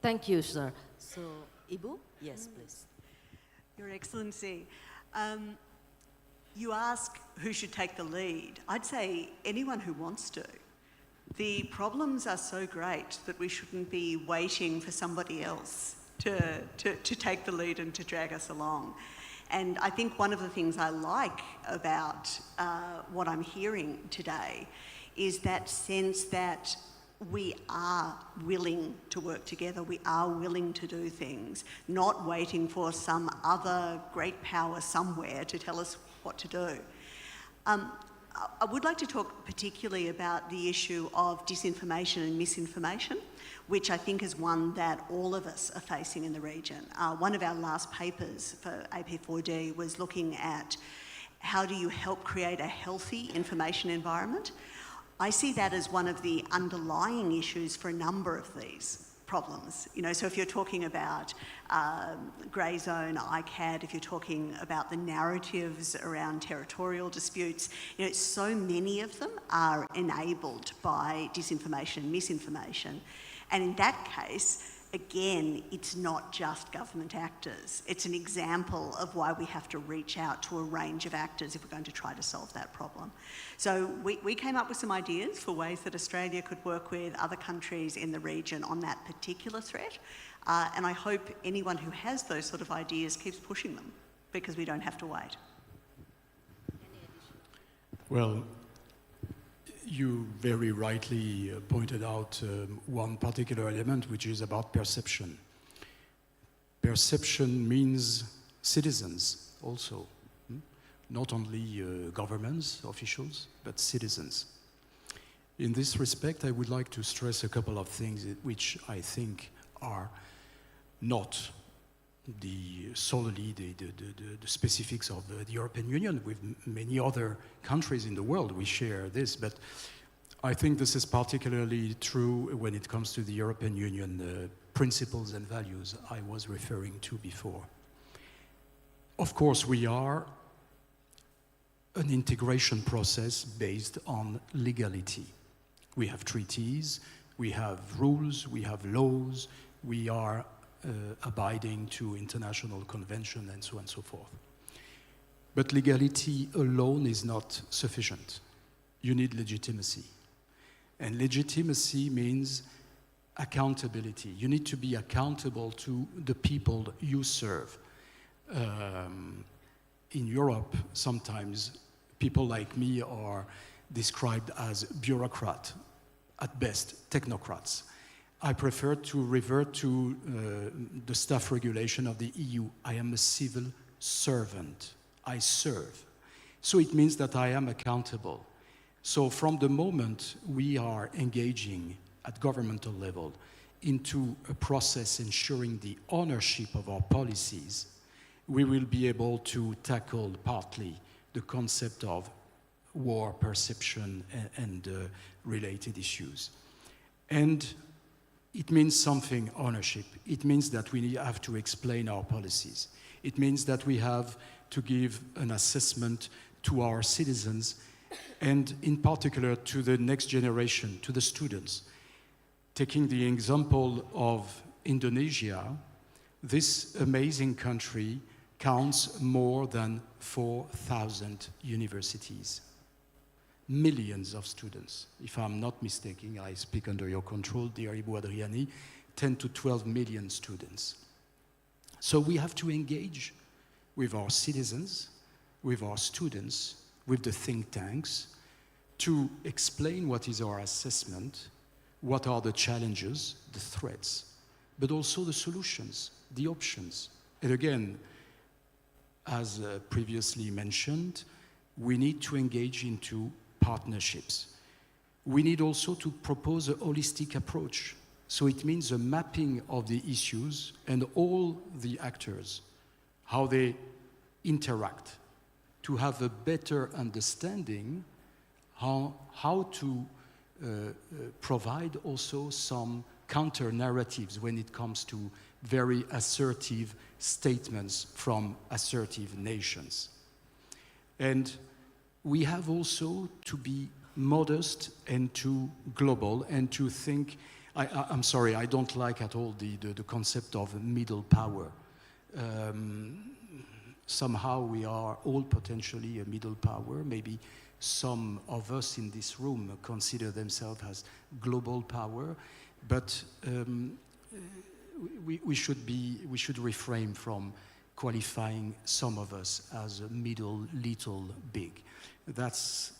Thank you, sir. So, Ibu? Yes, please. Your Excellency, you ask who should take the lead. I'd say anyone who wants to. The problems are so great that we shouldn't be waiting for somebody else to take the lead and to drag us along. And I think one of the things I like about what I'm hearing today is that sense that we are willing to work together, we are willing to do things, not waiting for some other great power somewhere to tell us what to do. I would like to talk particularly about the issue of disinformation and misinformation, which I think is one that all of us are facing in the region. One of our last papers for AP4D was looking at how do you help create a healthy information environment. I see that as one of the underlying issues for a number of these problems. You know, so if you're talking about grey zone, ICAD, if you're talking about the narratives around territorial disputes, you know, so many of them are enabled by disinformation and misinformation. And in that case, again, it's not just government actors. It's an example of why we have to reach out to a range of actors if we're going to try to solve that problem. So we came up with some ideas for ways that Australia could work with other countries in the region on that particular threat. And I hope anyone who has those sort of ideas keeps pushing them, because we don't have to wait. Well, you very rightly pointed out one particular element, which is about perception. Perception means citizens also, not only governments, officials, but citizens. In this respect, I would like to stress a couple of things which I think are not solely the specifics of the European Union. With many other countries in the world, we share this, but I think this is particularly true when it comes to the European Union principles and values I was referring to before. Of course, we are an integration process based on legality. We have treaties, we have rules, we have laws, we are abiding to international convention and so on and so forth. But legality alone is not sufficient. You need legitimacy. And legitimacy means accountability. You need to be accountable to the people you serve. In Europe, sometimes people like me are described as bureaucrats, at best technocrats. I prefer to revert to the staff regulation of the EU. I am a civil servant. I serve. So it means that I am accountable. So from the moment we are engaging at governmental level into a process ensuring the ownership of our policies, we will be able to tackle partly the concept of war perception and related issues. And it means something, ownership. It means that we have to explain our policies. It means that we have to give an assessment to our citizens, and in particular to the next generation, to the students. Taking the example of Indonesia, this amazing country counts more than 4,000 universities, millions of students. If I'm not mistaken, I speak under your control, dear Ibu Adriani, 10 to 12 million students. So we have to engage with our citizens, with our students, with the think tanks, to explain what is our assessment, what are the challenges, the threats, but also the solutions, the options. And again, as previously mentioned, we need to engage into partnerships. We need also to propose a holistic approach. So it means a mapping of the issues and all the actors, how they interact, to have a better understanding how to provide also some counter narratives when it comes to very assertive statements from assertive nations. And we have also to be modest and to global and to think, I'm sorry, I don't like at all the concept of middle power. Somehow we are all potentially a middle power. Maybe some of us in this room consider themselves as global power, but we should refrain from qualifying some of us as a middle, little, big. That's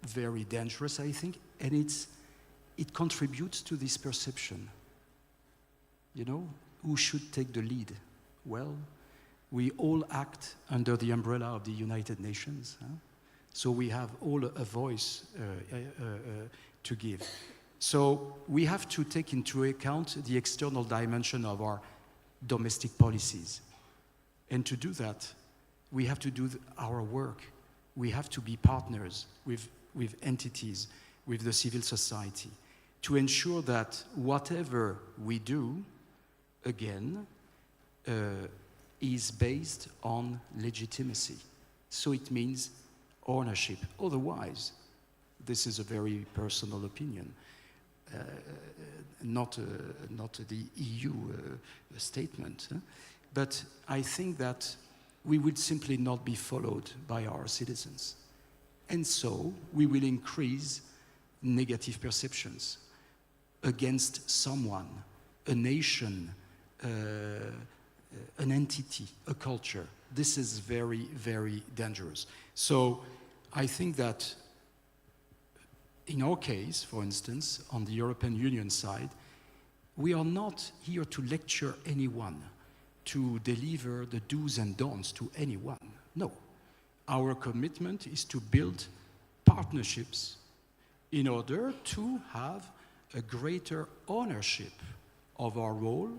very dangerous, I think, and it contributes to this perception. You know, who should take the lead? Well, we all act under the umbrella of the United Nations, huh? So we have all a voice to give. So we have to take into account the external dimension of our domestic policies. And to do that, we have to do our work. We have to be partners with entities, with the civil society, to ensure that whatever we do, again, is based on legitimacy. So it means ownership. Otherwise, this is a very personal opinion, not the EU statement, but I think that we would simply not be followed by our citizens. And so we will increase negative perceptions against someone, a nation, an entity, a culture. This is very, very dangerous. So I think that in our case, for instance, on the European Union side, we are not here to lecture anyone, to deliver the do's and don'ts to anyone. No. Our commitment is to build partnerships in order to have a greater ownership of our role,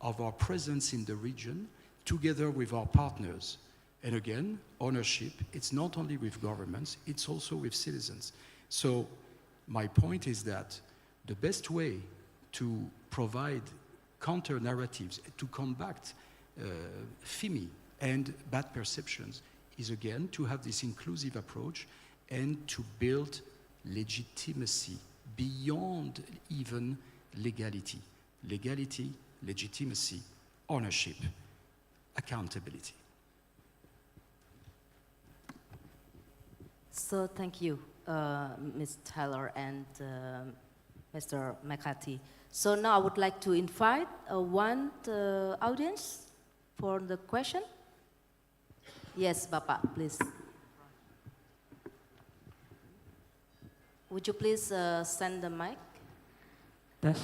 of our presence in the region, together with our partners. And again, ownership, it's not only with governments, it's also with citizens. So my point is that the best way to provide counter-narratives, to combat FIMI and bad perceptions, is again to have this inclusive approach and to build legitimacy beyond even legality. Legality, legitimacy, ownership, accountability. So thank you, Ms. Taylor and Mr. McCarthy. So now I would like to invite one audience for the question. Yes, Bapak, please. Would you please send the mic? Yes.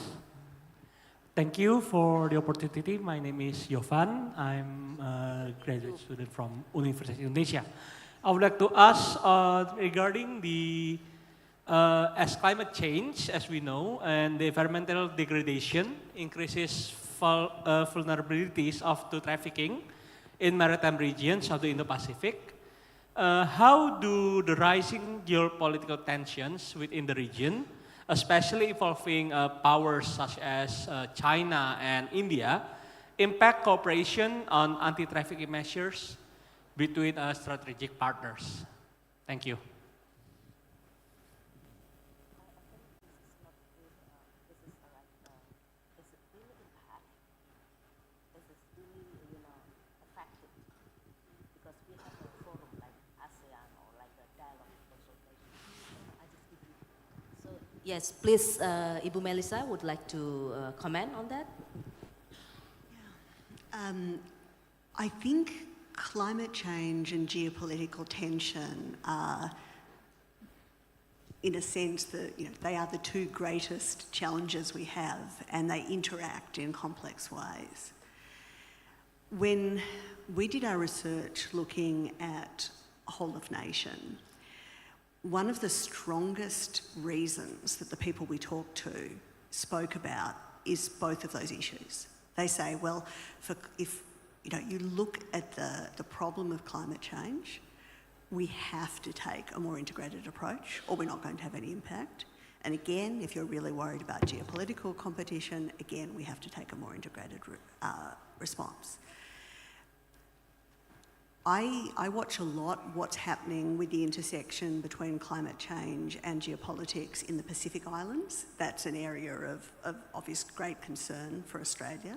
Thank you for the opportunity. My name is Jovan. I'm a graduate student from University of Indonesia. I would like to ask regarding the as climate change, as we know, and the environmental degradation increases vulnerabilities of to trafficking in maritime regions of the Indo-Pacific. How do the rising geopolitical tensions within the region, especially involving powers such as China and India, impact cooperation on anti-trafficking measures between strategic partners? Thank you. Yes, please, Ibu Melissa would like to comment on that. I think climate change and geopolitical tension are, in a sense, they are the two greatest challenges we have, and they interact in complex ways. When we did our research looking at whole of nation, one of the strongest reasons that the people we talked to spoke about is both of those issues. They say, well, if you look at the problem of climate change, we have to take a more integrated approach or we're not going to have any impact. And again, if you're really worried about geopolitical competition, again, we have to take a more integrated response. I watch a lot what's happening with the intersection between climate change and geopolitics in the Pacific Islands. That's an area of obvious great concern for Australia.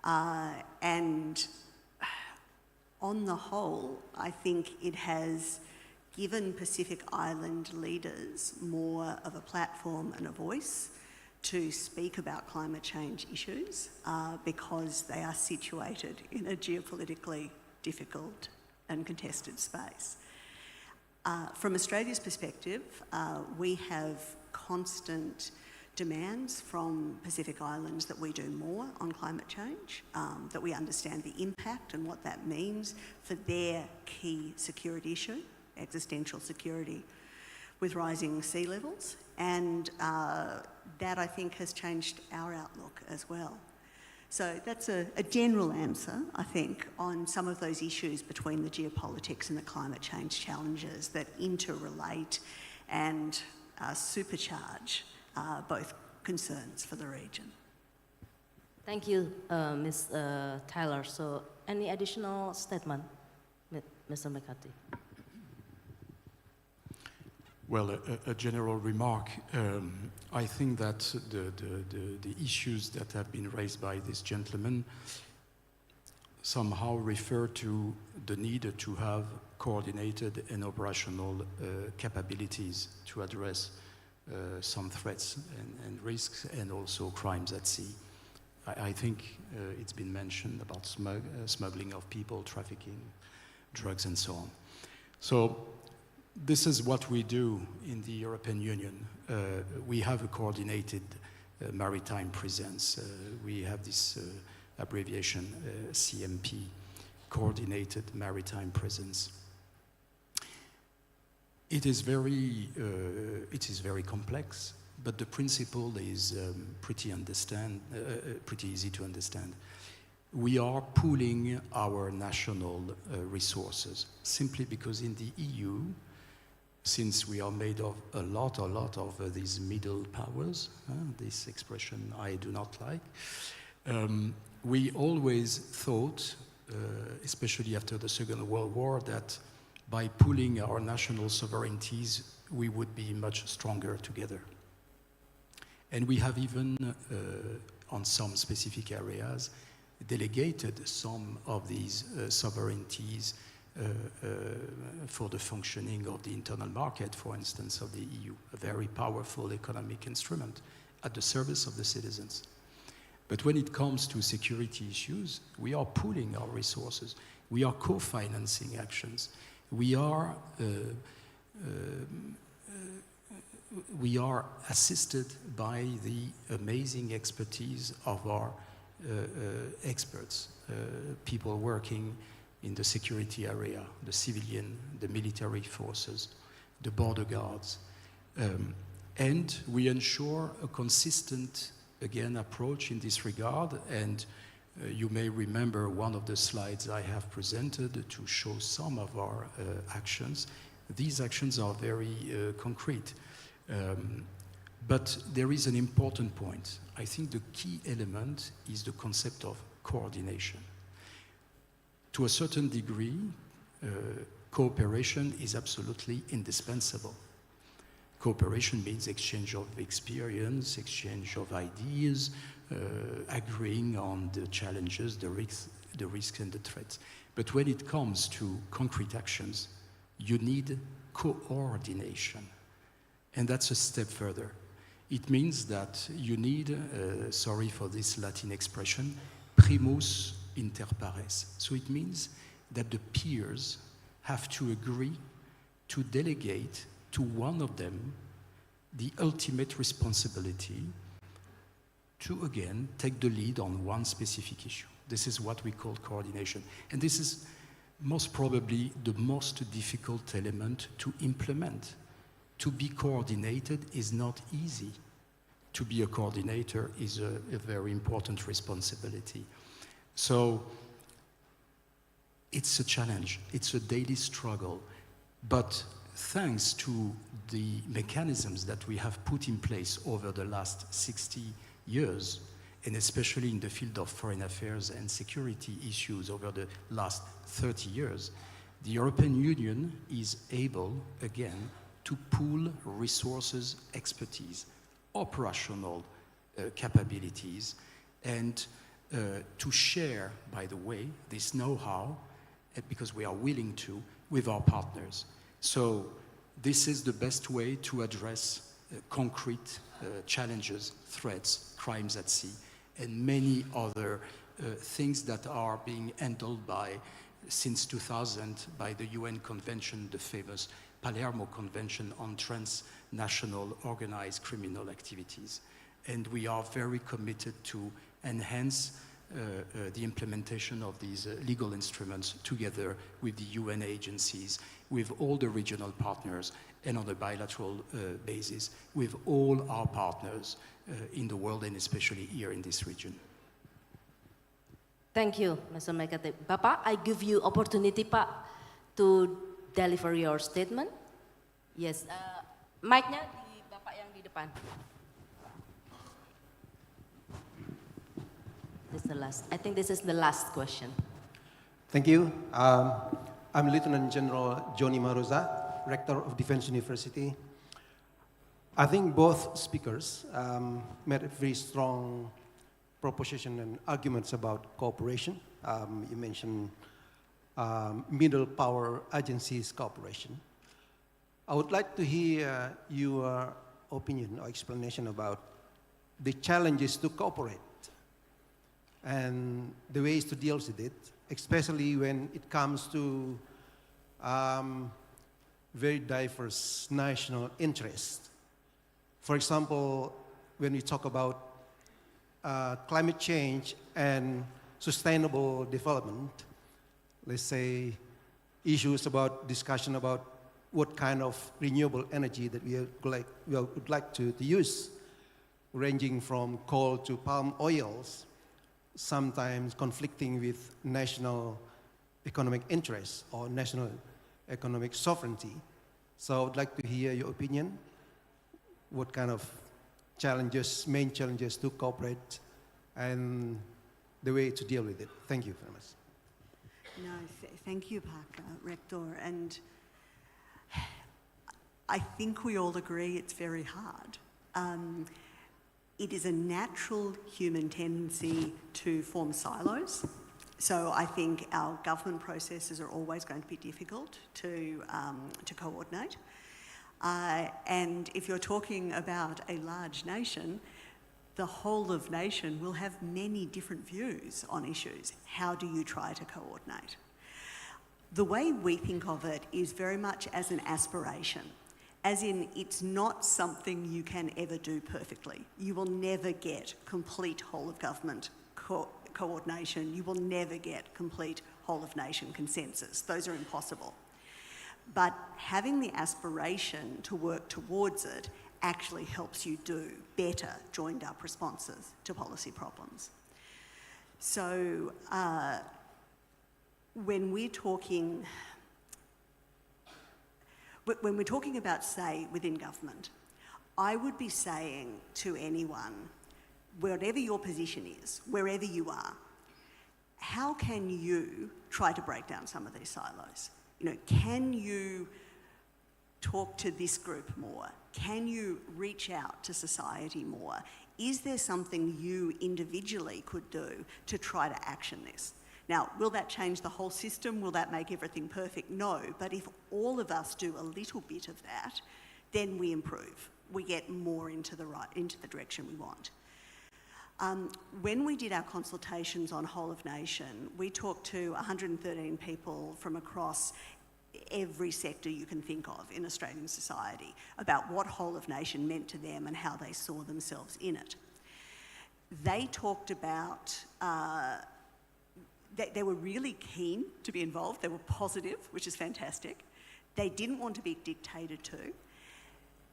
And on the whole, I think it has given Pacific Island leaders more of a platform and a voice to speak about climate change issues because they are situated in a geopolitically difficult and contested space. From Australia's perspective, we have constant demands from Pacific Islands that we do more on climate change, that we understand the impact and what that means for their key security issue, existential security, with rising sea levels. And that, I think, has changed our outlook as well. So that's a general answer, I think, on some of those issues between the geopolitics and the climate change challenges that interrelate and supercharge both concerns for the region. Thank you, Ms. Tyler. So any additional statement, Mr. McCarthy? Well, a general remark. I think that the issues that have been raised by this gentleman somehow refer to the need to have coordinated and operational capabilities to address some threats and risks and also crimes at sea. I think it's been mentioned about smuggling of people, trafficking, drugs and so on. So this is what we do in the European Union. We have a coordinated maritime presence. We have this abbreviation CMP, Coordinated Maritime Presence. It is very complex, but the principle is pretty easy to understand. We are pooling our national resources simply because in the EU, since we are made of a lot of these middle powers, this expression I do not like, we always thought, especially after the Second World War, that by pooling our national sovereignties, we would be much stronger together. And we have even, on some specific areas, delegated some of these sovereignties for the functioning of the internal market, for instance, of the EU, a very powerful economic instrument at the service of the citizens. But when it comes to security issues, we are pooling our resources. We are co-financing actions. We are assisted by the amazing expertise of our experts, people working in the security area, the civilian, the military forces, the border guards. And we ensure a consistent, again, approach in this regard. And you may remember one of the slides I have presented to show some of our actions. These actions are very concrete. But there is an important point. I think the key element is the concept of coordination. To a certain degree, cooperation is absolutely indispensable. Cooperation means exchange of experience, exchange of ideas, agreeing on the challenges, the risks and the threats. But when it comes to concrete actions, you need coordination. And that's a step further. It means that you need, sorry for this Latin expression, primus inter pares. So it means that the peers have to agree to delegate to one of them the ultimate responsibility to, again, take the lead on one specific issue. This is what we call coordination. And this is most probably the most difficult element to implement. To be coordinated is not easy. To be a coordinator is a very important responsibility. So it's a challenge, it's a daily struggle, but thanks to the mechanisms that we have put in place over the last 60 years, and especially in the field of foreign affairs and security issues over the last 30 years, the European Union is able, again, to pool resources, expertise, operational capabilities, and to share, by the way, this know-how, because we are willing to, with our partners. So this is the best way to address concrete challenges, threats, crimes at sea, and many other things that are being handled by, since 2000, by the UN Convention, the famous Palermo Convention on transnational organized criminal activities. And we are very committed to enhance the implementation of these legal instruments together with the UN agencies, with all the regional partners, and on a bilateral basis with all our partners in the world, and especially here in this region. Thank you, Mr. Mekati. Bapak, I give you opportunity, Pak, to deliver your statement. Yes, mic-nya di Bapak yang di depan. This is the last. I think this is the last question. Thank you. I'm Lieutenant General Johnny Maruza, Rector of Defense University. I think both speakers made a very strong proposition and arguments about cooperation. You mentioned middle power agencies cooperation. I would like to hear your opinion or explanation about the challenges to cooperate and the ways to deal with it, especially when it comes to very diverse national interests. For example, when we talk about climate change and sustainable development, let's say issues about discussion about what kind of renewable energy that we would like to use, ranging from coal to palm oils, sometimes conflicting with national economic interests or national economic sovereignty. So I would like to hear your opinion. What kind of challenges, main challenges to cooperate and the way to deal with it. Thank you very much. No, thank you, Pak, Rector. And I think we all agree it's very hard. It is a natural human tendency to form silos. So I think our government processes are always going to be difficult to coordinate. And if you're talking about a large nation, the whole of nation will have many different views on issues. How do you try to coordinate? The way we think of it is very much as an aspiration, as in it's not something you can ever do perfectly. You will never get complete whole of government coordination. You will never get complete whole of nation consensus. Those are impossible. But having the aspiration to work towards it actually helps you do better joined up responses to policy problems. So when we're talking about, say, within government, I would be saying to anyone, whatever your position is, wherever you are, how can you try to break down some of these silos? You know, can you talk to this group more? Can you reach out to society more? Is there something you individually could do to try to action this? Now, will that change the whole system? Will that make everything perfect? No, but if all of us do a little bit of that, then we improve. we get more into the direction we want. When we did our consultations on whole of nation, we talked to 113 people from across every sector you can think of in Australian society about what whole of nation meant to them and how they saw themselves in it. They talked about, they were really keen to be involved. They were positive, which is fantastic. They didn't want to be dictated to.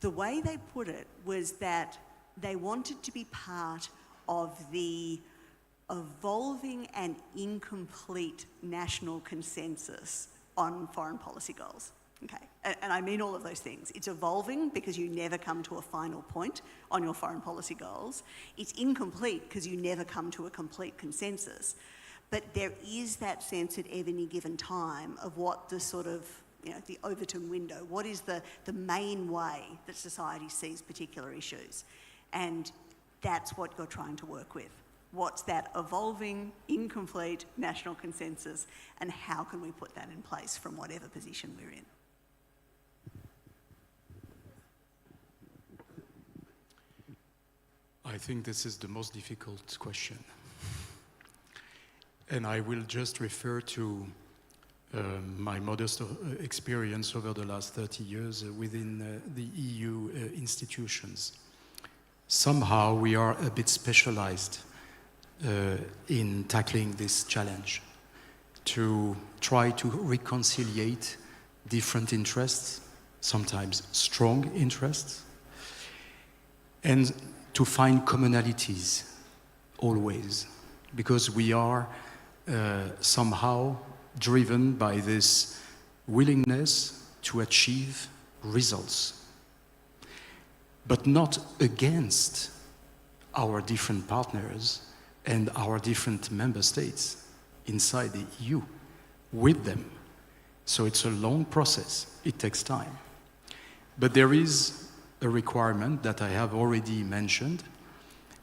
The way they put it was that they wanted to be part of the evolving and incomplete national consensus on foreign policy goals. Okay, and I mean all of those things. It's evolving because you never come to a final point on your foreign policy goals. It's incomplete because you never come to a complete consensus. But there is that sense at any given time of what the sort of, the Overton window, what is the main way that society sees particular issues? And that's what you're trying to work with. What's that evolving, incomplete national consensus, and how can we put that in place from whatever position we're in? I think this is the most difficult question. And I will just refer to my modest experience over the last 30 years within the EU institutions. Somehow we are a bit specialized in tackling this challenge, to try to reconciliate different interests, sometimes strong interests, and to find commonalities always, because we are somehow driven by this willingness to achieve results, but not against our different partners and our different member states inside the EU, with them. So it's a long process, it takes time. But there is a requirement that I have already mentioned.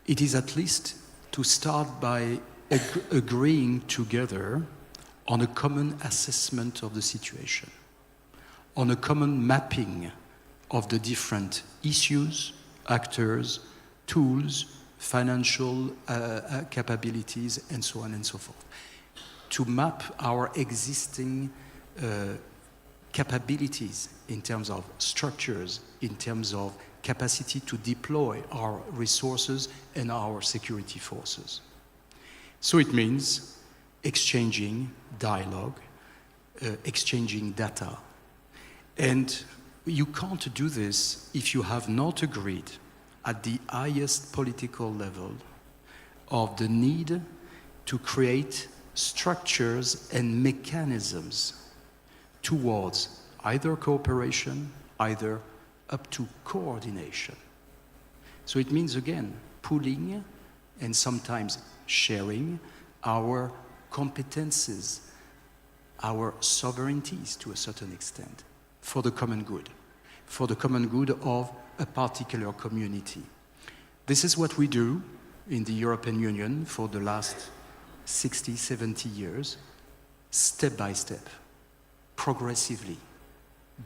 It is at least to start by agreeing together on a common assessment of the situation, on a common mapping of the different issues, actors, tools, financial capabilities, and so on and so forth. To map our existing capabilities in terms of structures, in terms of capacity to deploy our resources and our security forces. So it means exchanging dialogue, exchanging data. And you can't do this if you have not agreed at the highest political level of the need to create structures and mechanisms towards either cooperation, either up to coordination. So it means, again, pooling and sometimes sharing our competences, our sovereignties to a certain extent, for the common good of a particular community. This is what we do in the European Union for the last 60, 70 years, step by step, progressively,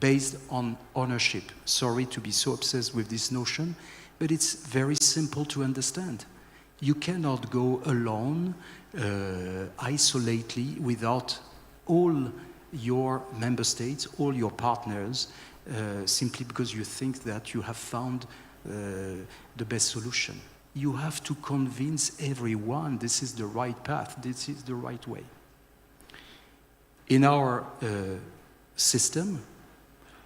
based on ownership. Sorry to be so obsessed with this notion, but it's very simple to understand. You cannot go alone, isolately, without all your member states, all your partners, simply because you think that you have found the best solution. You have to convince everyone this is the right path, this is the right way. In our system,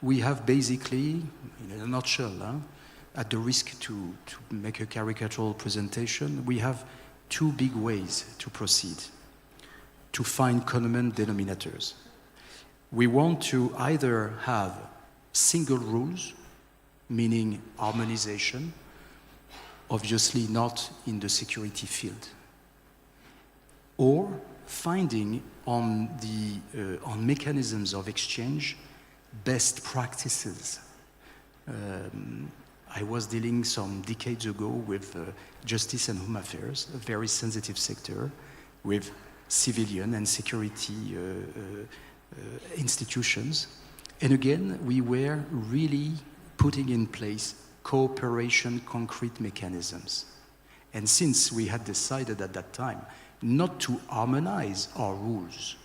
we have basically, in a nutshell, at the risk to make a caricatural presentation, we have two big ways to proceed, to find common denominators. We want to either have single rules, meaning harmonization, obviously not in the security field, or finding on mechanisms of exchange best practices. I was dealing some decades ago with justice and home affairs, a very sensitive sector, with civilian and security institutions. And again, we were really putting in place cooperation concrete mechanisms. And since we had decided at that time not to harmonize our rules,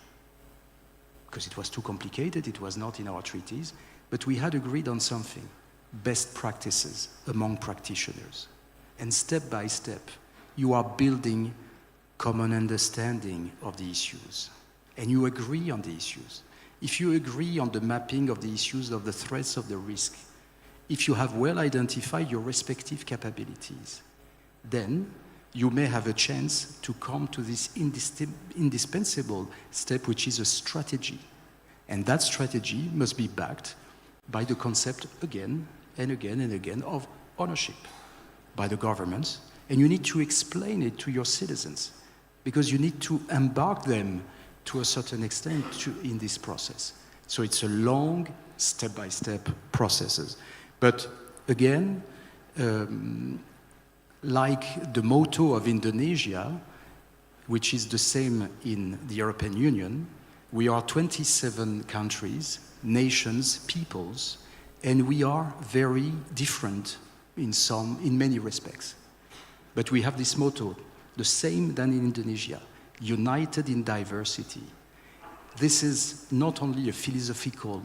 because it was too complicated, it was not in our treaties, but we had agreed on something, best practices among practitioners. And step by step, you are building common understanding of the issues, and you agree on the issues. If you agree on the mapping of the issues, of the threats, of the risk, if you have well identified your respective capabilities, then you may have a chance to come to this indispensable step, which is a strategy. And that strategy must be backed by the concept again and again and again of ownership by the governments. And you need to explain it to your citizens, because you need to embark them to a certain extent in this process. So it's a long, step-by-step processes. But again, like the motto of Indonesia, which is the same in the European Union, we are 27 countries, nations, peoples, and we are very different in many respects. But we have this motto, the same than in Indonesia, united in diversity. This is not only a philosophical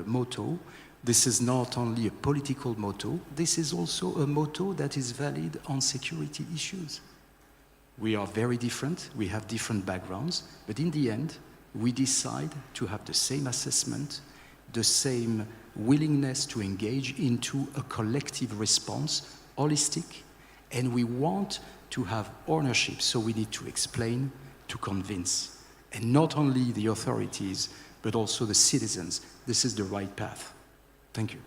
motto, this is not only a political motto, this is also a motto that is valid on security issues. We are very different, we have different backgrounds, but in the end, we decide to have the same assessment, the same willingness to engage into a collective response, holistic, and we want to have ownership, so we need to explain, to convince, and not only the authorities, but also the citizens. This is the right path. Thank you.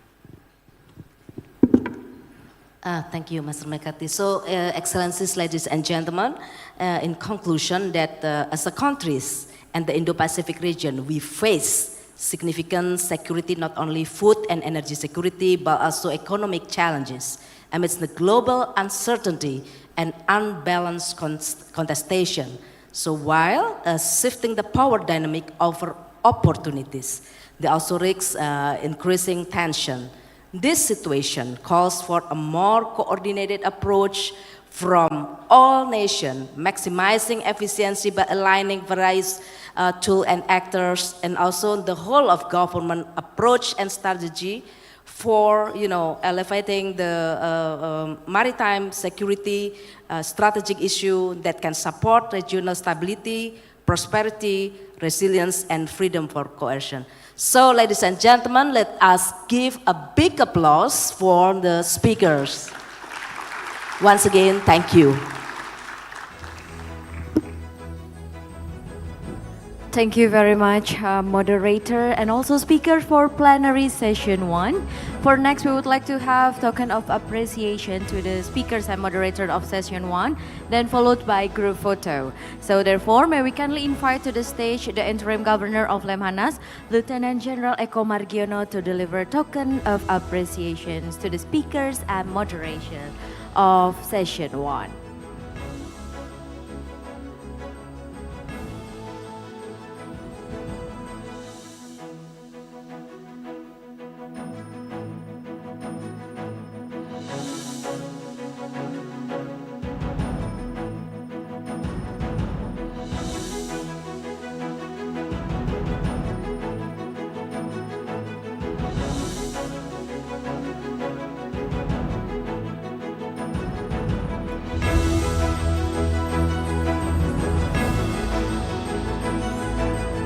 Thank you, Mr. Mekati. So, Excellencies, ladies and gentlemen, in conclusion, that as a countries and the Indo-Pacific region, we face significant security, not only food and energy security, but also economic challenges amidst the global uncertainty and unbalanced contestation. So while shifting the power dynamic over opportunities, they also risk increasing tension. This situation calls for a more coordinated approach from all nations, maximizing efficiency by aligning various tools and actors, and also the whole of government approach and strategy for elevating the maritime security strategic issue that can support regional stability, prosperity, resilience, and freedom for coercion. So, ladies and gentlemen, let us give a big applause for the speakers. Once again, thank you. Thank you very much, moderator and also speaker for plenary session 1. For next, we would like to have token of appreciation to the speakers and moderator of session 1, then followed by group photo. So therefore, may we kindly invite to the stage the interim governor of Lemhanas, Lieutenant General Eko Margiono, to deliver token of appreciations to the speakers and moderation of session 1.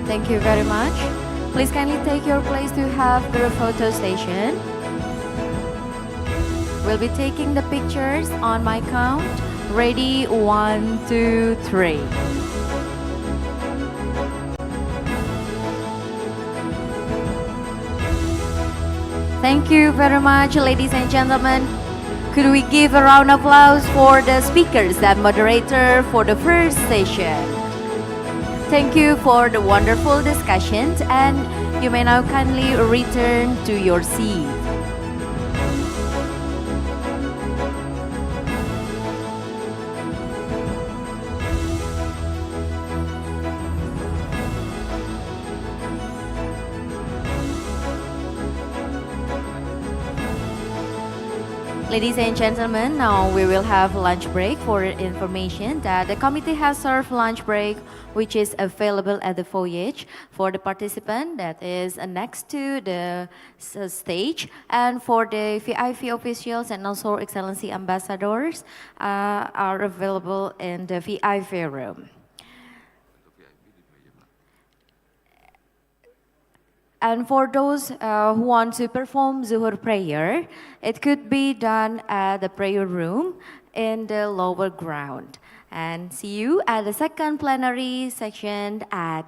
Thank you very much. Please kindly take your place to have the photo station. We'll be taking the pictures on my count. Ready, 1, 2, 3. Thank you very much, ladies and gentlemen. Could we give a round of applause for the speakers and moderator for the first session? Thank you for the wonderful discussions, and you may now kindly return to your seat. Ladies and gentlemen, now we will have lunch break. For information that the committee has served lunch break, which is available at the foyer for the participant that is next to the stage, and for the VIP officials and also Excellency ambassadors are available in the VIP room. And for those who want to perform Zuhur prayer, it could be done at the prayer room in the lower ground. And see you at the second plenary section at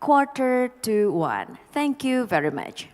1:45. Thank you very much.